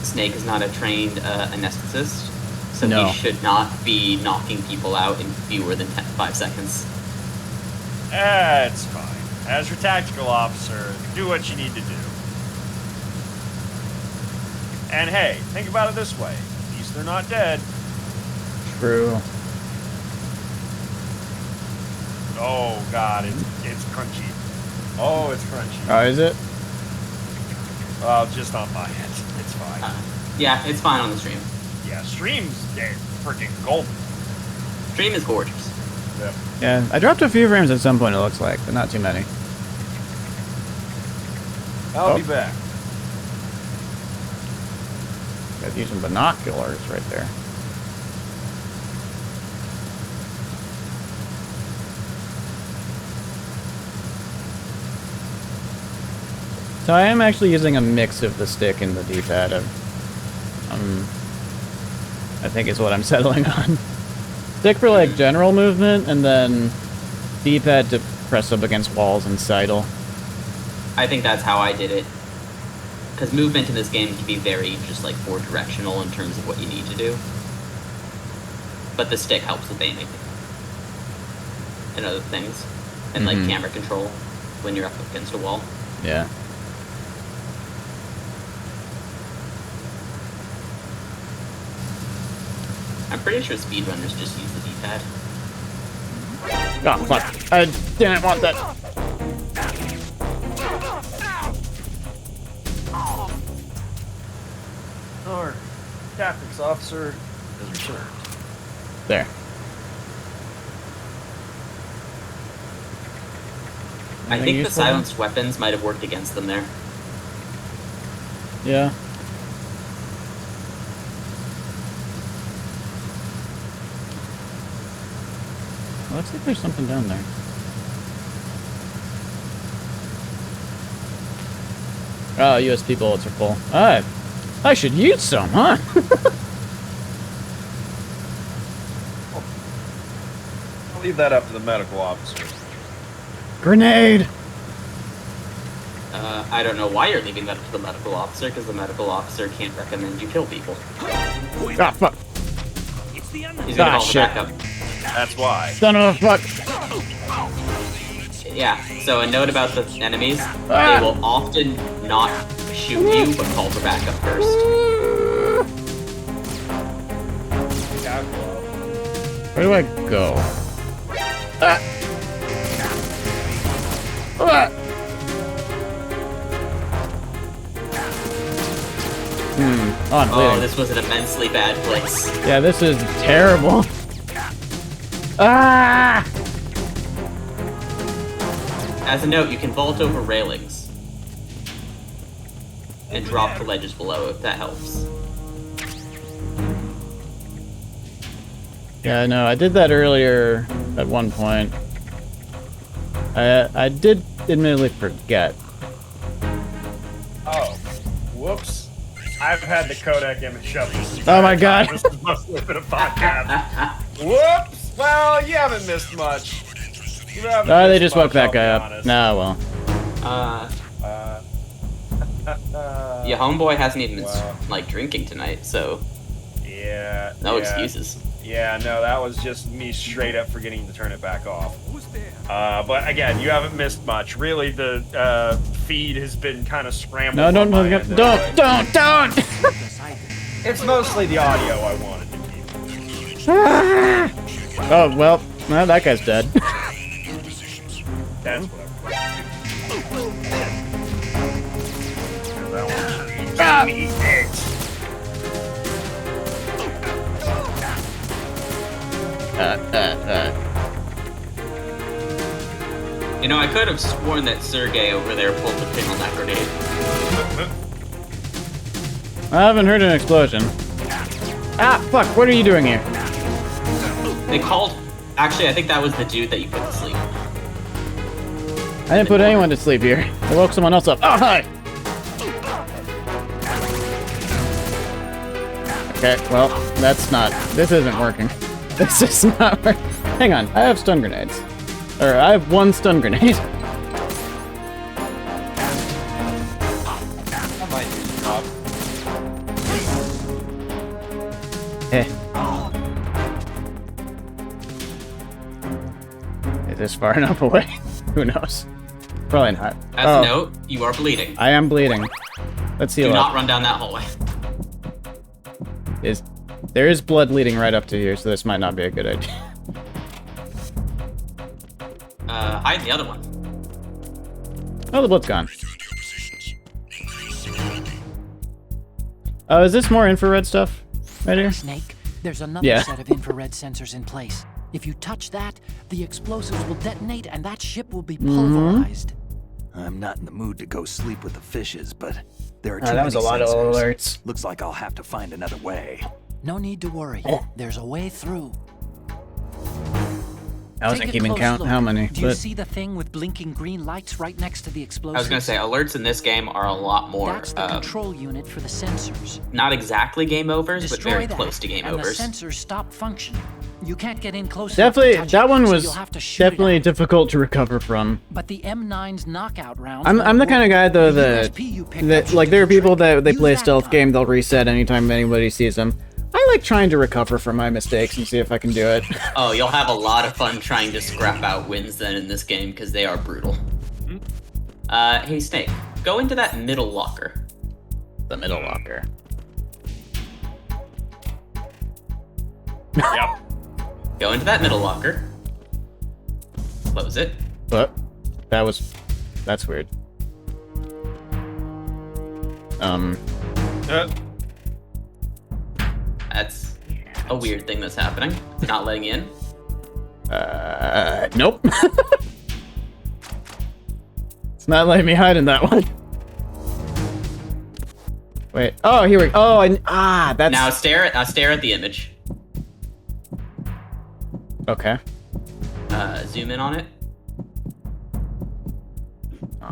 Snake is not a trained anesthetist, so No. he should not be knocking people out in fewer than 5 seconds. It's fine. As your tactical officer, do what you need to do. And hey, think about it this way. At least they're not dead. True. Oh god, it's crunchy. Oh, it's crunchy. Oh, is it? Well, just on my end. It's fine. Yeah, it's fine on the stream. Yeah, stream's dead. Freaking golden. Stream is gorgeous. Yep. Yeah, I dropped a few frames at some point, it looks like, but not too many. I'll Oh. be back. Got to use some binoculars right there. So I am actually using a mix of the stick and the D-pad. I think is what I'm settling on. Stick for like general movement, and then D-pad to press up against walls and sidle. I think that's how I did it. Because movement in this game can be very just like four directional in terms of what you need to do. But the stick helps with aiming and other things. And like camera control when you're up against a wall. Yeah. I'm pretty sure speedrunners just use the D-pad. Oh, fuck. I didn't want that. Our tactics officer has returned. There. I Anything think the useful? silenced weapons might have worked against them there. Yeah. Looks like there's something down there. Oh, USB bullets are full. I should use some, huh? I'll leave that up to the medical officer. Grenade! I don't know why you're leaving that up to the medical officer, because the medical officer can't recommend you kill people. Ah, fuck. He's gonna call for shit. backup. That's why. Son of a fuck. Yeah, so a note about the enemies, Ah. they will often not shoot you, but call for backup first. Where do I go? Ah. Ah. Oh, I'm bleeding. Oh, this was an immensely bad place. Yeah, this is terrible. Ah! As a note, you can vault over railings and drop to ledges below if that helps. Yeah, I know. I did that earlier at one point. I did admittedly forget. Oh, whoops. I've had the Codec image up. Oh my god. This is mostly been a podcast. Whoops. Well, you haven't missed much. You haven't Oh, they missed just woke much, that guy I'll be up. honest. Nah, well. Your homeboy hasn't even been Wow. like drinking tonight, so Yeah. no yeah. excuses. Yeah, no, that was just me straight up forgetting to turn it back off. But again, you haven't missed much. Really, the feed has been kind of scrambled. No, on my end don't. anyway. It's mostly the audio I wanted to keep. Oh, well, that guy's dead. That's what Ah! You know, I could have sworn that Sergey over there pulled the pin on that grenade. I haven't heard an explosion. Ah, fuck, what are you doing here? They called. Actually, I think that was the dude that you put to sleep. I didn't put anyone to sleep here. I woke someone else up. Oh, hi! Okay, well, this isn't working. This is not working. Hang on, I have stun grenades. Or, I have one stun grenade. Is this far enough away? Who knows? Probably not. As a note, you are bleeding. I am bleeding. Let's heal Do up. not run down that hallway. There is blood leading right up to here, so this might not be a good idea. Hide the other one. Oh, the blood's gone. Oh, is this more infrared stuff right here? Snake, there's another Yeah. set of infrared sensors in place. If you touch that, the explosives will detonate and that ship will be pulverized. I'm not in the mood to go sleep with the fishes, but there are too that many was a lot of sensors. alerts. Looks like I'll have to find another way. No need to worry. There's a way through. I wasn't Take a keeping close count look. how many, Do you but see the thing with blinking green lights right next to the explosives? I was gonna say, alerts in this game are a lot more, That's the control unit for the sensors. not exactly game overs, but Destroy very that, close to game and overs. the sensors stop functioning. You can't get in close enough to definitely touch that it, one so was you'll have to shoot it definitely out. difficult to recover from. But the M9's knockout rounds. I'm the won't kind of work. guy though The that USP you picked up should like do there are the people trick. that they Use play that stealth gun. game, they'll reset anytime anybody sees them. I like trying to recover from my mistakes and see if I can do it. Oh, you'll have a lot of fun trying to scrap out wins then in this game, because they are brutal. Hey Snake, go into that middle locker. The middle locker. Yep. Go into that middle locker. close it. But that's weird. That's a weird thing that's happening. Not letting you in. Nope. It's not letting me hide in that one. Wait. Oh, here we. Oh, that's. Now stare at the image. Okay. Zoom in on it.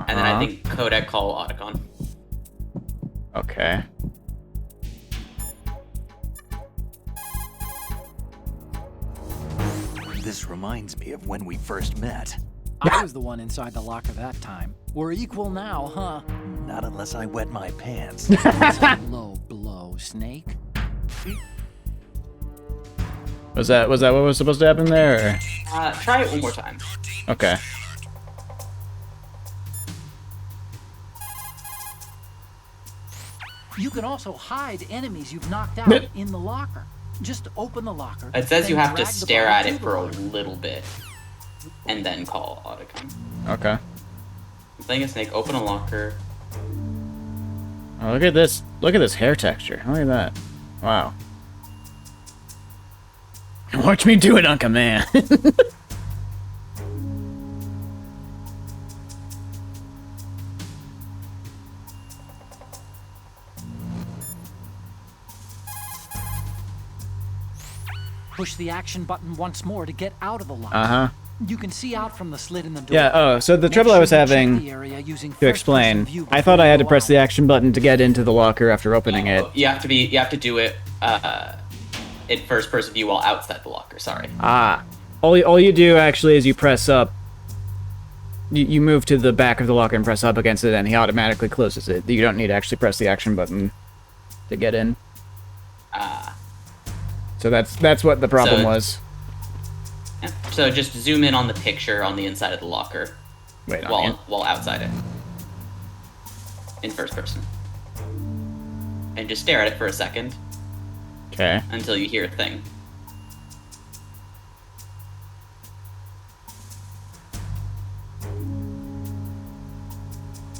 And then I think codec call Otacon. Okay. This reminds me of when we first met. I was the one inside the locker that time. We're equal now, huh? Not unless I wet my pants. That's a low blow, Snake. Was that what was supposed to happen there? Or? Try it one more time. Okay. You can also hide enemies you've knocked out in the locker. Just open the locker. It says you then have to drag the stare body at to it the for a locker. little bit, and then call Otacon. Okay. I'm playing a snake. Open a locker. Oh, look at this. Look at this hair texture. Look at that. Wow. Watch me do it on command. Push the action button once more to get out of the locker. Uh-huh. You can see out from the slit in the door. Yeah, oh, so the Make trouble sure I was you check having, the area using to first-person explain, view I before thought I you had to go press out. the action button to get into the locker after opening it. You have to do it in first person view while outside the locker. Sorry. All you do actually is you press up. You move to the back of the locker and press up against it, and he automatically closes it. You don't need to actually press the action button to get in. So that's what the problem was. Yeah. So just zoom in on the picture on the inside of the locker Wait, while outside it in first person, and just stare at it for a second Okay. until you hear a thing.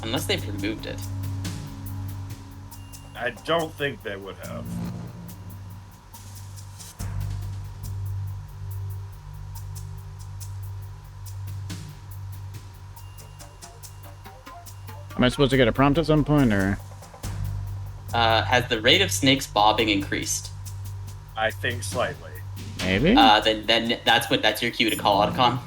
Unless they've removed it. I don't think they would have. Am I supposed to get a prompt at some point, or? Has the rate of snakes bobbing increased? I think slightly. Maybe? Then that's your cue to call Otacon.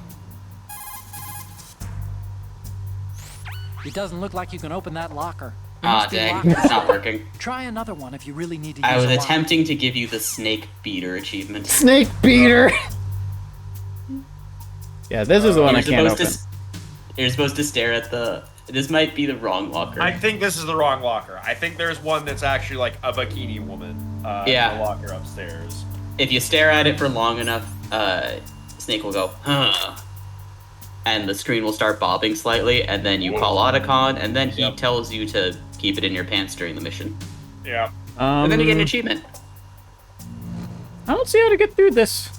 It doesn't look like you can open that locker. It Ah, must be dang, locked. it's not working. Try another one if you really need to use I was a lock. attempting to give you the snake beater achievement. Snake beater! Yeah, this is the one I can't open. You're supposed to stare at the... This might be the wrong locker. I think this is the wrong locker. I think there's one that's actually like a bikini woman. Yeah. In the locker upstairs. If you stare at it for long enough, Snake will go, huh. And the screen will start bobbing slightly, and then you call Otacon, and then he tells you to keep it in your pants during the mission. Yeah. And then you get an achievement. I don't see how to get through this.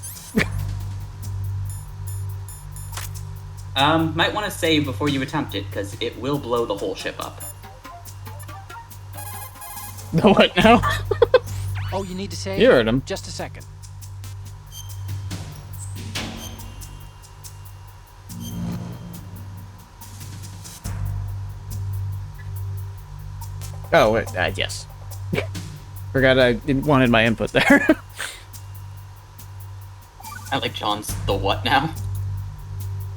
Might want to save before you attempt it, because it will blow the whole ship up. The what now? Oh, you need to save? You heard him. Just a second. Oh, wait, yes. Forgot I wanted my input there. I like John's the what now?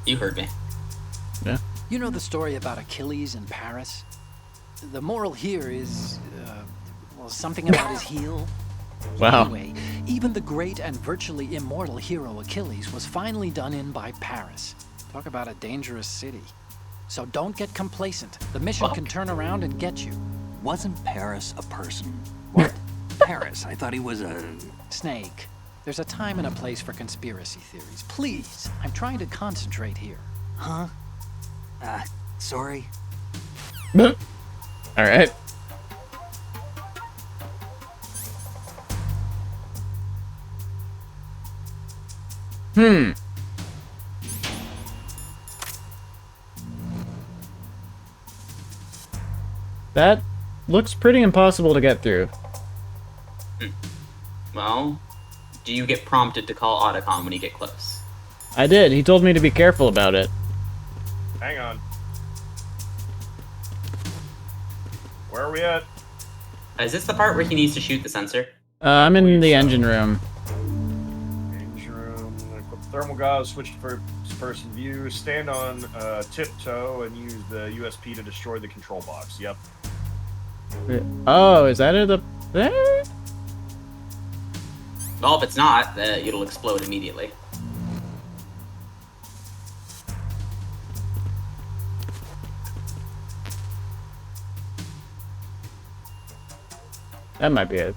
You heard me. Yeah. You know the story about Achilles in Paris? The moral here is, well, something about his heel. Wow. Anyway, even the great and virtually immortal hero Achilles was finally done in by Paris. Talk about a dangerous city. So don't get complacent. The mission can turn around and get you. Wasn't Paris a person? What? Paris? I thought he was a... Snake, there's a time and a place for conspiracy theories. Please, I'm trying to concentrate here. Huh? Sorry. Alright. That looks pretty impossible to get through. Well, do you get prompted to call Otacom when you get close? I did. He told me to be careful about it. Hang on. Where are we at? Is this the part where he needs to shoot the sensor? I'm in the engine room. Engine room. Equip thermal gauze. Switch to first-person view. Stand on tiptoe and use the USP to destroy the control box. Yep. Oh, is that it up there? Well, if it's not, it'll explode immediately. That might be it.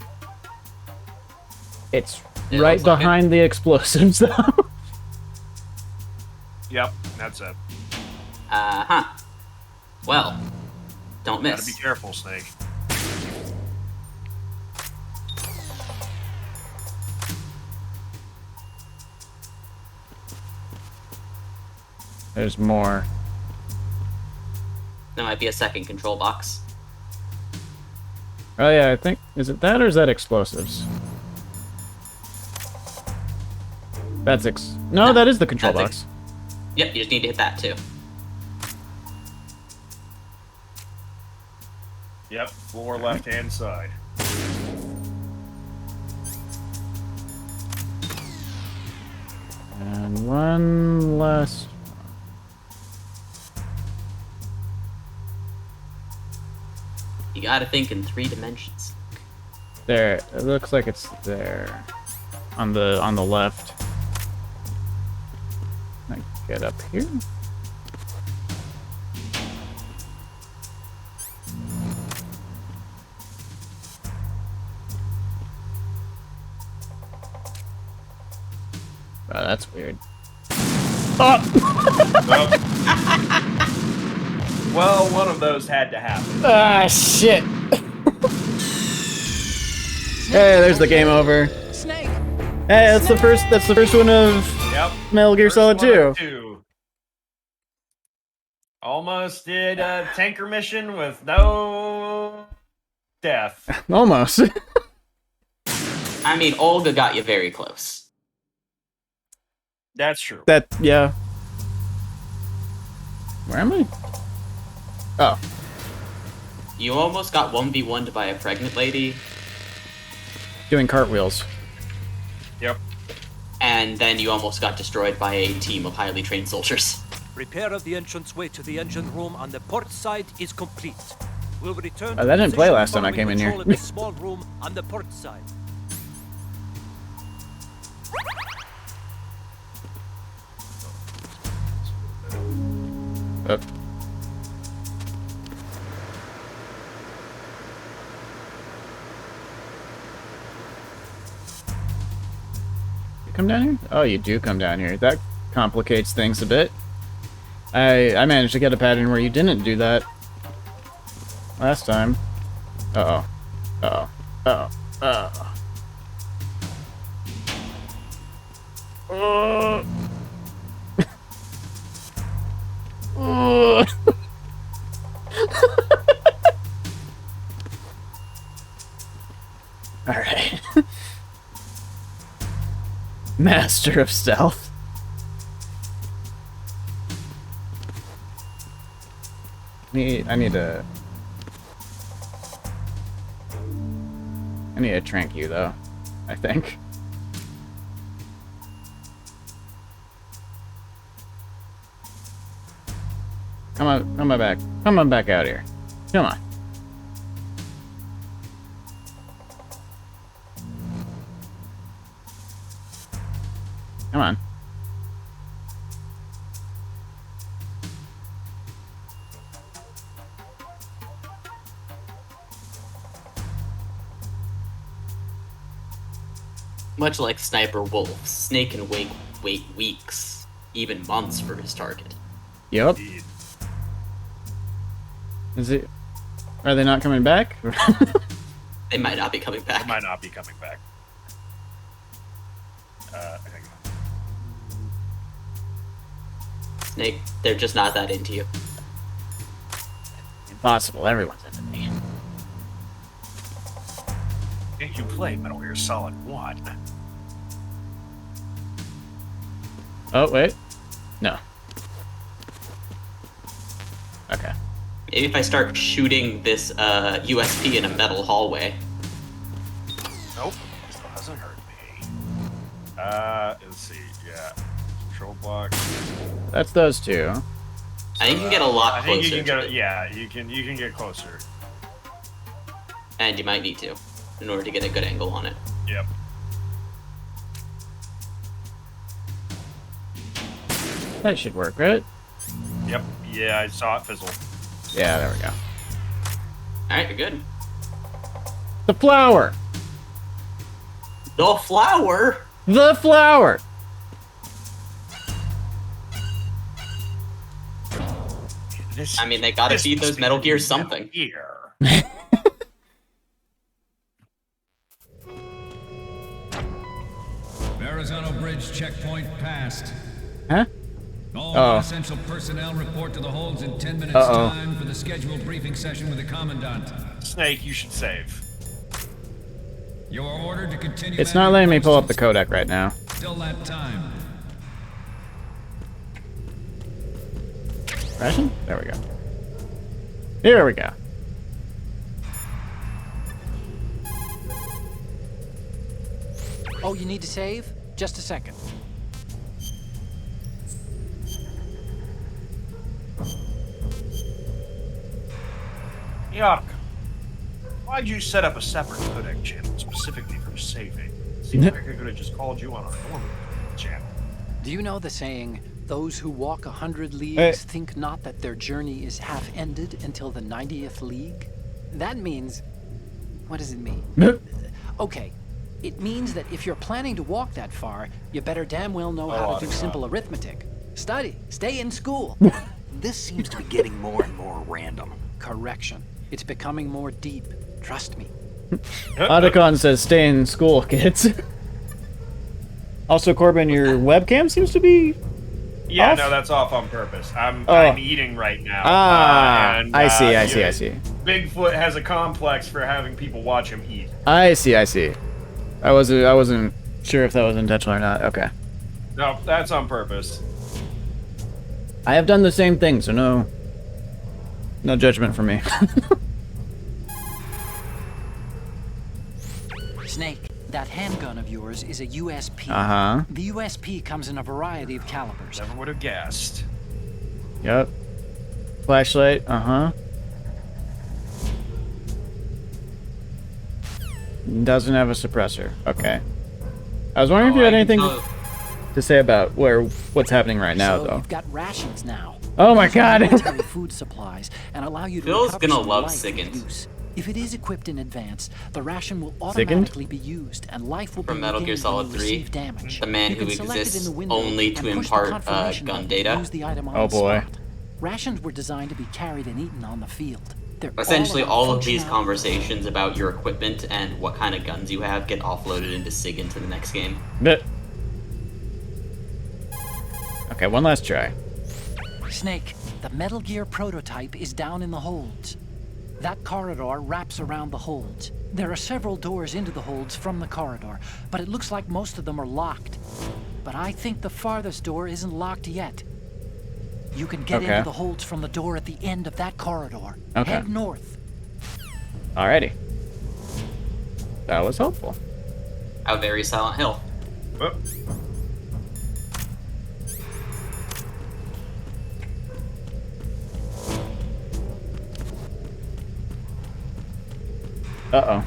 It's It right looks like behind the explosives, though. Yep. That's it. Uh-huh. Well, don't Gotta be miss. careful, Snake. There's more. There might be a second control box. Oh yeah, I think... Is it that or is that explosives? That's No, No, that is the control that's box. Yep, you just need to hit that too. Yep. Floor left-hand side. And one last... You gotta think in 3 dimensions. There. It looks like it's there. On the left. Can I get up here? Oh, that's weird. Oh! Well, one of those had to happen. Ah, shit! Hey, there's the game over. Snake! Hey, that's the first one of Yep. Metal Gear Solid First one 2. of 2. Almost did a tanker mission with no death. Almost. I mean, Olga got you very close. That's true. Yeah. Where am I? Oh. You almost got 1v1'd by a pregnant lady, Doing cartwheels. Yep. and then you almost got destroyed by a team of highly trained soldiers. Repair of the entranceway to the engine room on the port side is complete. We'll return Oh, to that didn't play position last time I following came in here. control of the small room on the port side. Oh. You come down here? Oh, you do come down here. That complicates things a bit. I managed to get a pattern where you didn't do that last time. Uh-oh. Uh-oh. Uh-oh. Uh-oh. Alright. Master of stealth. I need to trank you though, I think. Come on back. Come on back out here. Come on. Come on. Much like Sniper Wolf, Snake can wait weeks, even months for his target. Yep. Indeed. Is it? Are they not coming back? They might not be coming It back. might not be coming back. Hang on. Snake, they're just not that into you. Impossible. Everyone's into me. Did you play Metal Gear Solid 1? Oh, wait. No. Okay. Maybe if I start shooting this USP in a metal hallway. Nope. Still hasn't hurt me. Let's see. Yeah. Control block. That's those two. I think you can get a lot I closer. think you can to get. it. Yeah, you can get closer. And you might need to, in order to get a good angle on it. Yep. That should work, right? Yep. Yeah, I saw it fizzle. Yeah, there we go. Alright, you're good. The flower! The flower? The flower! This, I mean, they gotta feed those Metal Gears something. Here. Verrazano Bridge checkpoint passed. Huh? All Oh. non-essential personnel report to the holds in 10 minutes Uh-oh. time for the scheduled briefing session with the Commandant. Snake, you should save. You are ordered to continue... It's not letting me pull up the codec right now. Still that time. Ration? There we go. Here we go. Oh, you need to save? Just a second. Yuck. Why'd you set up a separate codec channel specifically for saving? Seems like I could have just called you on our normal channel. Do you know the saying, those who walk 100 leagues think not that their journey is half ended until the 90th league? That means... What does it mean? Okay, it means that if you're planning to walk that far, you better damn well know how to do simple arithmetic. Study, stay in school. This seems to be getting more and more random. Correction. It's becoming more deep. Trust me. Otacon says stay in school, kids. Also, Corbin, your webcam seems to be... Yeah, off? no, that's off on purpose. I'm Oh. eating right now. I see. Bigfoot has a complex for having people watch him eat. I see. I wasn't sure if that was intentional or not. Okay. No, that's on purpose. I have done the same thing, so no judgment from me. Snake, that handgun of yours is a USP. Uh-huh. The USP comes in a variety of calibers. Never would have guessed. Yep. Flashlight, uh-huh. Doesn't have a suppressor. Okay. I was wondering if you had anything to say about what's happening right now, So though. you've got rations now. Oh my These are god! military food supplies and allow you to Phil's recover gonna some love life with SIGINT. use. If it is equipped in advance, the ration will SIGINT? automatically be used, and life will From be Metal Gear regained when Solid you 3, receive damage. the man You who can select it in exists the window only and to push the impart confirmation gun button data. to use the item on Oh the boy. spot. Rations were designed to be carried and eaten on the field. They're Essentially, about all of these functionality. conversations about your equipment and what kind of guns you have get offloaded into SIG into the next game. But... Okay, one last try. Snake, the Metal Gear prototype is down in the holds. That corridor wraps around the holds. There are several doors into the holds from the corridor, but it looks like most of them are locked. But I think the farthest door isn't locked yet. You can get Okay. into the holds from the door at the end of that corridor. Okay. Head north. Alrighty. That was helpful. How very Silent Hill. Oh, Uh-oh.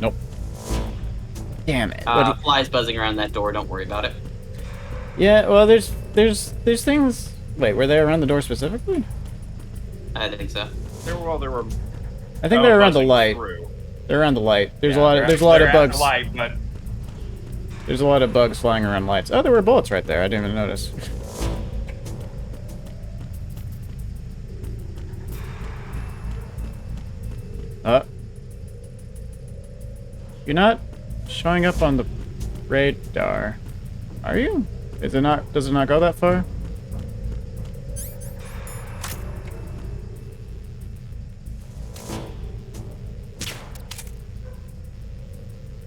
Nope. Damn it. What do you- Flies buzzing around that door, don't worry about it. Yeah, well, there's things... Wait, were they around the door specifically? I think so. there were. I think they're around the buzzing light. through. They're around the light. There's Yeah, a lot of they're at bugs. the light, but There's a lot of bugs flying around lights. Oh, there were bullets right there. I didn't even notice. You're not showing up on the radar. Are you? Is it not? Does it not go that far?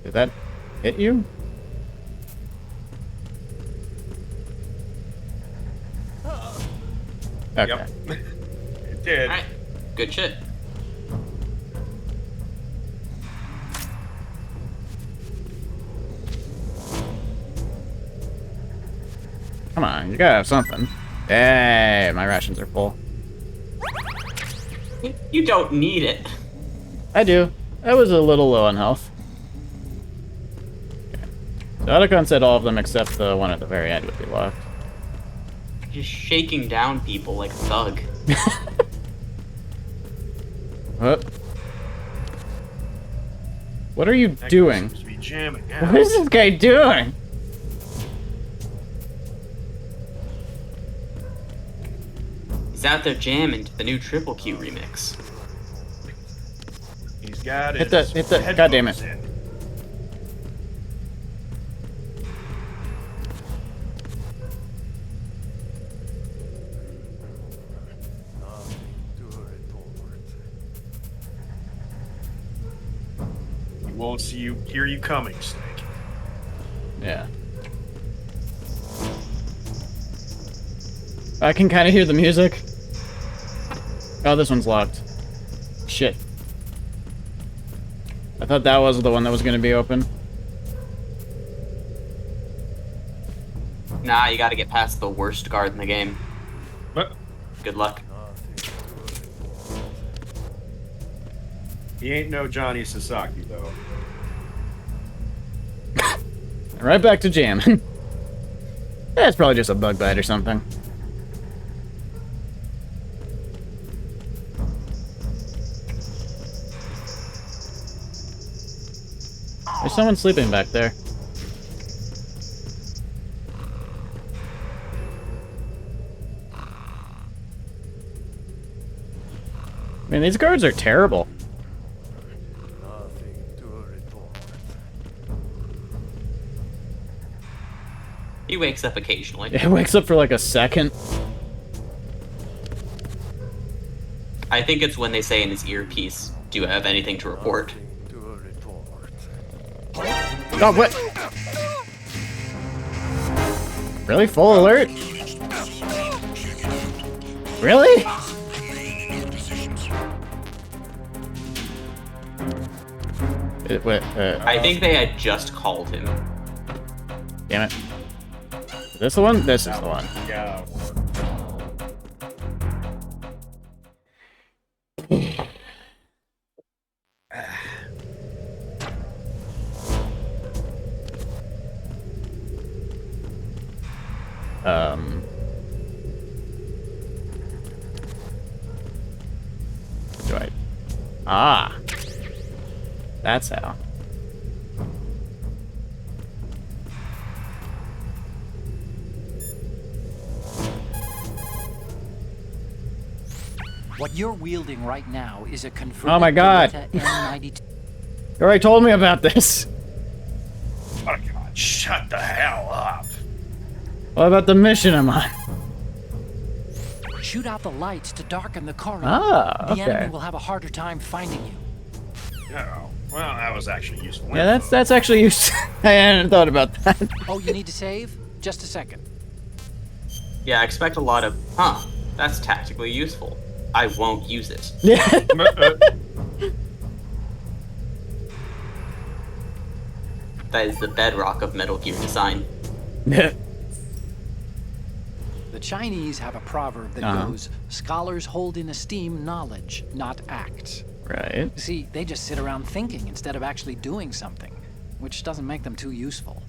Did that hit you? Okay. Yep. It did. Alright, good shit. Come on, you gotta have something. Hey, my rations are full. You don't need it. I do. I was a little low on health. Okay. So Otacon said all of them except the one at the very end would be locked. Just shaking down people like a thug. What are you That guy doing? seems to be jamming What out. is this guy doing? He's out there jamming to the new Triple Q remix. He's got Hit his the, God damn it. headphones in. He won't hear you coming, Snake. Yeah. I can kind of hear the music. Oh, this one's locked. Shit. I thought that was the one that was going to be open. Nah, you gotta get past the worst guard in the game. But Good luck. he ain't no Johnny Sasaki, though. Right back to jamming. That's probably just a bug bite or something. There's someone sleeping back there. I mean, these guards are terrible. He wakes up occasionally. It wakes up for like a second. I think it's when they say in his earpiece, "Do you have anything to report?" Oh, what? Really? Full alert? Really? I think they had just called him. Damn it. Is this the one? This is the one. Yeah. Do I? Ah. That's how. What you're wielding right now is a converted Oh my God. Beretta M92. You already told me about this. Oh God, shut the hell up. What about the mission I'm on? Shoot out the lights to darken the corridor. Ah, The okay. enemy will have a harder time finding you. Oh, well, that was actually useful. Yeah, that's actually useful. I hadn't thought about that. Oh, you need to save? Just a second. Yeah, I expect a lot of, that's tactically useful. I won't use it. Yeah. That is the bedrock of Metal Gear design. The Chinese have a proverb that Uh-huh. goes, scholars hold in esteem knowledge, not acts. Right. See, they just sit around thinking instead of actually doing something, which doesn't make them too useful.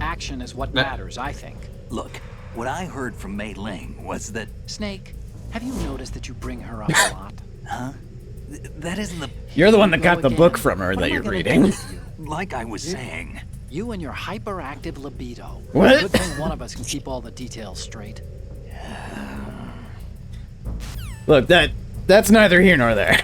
Action is what matters, I think. Look, what I heard from Mei Ling was that... Snake, have you noticed that you bring her up a lot? Huh? That isn't the... You're the one that Go got the again. book from her What that am I you're gonna reading. do with you? Like I was saying. You and your hyperactive libido. What? Good thing one of us can keep all the details straight. Look, that's neither here nor there.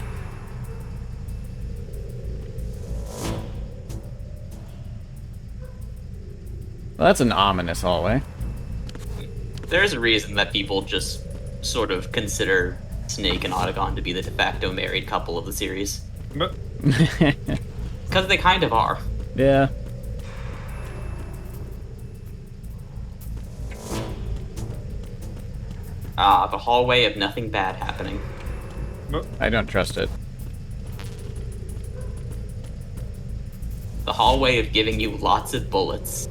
Well, that's an ominous hallway. There's a reason that people just sort of consider Snake and Autogon to be the de facto married couple of the series. Because they kind of are. Yeah. Ah, the hallway of nothing bad happening. I don't trust it. The hallway of giving you lots of bullets.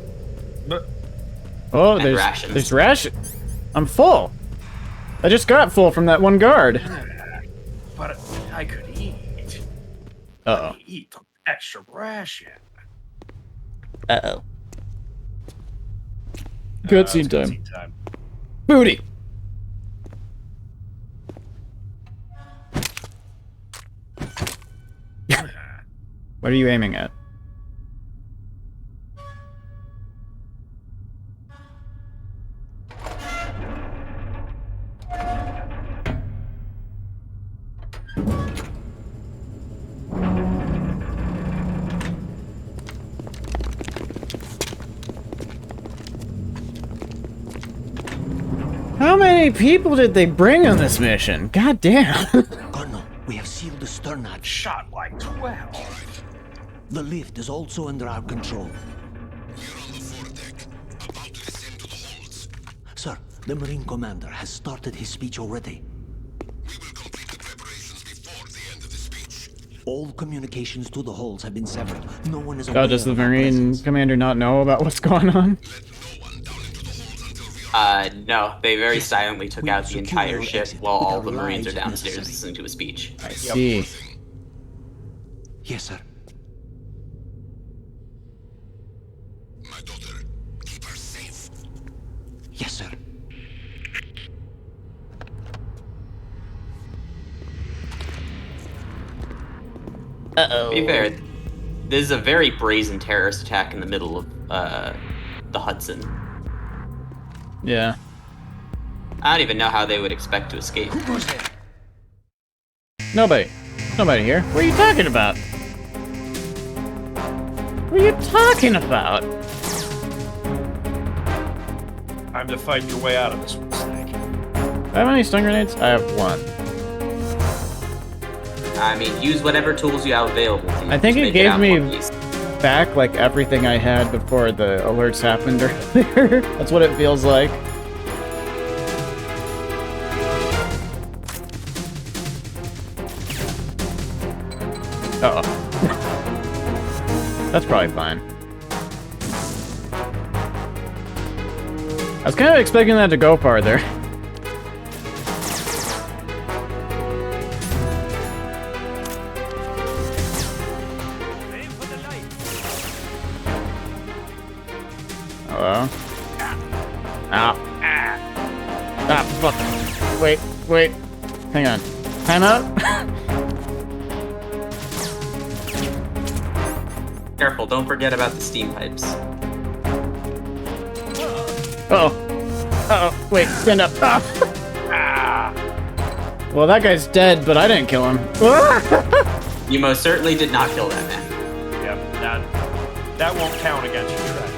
Oh, And there's rations. There's ration. I'm full. I just got full from that one guard. But I could eat. Uh-oh. Eat the extra ration. Uh-oh. Cutscene time. Cutscene time. Booty! What are you aiming at? How many people did they bring on this mission? God damn. Colonel, we have sealed the stern hatch. Shot like 12. The lift is also under our control. Sir, the Marine Commander has started his speech already. All communications to the halls have been severed. No one is aware Oh, does the of our Marine presence. Commander not know about what's going on? No, they very silently took We out the secure entire our ship exit while with all our the Marines are lives downstairs necessary. listening to a speech. I see. Yes, sir. My daughter, keep her safe. Yes, sir. Uh-oh. To be fair, this is a very brazen terrorist attack in the middle of the Hudson. Yeah. I don't even know how they would expect to escape. Who goes there? Nobody. Nobody here. What are you talking about? What are you talking about? Time to fight your way out of this one, Snake. Do I have any stun grenades? I have one. I mean, use whatever tools you have available. I think to it make gave out me more peace. back like everything I had before the alerts happened earlier. That's what it feels like. Uh-oh. That's probably fine. I was kind of expecting that to go farther. Aim for the light. Hello? Ow. Ah, fuck. Wait. Hang on. Time out? Careful, don't forget about the steam pipes. Uh-oh. Uh-oh. Wait, stand up. Ah. Well, that guy's dead, but I didn't kill him. You most certainly did not kill that man. Yep, that won't count against you, Trent.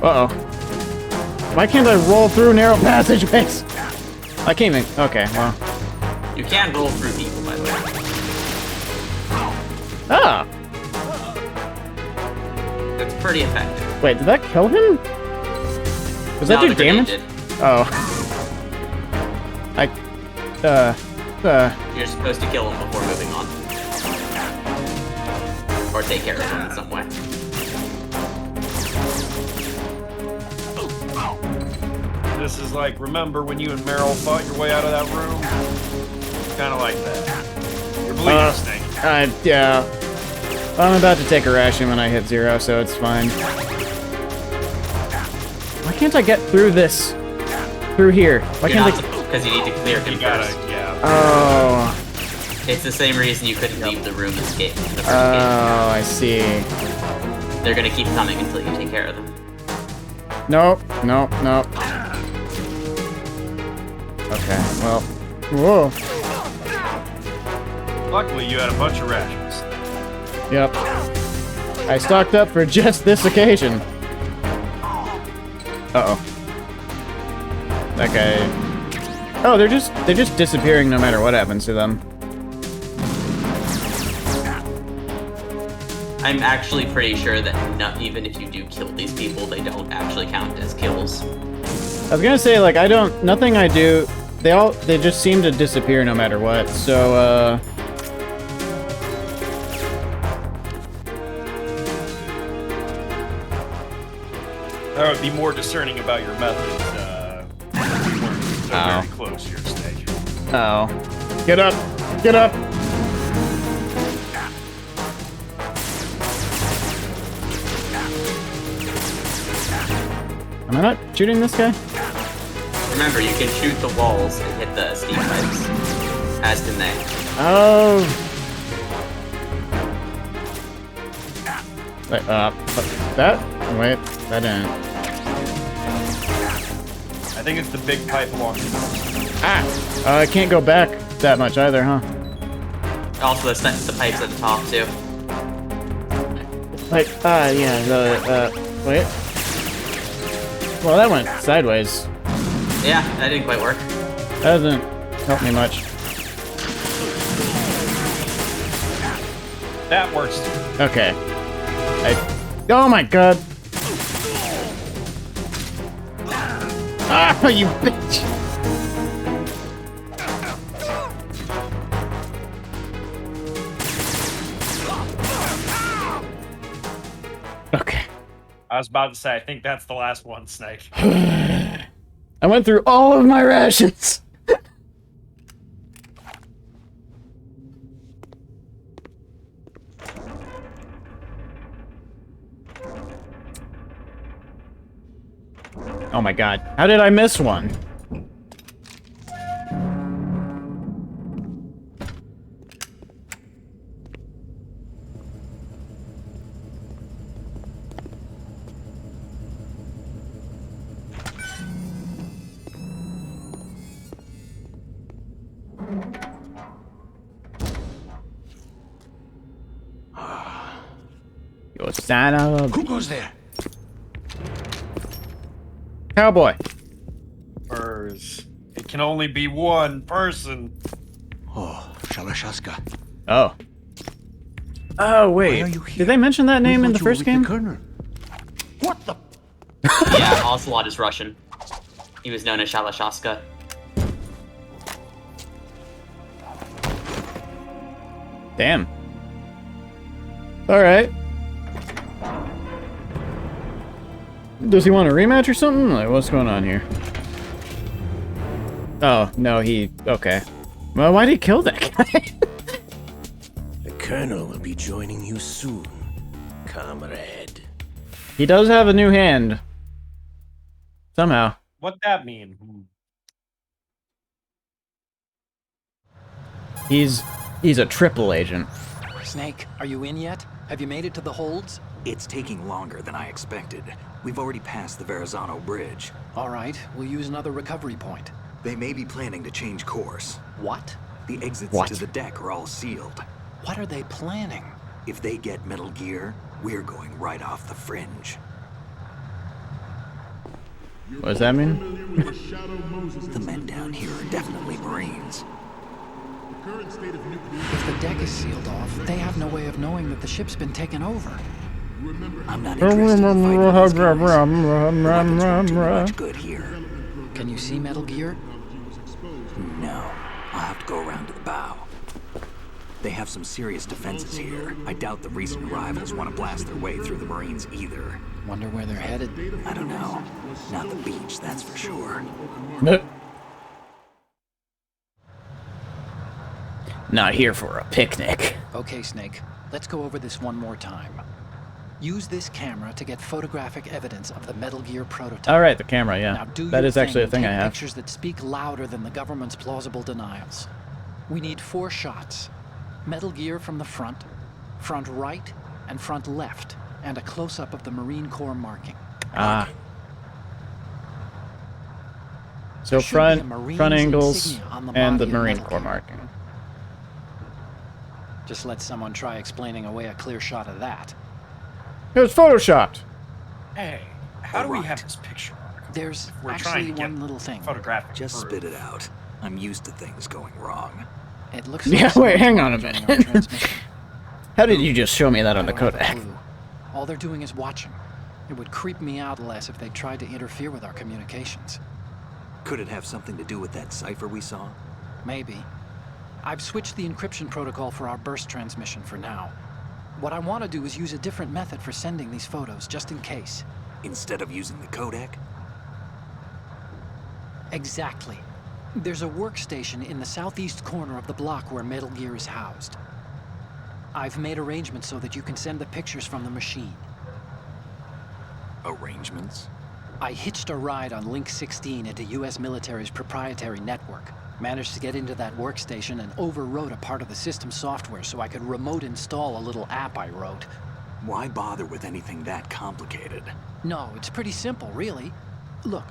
Uh-oh. Why can't I roll through narrow passageways? I can't even... Okay, well... You can roll through people, by the way. Ah! That's pretty effective. Wait, did that kill him? Does that No, do the grenade damage? did. Oh. You're supposed to kill him before moving on. Or take care of him in some way. This is like, remember when you and Meryl fought your way out of that room? Kind of like that. You're bleeding, Snake. Yeah. I'm about to take a ration when I hit 0, so it's fine. Why can't I get through this? Through here? Why You're can't not I... supposed, because you need to clear him You gotta, first. yeah. Oh. It's the same reason you couldn't leave the room in the first game. Oh, I see. They're gonna keep coming until you take care of them. Nope. Okay, well... Whoa. Luckily, you had a bunch of rations. Yep. I stocked up for just this occasion. Uh-oh. That guy... Oh, they're just disappearing no matter what happens to them. I'm actually pretty sure that not even if you do kill these people, they don't actually count as kills. I was gonna say, like, nothing I do, they just seem to disappear no matter what, so, I would be more discerning about your methods, we weren't so very close here, Snake. Oh. Get up! Get up! Am I not shooting this guy? Remember, you can shoot the walls and hit the steam pipes, as can they. Oh! Wait, that? Wait, that didn't. I think it's the big pipe along the I can't go back that much either, huh? Also, the pipes at the top, too. Like, yeah, wait. Well, that went sideways. Yeah, that didn't quite work. That doesn't help me much. That works. Okay. Oh my god! Ah, you bitch! Okay. I was about to say, I think that's the last one, Snake. I went through all of my rations! Oh my god. How did I miss one? You son of a... Who goes there? Cowboy. Furs. It can only be one person. Oh, Shalashaska. Oh. Oh, wait. Did they mention that name in the first game? What the? Yeah, Ocelot is Russian. He was known as Shalashaska. Damn. Alright. Does he want a rematch or something? Like, what's going on here? Oh, no, okay. Well, why'd he kill that guy? The Colonel will be joining you soon, comrade. He does have a new hand. Somehow. What'd that mean? He's a triple agent. Snake, are you in yet? Have you made it to the holds? It's taking longer than I expected. We've already passed the Verrazano Bridge. All right, we'll use another recovery point. They may be planning to change course. What? The exits to the deck are all sealed. What are they planning? If they get Metal Gear, we're going right off the fringe. What does that mean? The men down here are definitely Marines. If the deck is sealed off, they have no way of knowing that the ship's been taken over. I'm not interested in fighting these guys. Weapons won't do much good here. Can you see Metal Gear? No. I'll have to go around to the bow. They have some serious defenses here. I doubt the recent arrivals want to blast their way through the Marines either. Wonder where they're headed. I don't know. Not the beach, that's for sure. Not here for a picnic. Okay, Snake. Let's go over this one more time. Use this camera to get photographic evidence of the Metal Gear prototype. All right, the camera, yeah. Now do That your is actually a thing thing I and take have. pictures that speak louder than the government's plausible denials. We need 4 shots. Metal Gear from the front right, and front left, and a close-up of the Marine Corps marking. Ah. So There should be a front Marine's angles insignia on the and the body of Marine Metal Corps Gear. marking. Just let someone try explaining away a clear shot of that. It was photoshopped. Hey, how do we have this picture? There's We're actually trying to get one little thing. photographic Just proof. spit it out. I'm used to things going wrong. It looks Yeah, like wait, someone's hang on a monitoring minute. our transmission. How did you just show me that on I the don't have a codec? clue. All they're doing is watching. It would creep me out less if they tried to interfere with our communications. Could it have something to do with that cipher we saw? Maybe. I've switched the encryption protocol for our burst transmission for now. What I want to do is use a different method for sending these photos, just in case. Instead of using the codec? Exactly. There's a workstation in the southeast corner of the block where Metal Gear is housed. I've made arrangements so that you can send the pictures from the machine. Arrangements? I hitched a ride on Link 16 into US military's proprietary network. Managed to get into that workstation and overwrote a part of the system software so I could remote install a little app I wrote. Why bother with anything that complicated? No, it's pretty simple, really. Look,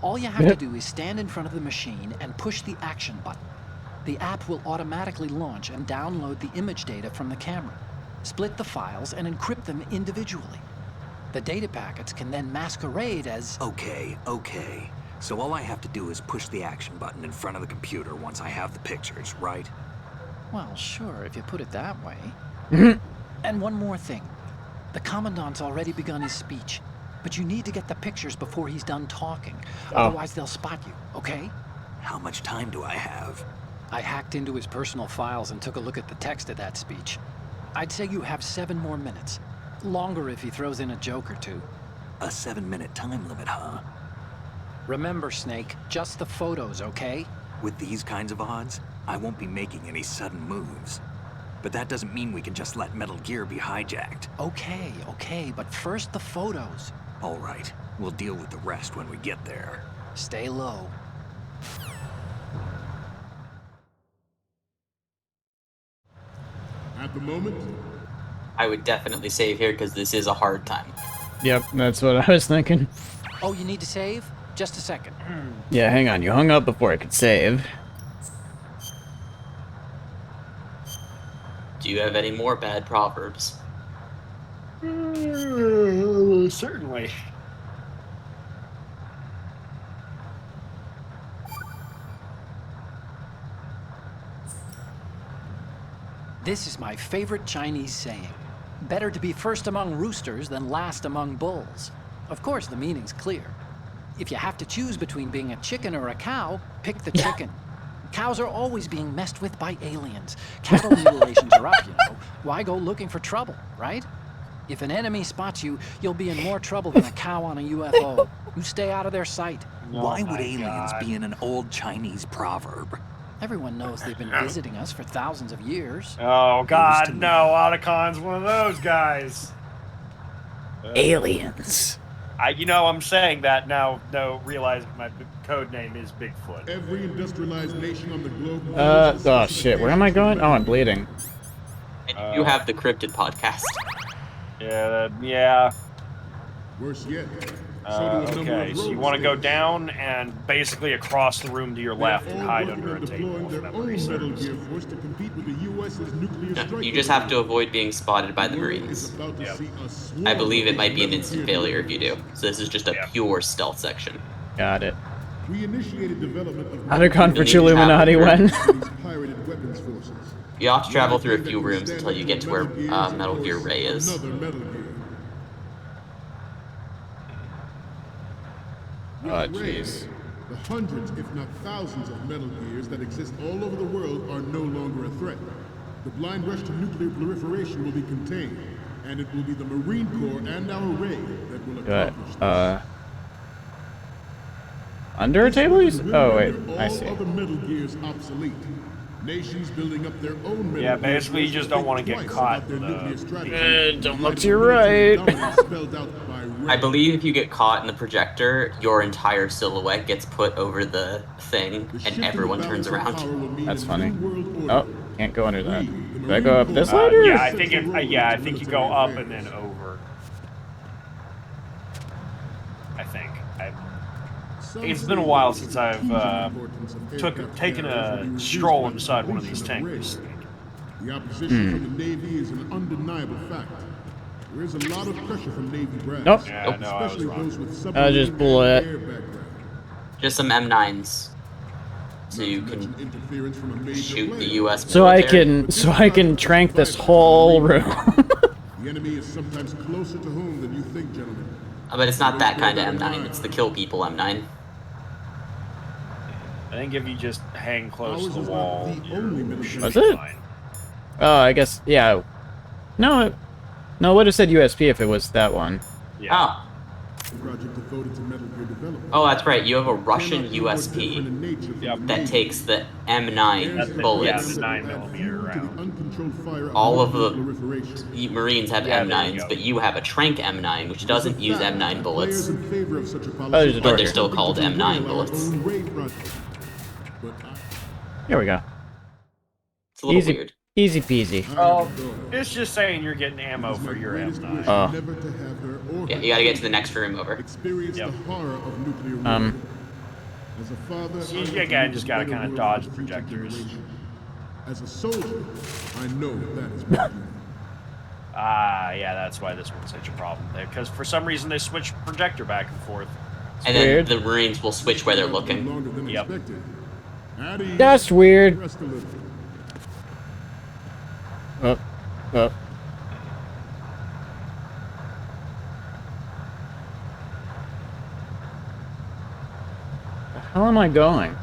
all you have to do is stand in front of the machine and push the action button. The app will automatically launch and download the image data from the camera, split the files, and encrypt them individually. The data packets can then masquerade as... Okay. So all I have to do is push the action button in front of the computer once I have the pictures, right? Well, sure, if you put it that way. And one more thing. The Commandant's already begun his speech, but you need to get the pictures before he's done talking. Otherwise, they'll spot you, okay? How much time do I have? I hacked into his personal files and took a look at the text of that speech. I'd say you have 7 more minutes. Longer if he throws in a joke or two. A 7-minute time limit, huh? Remember, Snake, just the photos, okay? With these kinds of odds, I won't be making any sudden moves. But that doesn't mean we can just let Metal Gear be hijacked. Okay, but first the photos. All right, we'll deal with the rest when we get there. Stay low. At the moment, I would definitely save here because this is a hard time. Yep, that's what I was thinking. Oh, you need to save? Just a second. Yeah, hang on. You hung up before I could save. Do you have any more bad proverbs? Certainly. This is my favorite Chinese saying. Better to be first among roosters than last among bulls. Of course, the meaning's clear. If you have to choose between being a chicken or a cow, pick the chicken. Cows are always being messed with by aliens. Cattle mutilations are up, you know. Why go looking for trouble, right? If an enemy spots you, you'll be in more trouble than a cow on a UFO. You stay out of their sight. Why would aliens be in an old Chinese proverb? Everyone knows they've been visiting us for thousands of years. Oh, God, no. Otacon's one of those guys. Aliens. I'm saying that now, realize my code name is Bigfoot. every industrialized nation on the globe... Oh shit, where am I going? Oh, I'm bleeding. And you have the Cryptid podcast. Yeah. Worse yet. So do a number Okay, of so you rogue want to go states. down and basically across the room to your They are left and all hide working under on a table, deploying if their memory own Metal serves. Gear force to compete with the U.S.'s nuclear strike. You just have to avoid being spotted by the The world Marines. is about to Yep. see a swarm I believe it of might be an Metal instant Gear failure if you do. droids. So this is just a Yeah. pure stealth section. Got it. We initiated development of Otacon for Need to Illuminati have when? these pirated weapons forces. You have to travel through a One few idea that rooms can until you stand get to up where Gear is, of Metal Gear course, Ray is. Another Metal Gear. With Oh, Ray, jeez. the hundreds, if not thousands, of Metal Gears that exist all over the world are no longer a threat. The blind rush to nuclear proliferation will be contained, and it will be the Marine Corps and our Ray that will Good. accomplish this. Under a table? Oh, wait. Render I all see. other Metal Gears obsolete. Nations building up their own Metal Yeah, Gear basically you force just will don't want to think get twice caught about their in nuclear the... strategy. Don't look Like to your military right. dominance spelled out by Ray. I believe if you get caught in the projector, your entire silhouette gets put over the thing, The and shift in the everyone balance order. of power will mean That's a funny. new world Oh, order. can't go under that. We, the Do I go up Marine this Corps, ladder? Yeah, I sets think a role I to think you military go up affairs. and then over. I think. Some It's say been a while the since I've strategic importance of aircraft taken carriers will be a reduced stroll by the inside one of these completion of tankers. Ray. The opposition from the Navy is an undeniable fact. There is a lot of pressure from Navy brass. Nope. Yeah, no, I was especially wrong. those with submarine just and bullet. air background. Just some M9s. So Not you to can mention interference from a major shoot the player. U.S. So I military. can trank this whole room. The enemy is sometimes closer to home than you think, gentlemen. But it's not that kind of M9. It's the kill people M9. I think if you just hang close Ours to the is not wall, the only you military. should Was be it? fine. Oh, I guess, yeah. No, no, it would have said USP if it was that one. Yeah. Oh. Project devoted to Metal Gear development. Oh, that's right. You have a Russian Cannot be more USP different in nature from Yep. the that Navy. takes the M9 That's the- bullets. yeah, the 9mm round. Uncontrolled fire All of nuclear the proliferation. Marines have Yeah, there you M9s, go. but you have a Trank M9, which doesn't use M9 bullets. Players in favor of such a there's policy a door But they're here. still called to M9 derail our bullets. own raid project. But Here we go. It's a little Easy, weird. easy peasy. Oh, it's just saying you're getting ammo for your M9. Oh. never to have her or Yeah, her you gotta get to the next room over. experience Yep. the horror of nuclear war. As a father, So I you, want again, to just leave a gotta better kinda world dodge for future projectors. generations. As a soldier, I know that is my duty. Ah, yeah, that's why this one's such a problem. Because for some reason they switch projector back and forth. And then weird. the Marines will switch where they're looking. Longer than Yep. expected. At ease, That's weird. rest a little. Oh, oh. How am I going?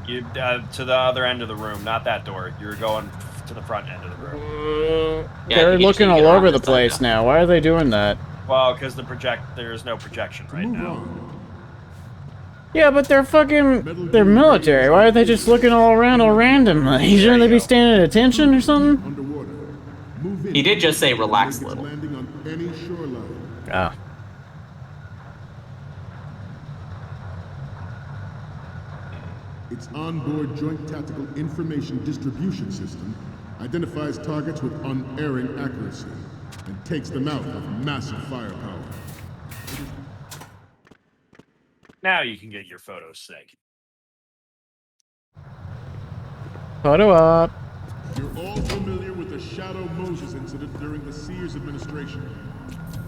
You to the other end of the room, not that door. You're going to the front end of the room. Yeah, They're you just looking need to all get around over the this time place now. now. Why are they doing that? Well, because there's no projection right now. Yeah, but they're military. Why are they just looking all around all randomly? Shouldn't they be standing at attention or something? Underwater. Move in. He did just say relax a Like it's little. landing on any shoreline. Oh. Its onboard Joint Tactical Information Distribution System identifies targets with unerring accuracy and takes them out with massive firepower. Now you can get your photos, Snake. Photo up. You're all familiar with the Shadow Moses incident during the Sears administration.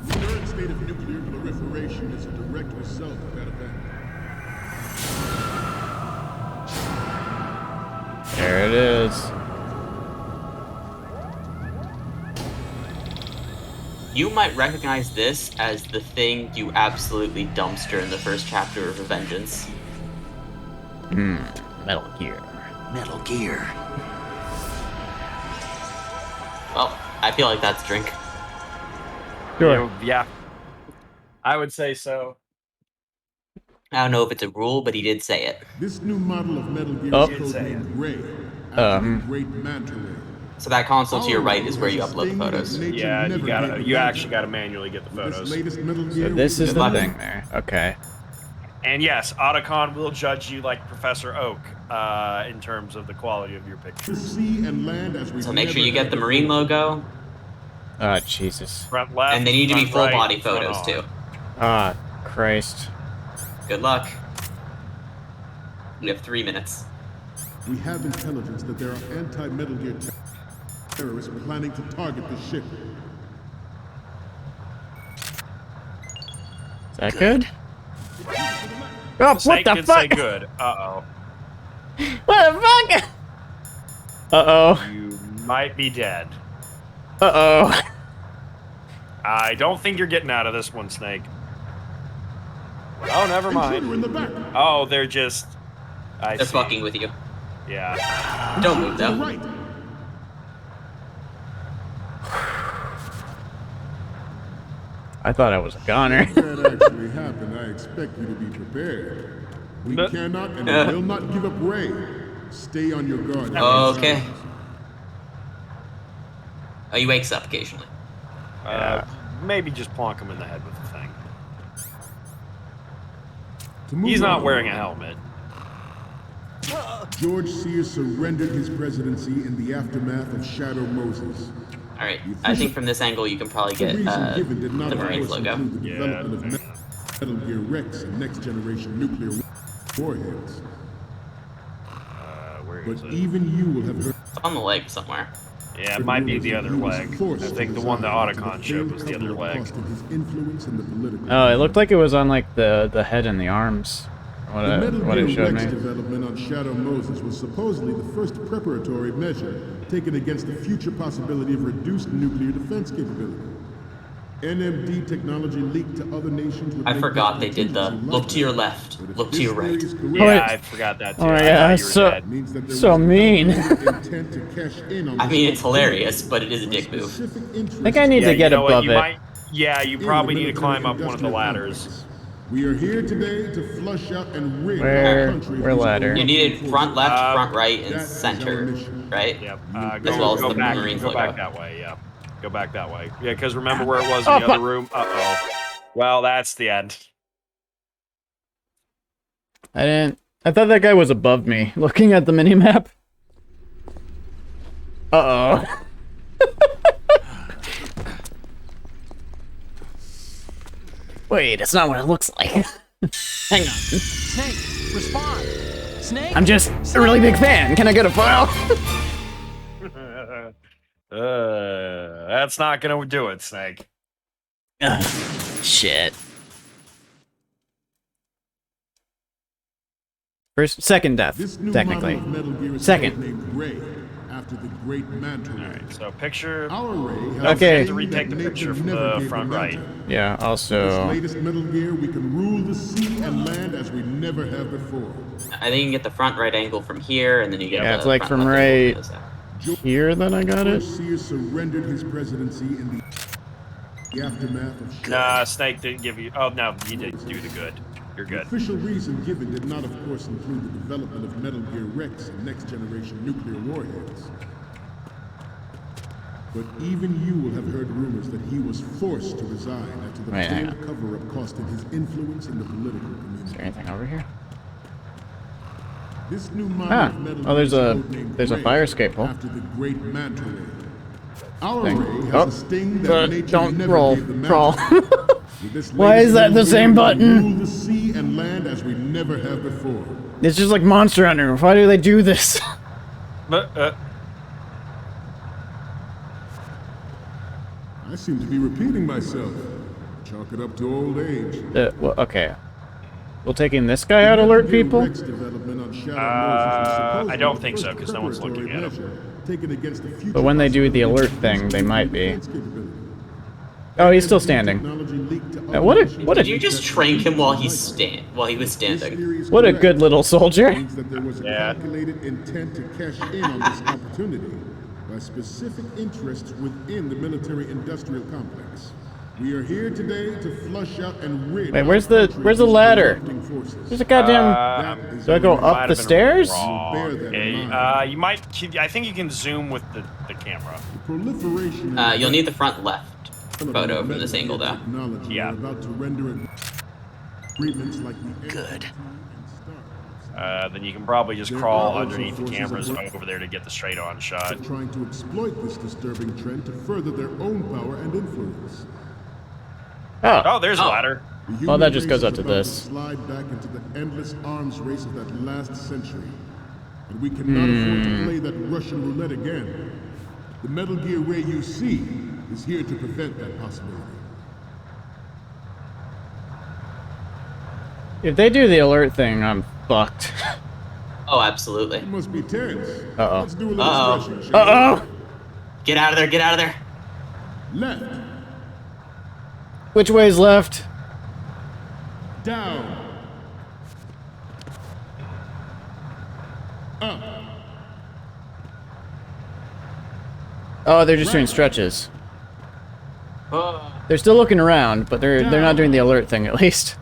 The current state of nuclear proliferation is a direct result of that event. There it is. You might recognize this as the thing you absolutely dumpster in the first chapter of Revengeance. Metal Gear. Metal Gear. Well, I feel like that's drink. Sure. Yeah. I would say so. I don't know if it's a rule, but he did say it. This new model of Metal Gear Oh. is codenamed Ray, after the Great Manta Ray. So that console to your right is where you upload the photos. Yeah, you actually gotta manually get the photos. So this is the thing there. Okay. And yes, Otacon will judge you like Professor Oak in terms of the quality of your pictures. Sea and land as we've So make sure you never get the had Marine before. logo, Oh, Jesus. Front left, and they need to be front full right, body front photos on. too. Ah, Christ. Good luck. You have 3 minutes. We have intelligence that there are anti-Metal Gear terrorists planning to target the ship. Is that good? Oh, what Snake the did say fuck? good. Uh-oh. What the fuck? Uh-oh. You might be dead. Uh-oh. I don't think you're getting out of this one, Snake. Oh, never mind. Intruder in the back. Oh, they're just... I They're see. fucking with you. Yeah. Don't move To the though. right. I thought I was a goner. If that actually happened, I expect you to be prepared. We No. cannot and will not give up Ray. Stay on your guard. Okay. Oh, he wakes up occasionally. Maybe just plonk him in the head with the thing. To move He's not on, wearing a helmet. George Sears surrendered his presidency in the aftermath of Shadow Moses. Alright, I think from this angle you can probably The get reason given did the not, of Marines course, logo. include the Yeah, development of Metal Gear Rex and next-generation nuclear warheads. Where But is it? even you will have heard. It's on the leg somewhere. Yeah, it might be the other leg. I think the one that Otacon showed was the other leg. Oh, it looked like it was on like the head and the arms. What it showed me. Development on Shadow Moses was supposedly the first preparatory measure taken against the future possibility of reduced nuclear defense capability. NMD technology leaked to other nations. I forgot they did the look to your left, look to your right. Yeah, I forgot that too. Oh yeah, so mean. I mean, it's hilarious, but it is a dick move. I think I need to get above it. Yeah, you probably need to climb up one of the ladders. We are here today to flush out and rid our country. Where ladder? You needed front left, front right, and center, right? Yep. As well as the Marines logo. Go back that way, yeah. Go back that way. Yeah, because remember where it was in the other room? Uh-oh. Well, that's the end. I thought that guy was above me, looking at the minimap. Uh-oh. Wait, that's not what it looks like. Hang on. Snake, respond. Snake? I'm just a really big fan. Can I get a file? That's not gonna do it, Snake. Shit. Second death, technically. Second. After the great manta ray. Alright, so picture. Okay. To retake the picture from the front right. Yeah, also. This latest Metal Gear, we can rule the sea and land as we never have before. I think you can get the front right angle from here, and then you get it's like from right here that I got it. Seer surrendered his presidency in the aftermath of. Nah, Snake didn't give you. Oh no, he did do the good. You're good. The official reason given did not, of course, include the development of Metal Gear Rex and next-generation nuclear warheads. But even you will have heard rumors that he was forced to resign after the failed cover-up costing his influence in the political community. Is there anything over here? This new model of Metal Gear there's a fire escape hole. After the great manta ray. Our ray has a sting that nature don't never roll. gave the Crawl. Why is that the same button? Rule the sea and land as we never have before. It's just like Monster Hunter. Why do they do this? I seem to be repeating myself. Chalk it up to old age. Well, okay. Will taking this guy out alert people? I don't think so, because no one's looking at him. But when they do the alert thing, they might be. Oh, he's still standing. What Did you just trank him while he was standing? What a good little soldier. Yeah. Intent to cash in on this opportunity by specific interests within the military-industrial complex. We are here today to flush out and rid. Wait, where's the ladder? There's a goddamn. Do I go up the stairs? You might. I think you can zoom with the camera. You'll need the front left photo from this angle, though. Yeah. Good. Then you can probably just crawl underneath the cameras over there to get the straight-on shot. Trying to exploit this disturbing trend to further their own power and influence. Oh, there's a ladder. Well, that just goes up to this. Slide back into the endless arms race of that last century, and we cannot afford to play that Russian roulette again. The Metal Gear Ray you see is here to prevent that possibility. If they do the alert thing, I'm fucked. Oh, absolutely. It must be tense. Uh-oh. Let's do a little stretching. Uh-oh! Get out of there, get out of there. Left. Which way's left? Down. Up. Oh, they're just doing stretches. They're still looking around, but they're not doing the alert thing at least.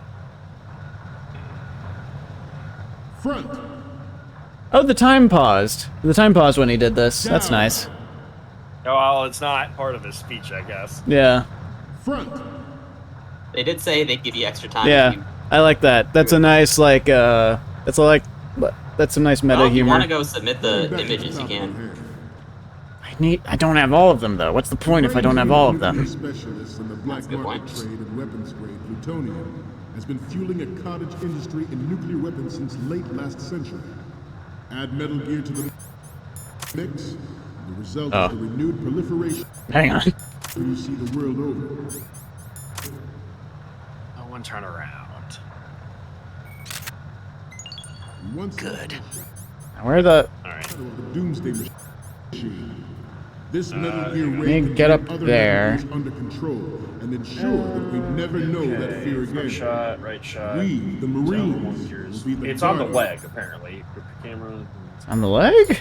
Front. Oh, the time paused. The time paused when he did this. Down. That's nice. Oh, well, it's not part of his speech, I guess. Yeah. Front. They did say they'd give you extra time. Yeah, I like that. That's a nice that's some nice meta If you humor. want to go submit the images, you can. I don't have all of them though. What's the point if I don't have all of them? Specialists in the black market trade and weapons grade plutonium has been fueling a cottage industry in nuclear weapons since late last century. Add Metal Gear to the mix. The result is the renewed proliferation. Hang on. You see the world over. No one turn around. Good. Where the... Alright. The Doomsday Machine. This Metal Gear let Ray me can get keep up other there. Metal Gears under control and ensure that we never know that fear Front again. shot, right shot. We, the Marines, will be the It's on the guard. leg, apparently. Grip the camera. It's on the leg?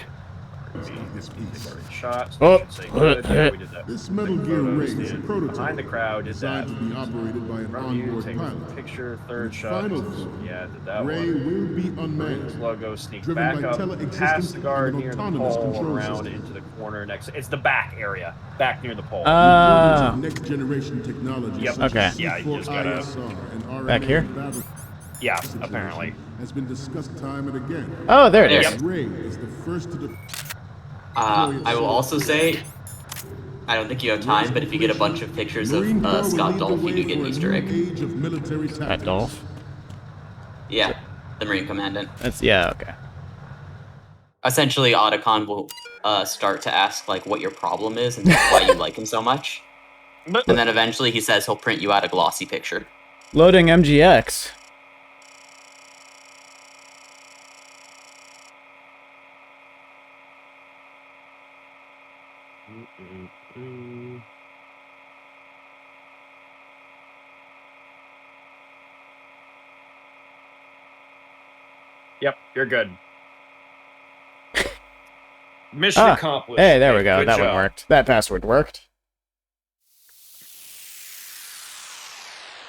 This piece. Shot. Oh. Should say good. Yeah, we did that. This Metal Take Gear Ray photos, is a stand prototype behind the crowd, did that. designed to be operated by an Front view, onboard take a pilot. picture, third Its shot. final form, Yeah, did that Ray one. will be Marines unmanned, logo, sneak driven back by up, tele-existence past the guard and near the autonomous pole, control around system. into the corner next. It's the back area, back near the pole. Next generation technology Yep. such Okay. as Yeah, you just gotta- C4ISR and RNA Back here? battle Yeah, situation apparently. has been discussed time and again. Oh, there it is. Yep. Ray is the first to I will also say, I don't think you have time, but if you get a bunch of pictures of Marine Corps will Scott lead the Dolph, you way do get an for a Easter new egg. age of military That tactics. Dolph. Yeah, the Marine Commandant. That's, yeah, okay. Essentially, Otacon will start to ask like what your problem is and why you like him so much. And then eventually he says he'll print you out a glossy picture. Loading MGX. Yep, you're good. Mission accomplished. Hey, there we go. Good That job. one worked. That password worked.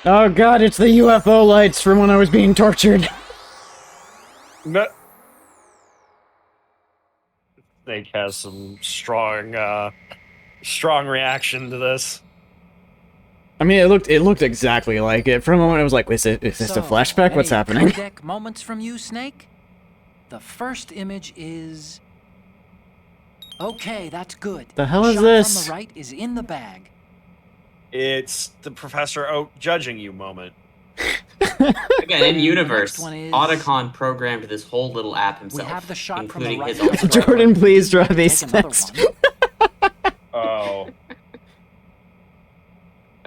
Oh god, it's the UFO lights from when I was being tortured. No. Snake has some strong reaction to this. I mean, it looked exactly like it. For a moment, I was like, is this a flashback? What's any happening? Codec moments from you, Snake? The first image is... Okay, that's good. The hell is shot this? from the right is in the bag. It's the Professor Oak judging you moment. Again, in universe, next one is- Otacon programmed this whole little app himself, have the shot from the including right his own. Jordan, please draw Take these another next. one. Oh.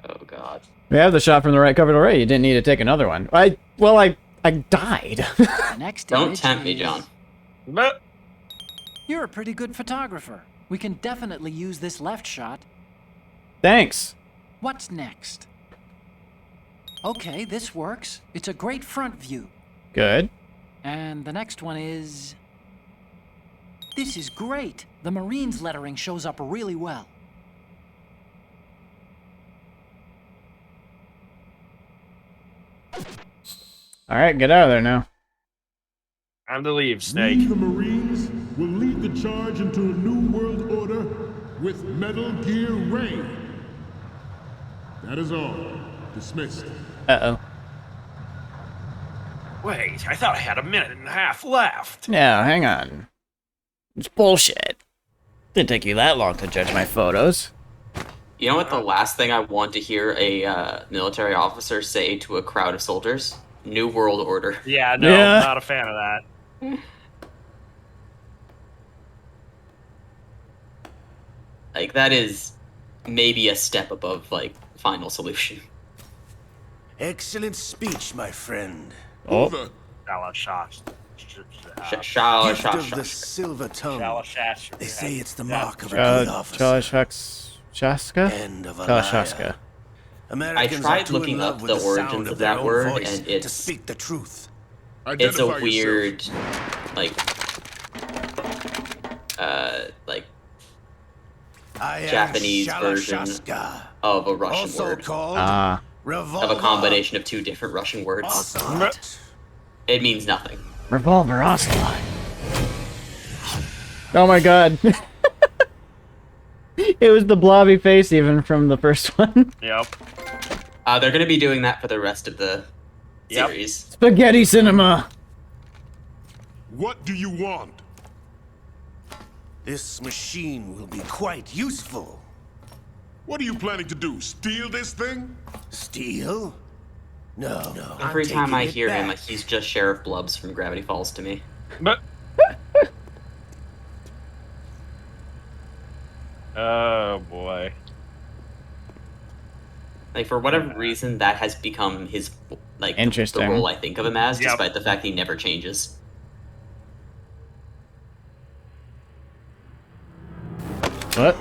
Oh god. We have the shot from the right covered already. You didn't need to take another one. I died. The next Don't image tempt me, is- John. But You're a pretty good photographer. We can definitely use this left shot. Thanks. What's next? Okay, this works. It's a great front view. Good. And the next one is... This is great. The Marines lettering shows up really well. All right, get out of there now. time to leave, We, Snake. the Marines, will lead the charge into a new world order with Metal Gear Ray. That is all. Dismissed. Uh-oh. Wait, I thought I had a minute and a half left. Yeah, hang on. It's bullshit. Didn't take you that long to judge my photos. You know what the last thing I want to hear a military officer say to a crowd of soldiers? New World Order. Yeah, no, Yeah. not a fan of that. Like, that is maybe a step above, like, final solution. Excellent speech, my friend. Oh. Gift of the silver tongue. They say it's the mark of a good officer. Chalashaska? End of a Chalashaska. liar. I Americans tried are too looking in up love the with the sound origins of of their that own word, voice and to it's speak the truth. it's a weird, like I am Japanese version Shalashaska, of a Russian also word. called Of revolver. a combination of two different Russian words. Ocelot. It means nothing. Revolver Ocelot. Oh my god. It was the blobby face even from the first one. Yep. They're going to be doing that for the rest of the series. Spaghetti cinema. What do you want? This machine will be quite useful. What are you planning to do? Steal this thing? Steal? No. Every I'm time I taking it hear him, back. he's just Sheriff Blubs from Gravity Falls to me. But Oh boy. Like, for whatever reason, that has become his, like, the Interesting. role I think of him as, Yep. despite the fact he never changes. What?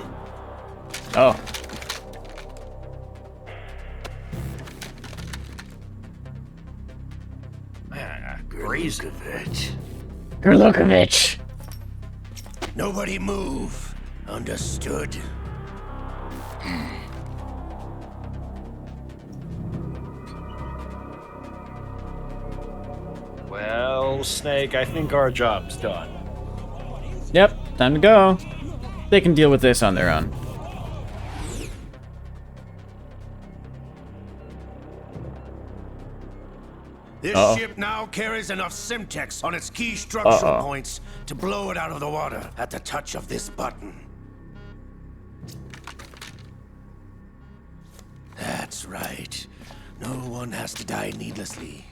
Oh. Crazy. Gerlukovich. Nobody move. Understood? Well, Snake, I think our job's done. Yep, time to go. They can deal with this on their own. This Uh-oh. ship now carries enough Simtex on its key structural Uh-oh. points to blow it out of the water at the touch of this button. That's right. No one has to die needlessly.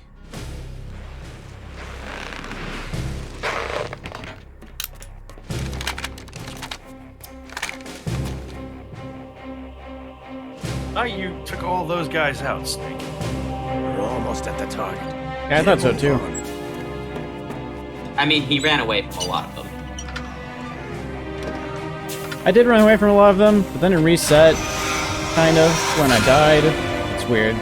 Oh, you took all those guys out, Snake. We're almost at the target. Yeah, I thought so too. I mean, he ran away from a lot of them. I did run away from a lot of them, but then it reset, kind of, when I died. It's weird.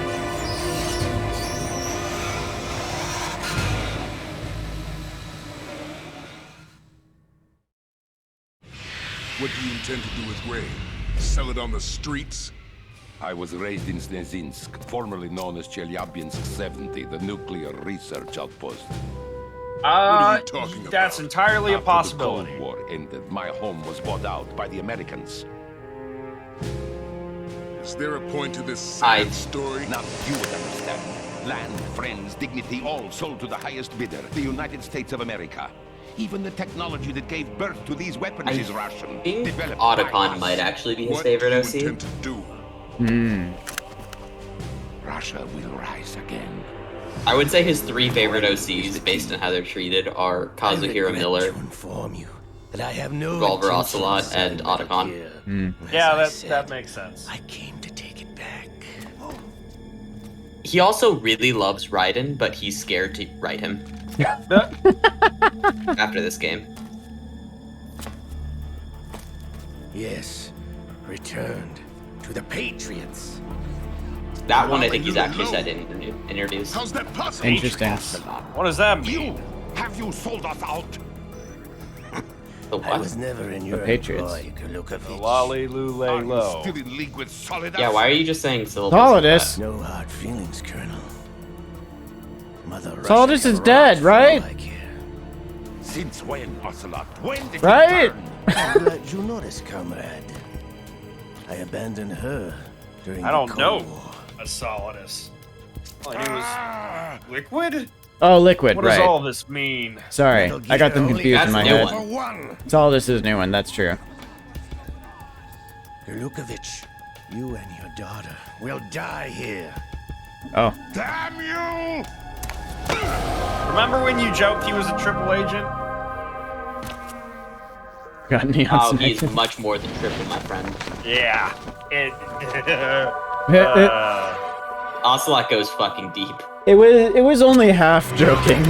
What do you intend to do with Ray? Sell it on the streets? I was raised in Snezinsk, formerly known as Chelyabinsk 70, the nuclear research outpost. What are you talking about? That's entirely a After possibility. the Cold War ended, my home was bought out by the Americans. Is there a point to this sad story? Now you would understand. Land, friends, dignity, all sold to the highest bidder, the United States of America. Even the technology that gave birth to these weapons is Russian. I think Developed by Otacon us. might actually be his What favorite do you OC. intend to do? Hmm. Russia will rise again. I would say his three favorite OCs, based on how they're treated, are Kazuhira Miller, Inform you that I have no Revolver intention of Ocelot, selling and Metal Otacon. Gear. Hmm. As Yeah, I that said, makes sense. I came to take it back. He also really loves Raiden, but he's scared to write him after this game. Yes, returned to the Patriots. That one I think he's actually said in interviews. How's that possible? Interesting. What does that mean? You! Have you sold us out? The I what? was never in your Patriots. employ, Gerlukovich. Lolly Lule Are you Low. still in league with Solidus? Yeah, why are you just saying syllables? Solidus. like No hard feelings, Colonel. Mother Solidus Russia is can dead, rot right? like you. Since when, Ocelot? When did Right? you turn? I'm glad you noticed, comrade. I abandoned her during I the don't Cold know. War. A Solidus. All I knew was liquid? Oh, liquid, What right. does all this mean? Sorry, Metal I got them Gear confused in That's my new head. one. For one, Solidus is a new one, that's true. Gerlukovich, you and your daughter will die here. Oh. Damn you! Remember when you joked he was a triple agent? Got Neon Oh, Snake. he's much more than triple, my friend. Yeah. Ocelot goes fucking deep. It was only half joking,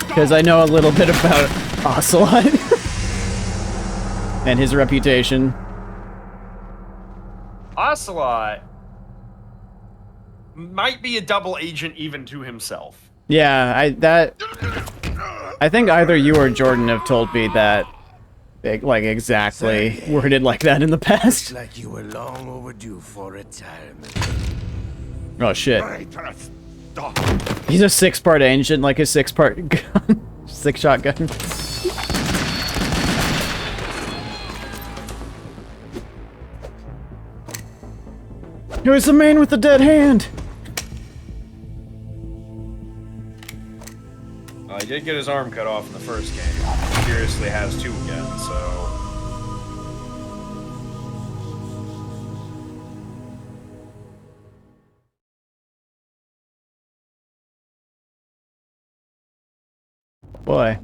because I know a little bit about Ocelot and his reputation. Ocelot might be a double agent even to himself. Yeah, I think either you or Jordan have told me that, like, exactly worded like that in the past. Like you were long overdue for retirement. Oh shit. Traitors! Stop! He's a 6-part engine, like a 6-part gun. 6-shot gun. Who's the man with the dead hand? He did get his arm cut off in the first game. Curiously has two again, so... Boy.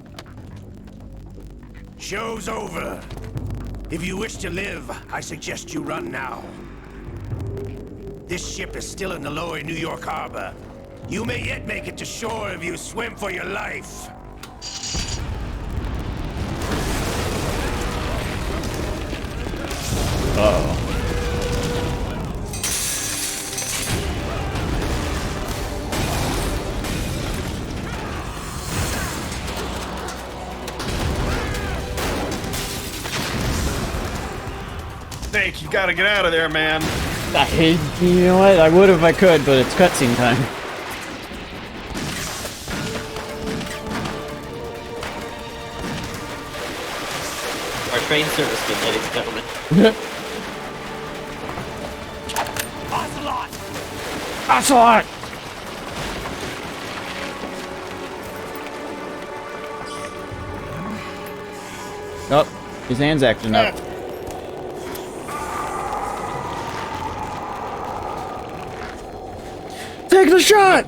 Show's over. If you wish to live, I suggest you run now. This ship is still in the lower New York harbor. You may yet make it to shore if you swim for your life. Uh-oh. Snake, you gotta get out of there, man. You know what? I would if I could, but it's cutscene time. Our train service good, ladies and gentlemen. Ocelot! Ocelot! Oh, his hand's acting up. Take the shot!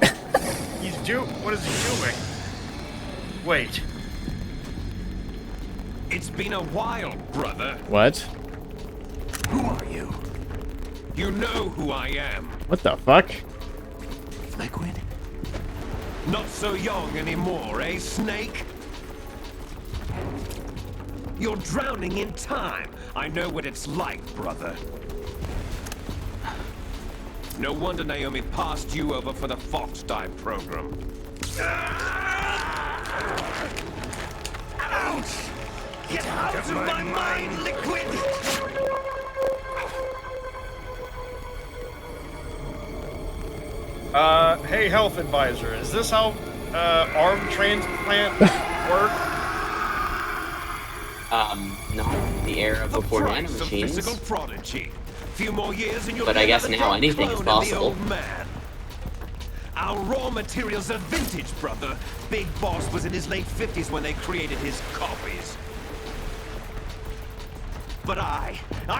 What is he doing? Wait. It's been a while, brother. What? Who are you? You know who I am. What the fuck? Liquid? Not so young anymore, eh, Snake? You're drowning in time. I know what it's like, brother. No wonder Naomi passed you over for the Fox Dive program. Ouch! Get out of my mind, Liquid! Hey, health advisor, is this how, arm transplant work? Not the era before nanomachines. Physical prodigy. Few more years and you'll But I guess now anything is possible. Our raw materials are vintage, brother. Big Boss was in his late 50s when they created his copies. But I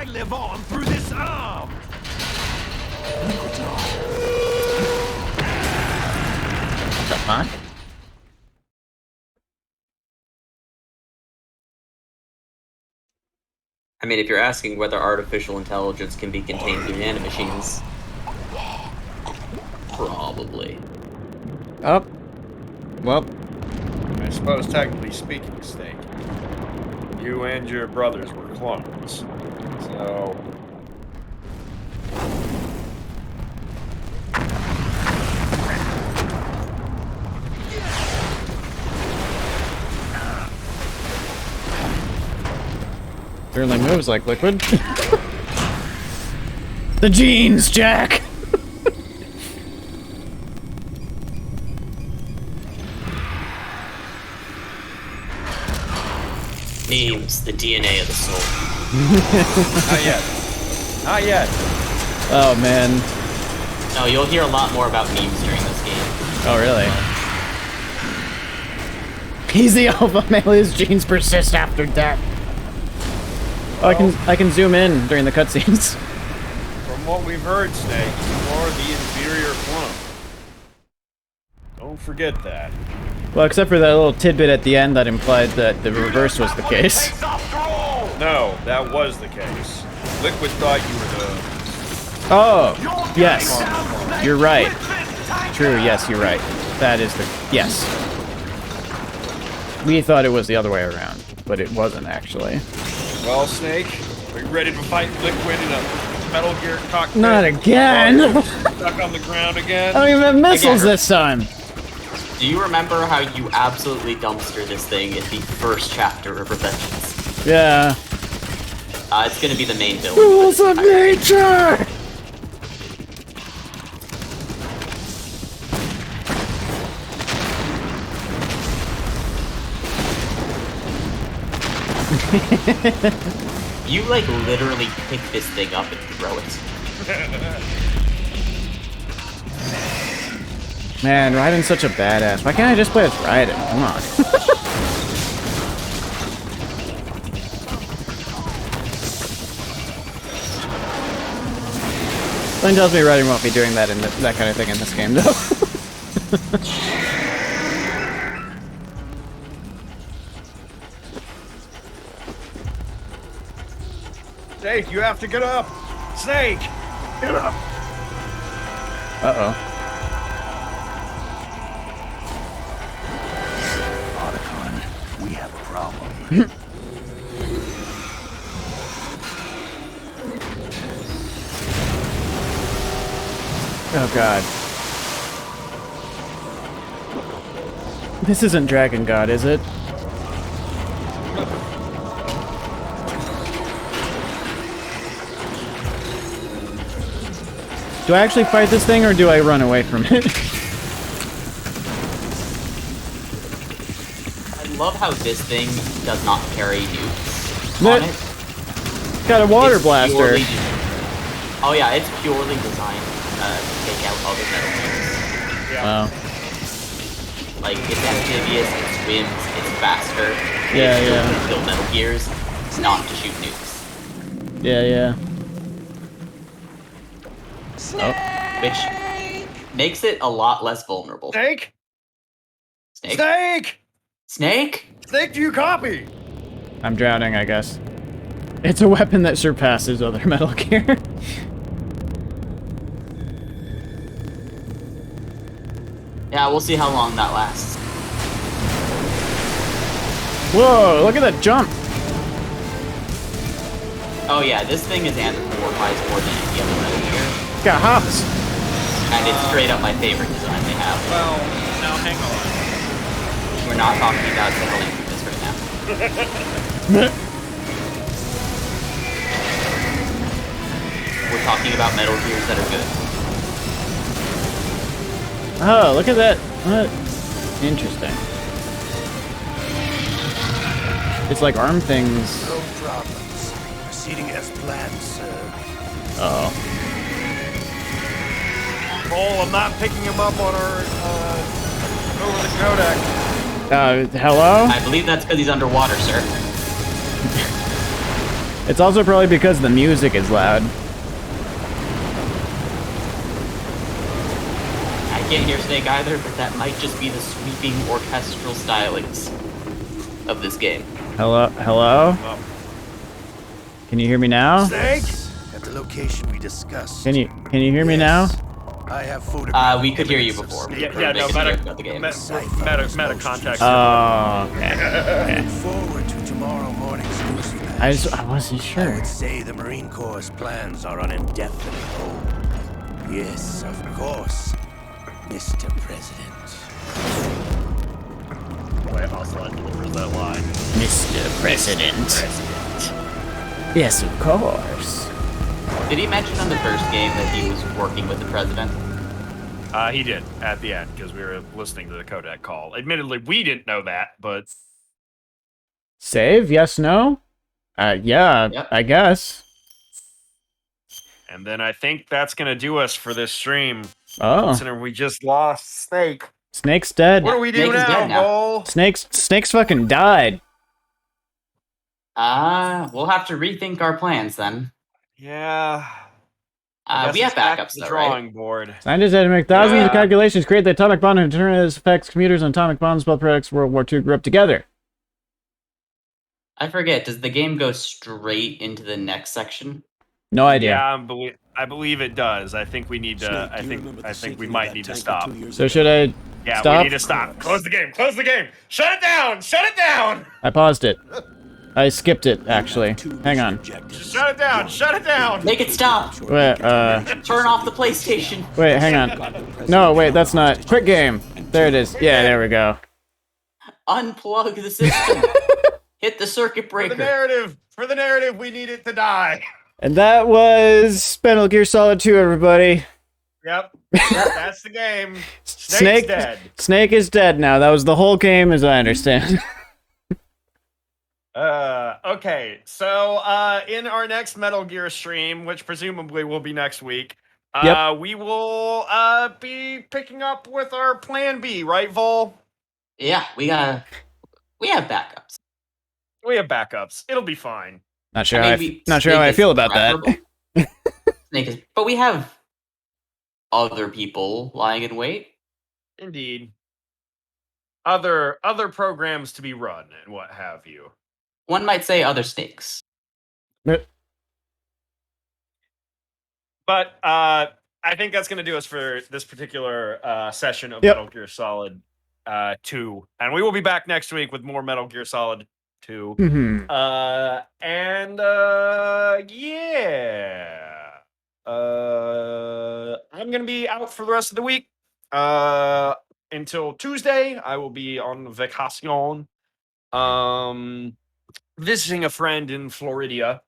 live on through this arm! What the fuck? I mean, if you're asking whether artificial intelligence can be contained through nanomachines, probably. Oh. Well. I suppose, technically speaking, Snake, you and your brothers were clones. So... Certainly moves like Liquid. The genes, Jack! Memes, the DNA of the soul. Not yet. Not yet. Oh, man. No, you'll hear a lot more about memes during this game. Oh, really? He's the alpha male. His genes persist after death. Oh, I can zoom in during the cutscenes. From what we've heard, Snake, you are the inferior clone. Don't forget that. Well, except for that little tidbit at the end that implied that the reverse was the case. No, that was the case. Liquid thought you were the... Oh, yes. You're right. True, yes, you're right. That is the... Yes. We thought it was the other way around, but it wasn't, actually. Well, Snake, are you ready to fight Liquid in a Metal Gear cockpit? Not again! Stuck on the ground again? I don't even have missiles this time! Do you remember how you absolutely dumpster this thing in the first chapter of Revengeance? Yeah. It's gonna be the main villain. Rules of nature! You, like, literally pick this thing up and throw it. Man, Raiden's such a badass. Why can't I just play as Raiden? Come on. Something tells me Raiden won't be doing that in that kind of thing in this game, though. Snake, you have to get up! Snake! Get up! Uh-oh. Otacon, we have a problem. Oh god. This isn't Dragon God, is it? Do I actually fight this thing, or do I run away from it? I love how this thing does not carry nukes on it. Got a water It's blaster. purely- Oh yeah, it's purely designed to take out other metal gears. Wow. Like, it's amphibious, it swims, it's faster. Yeah, it's yeah. built to kill metal gears, not to shoot nukes. Yeah, yeah. Which makes it a lot less vulnerable. Snake? Snake? Snake! Snake? Snake, do you copy? I'm drowning, I guess. It's a weapon that surpasses other Metal Gear. Yeah, we'll see how long that lasts. Whoa, look at that jump! Oh yeah, this thing is anthropomorphized more than any other Metal Gear. It's got hops. And it's straight up my favorite design they have. Well, now hang on. We're not talking about settling through this right now. We're talking about Metal Gears that are good. Oh, look at that. What? Interesting. It's like arm things. No problems. Proceeding as planned, sir. Uh oh. Oh, I'm not picking him up on our, over the codec. Hello? I believe that's because he's underwater, sir. It's also probably because the music is loud. I can't hear Snake either, but that might just be the sweeping orchestral stylings of this game. Hello? Hello? Can you hear me now? Snake? At the location we discussed. Can you hear me now? I have we could hear you before. Yeah, no, meta context. Oh, okay. Okay. Forward to tomorrow morning's news flash. I wasn't I sure. would say the Marine Corps' plans are on indefinite hold. Yes, of course, Mr. President. Wait, Ocelot delivers that line. Mr. President. Yes, of course. Did he mention in the first game that he was working with the president? He did at the end because we were listening to the codec call. Admittedly, we didn't know that, but Save? Yes, no? Yeah, Yep. I guess. and then I think that's gonna do us for this stream. Oh. Considering we just lost Snake. Snake's dead. What do we do Snake is now, dead now. Vol? Snake's fucking died. We'll have to rethink our plans then. Yeah. I We guess have it's back backups to the though, drawing right? board. Scientists had to make thousands of Yeah. calculations, create the atomic bomb, and determine its effects. Commuters and atomic bombs, both products World War II grew up together. I forget, does the game go straight into the next section? No idea. Yeah, I believe it does. I think we need to. I think we might need to stop. So should I Yeah, stop? we need to stop. Close the game. Close the game. Shut it down. Shut it down. I paused it. I skipped it, actually. Hang on. Shut it down. Shut it down. Make it stop! Wait, Turn off the PlayStation! wait, hang on. No, wait, that's not. Quick game. There it is. Yeah, there we go. Unplug the system! Hit the circuit breaker! For the narrative, we need it to die. And that was Metal Gear Solid 2, everybody. Yep. That's the game. Snake dead. Snake is dead now. That was the whole game, as I understand. Okay. So, in our next Metal Gear stream, which presumably will be next week, Yep. we will be picking up with our plan B, right, Vol? Yeah, we have backups. We have backups. It'll be fine. Not sure Snake how I is feel about that. preferable. Snake is, but we have other people lying in wait. Indeed. Other programs to be run and what have you. One might say other snakes. But I think that's going to do us for this particular session of Metal Gear Solid 2. And we will be back next week with more Metal Gear Solid 2. Mm-hmm. Yeah. I'm going to be out for the rest of the week. Until Tuesday, I will be on vacation. Visiting a friend in Florida.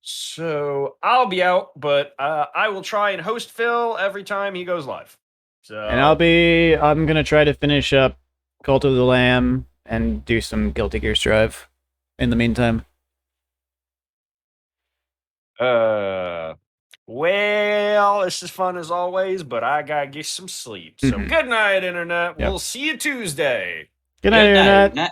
So I'll be out, but I will try and host Phil every time he goes live. So And I'm gonna try to finish up Cult of the Lamb and do some Guilty Gear Strive in the meantime. Well, this is fun as always, but I gotta get some sleep. So good night, Internet. We'll see you Tuesday. Good night, Internet.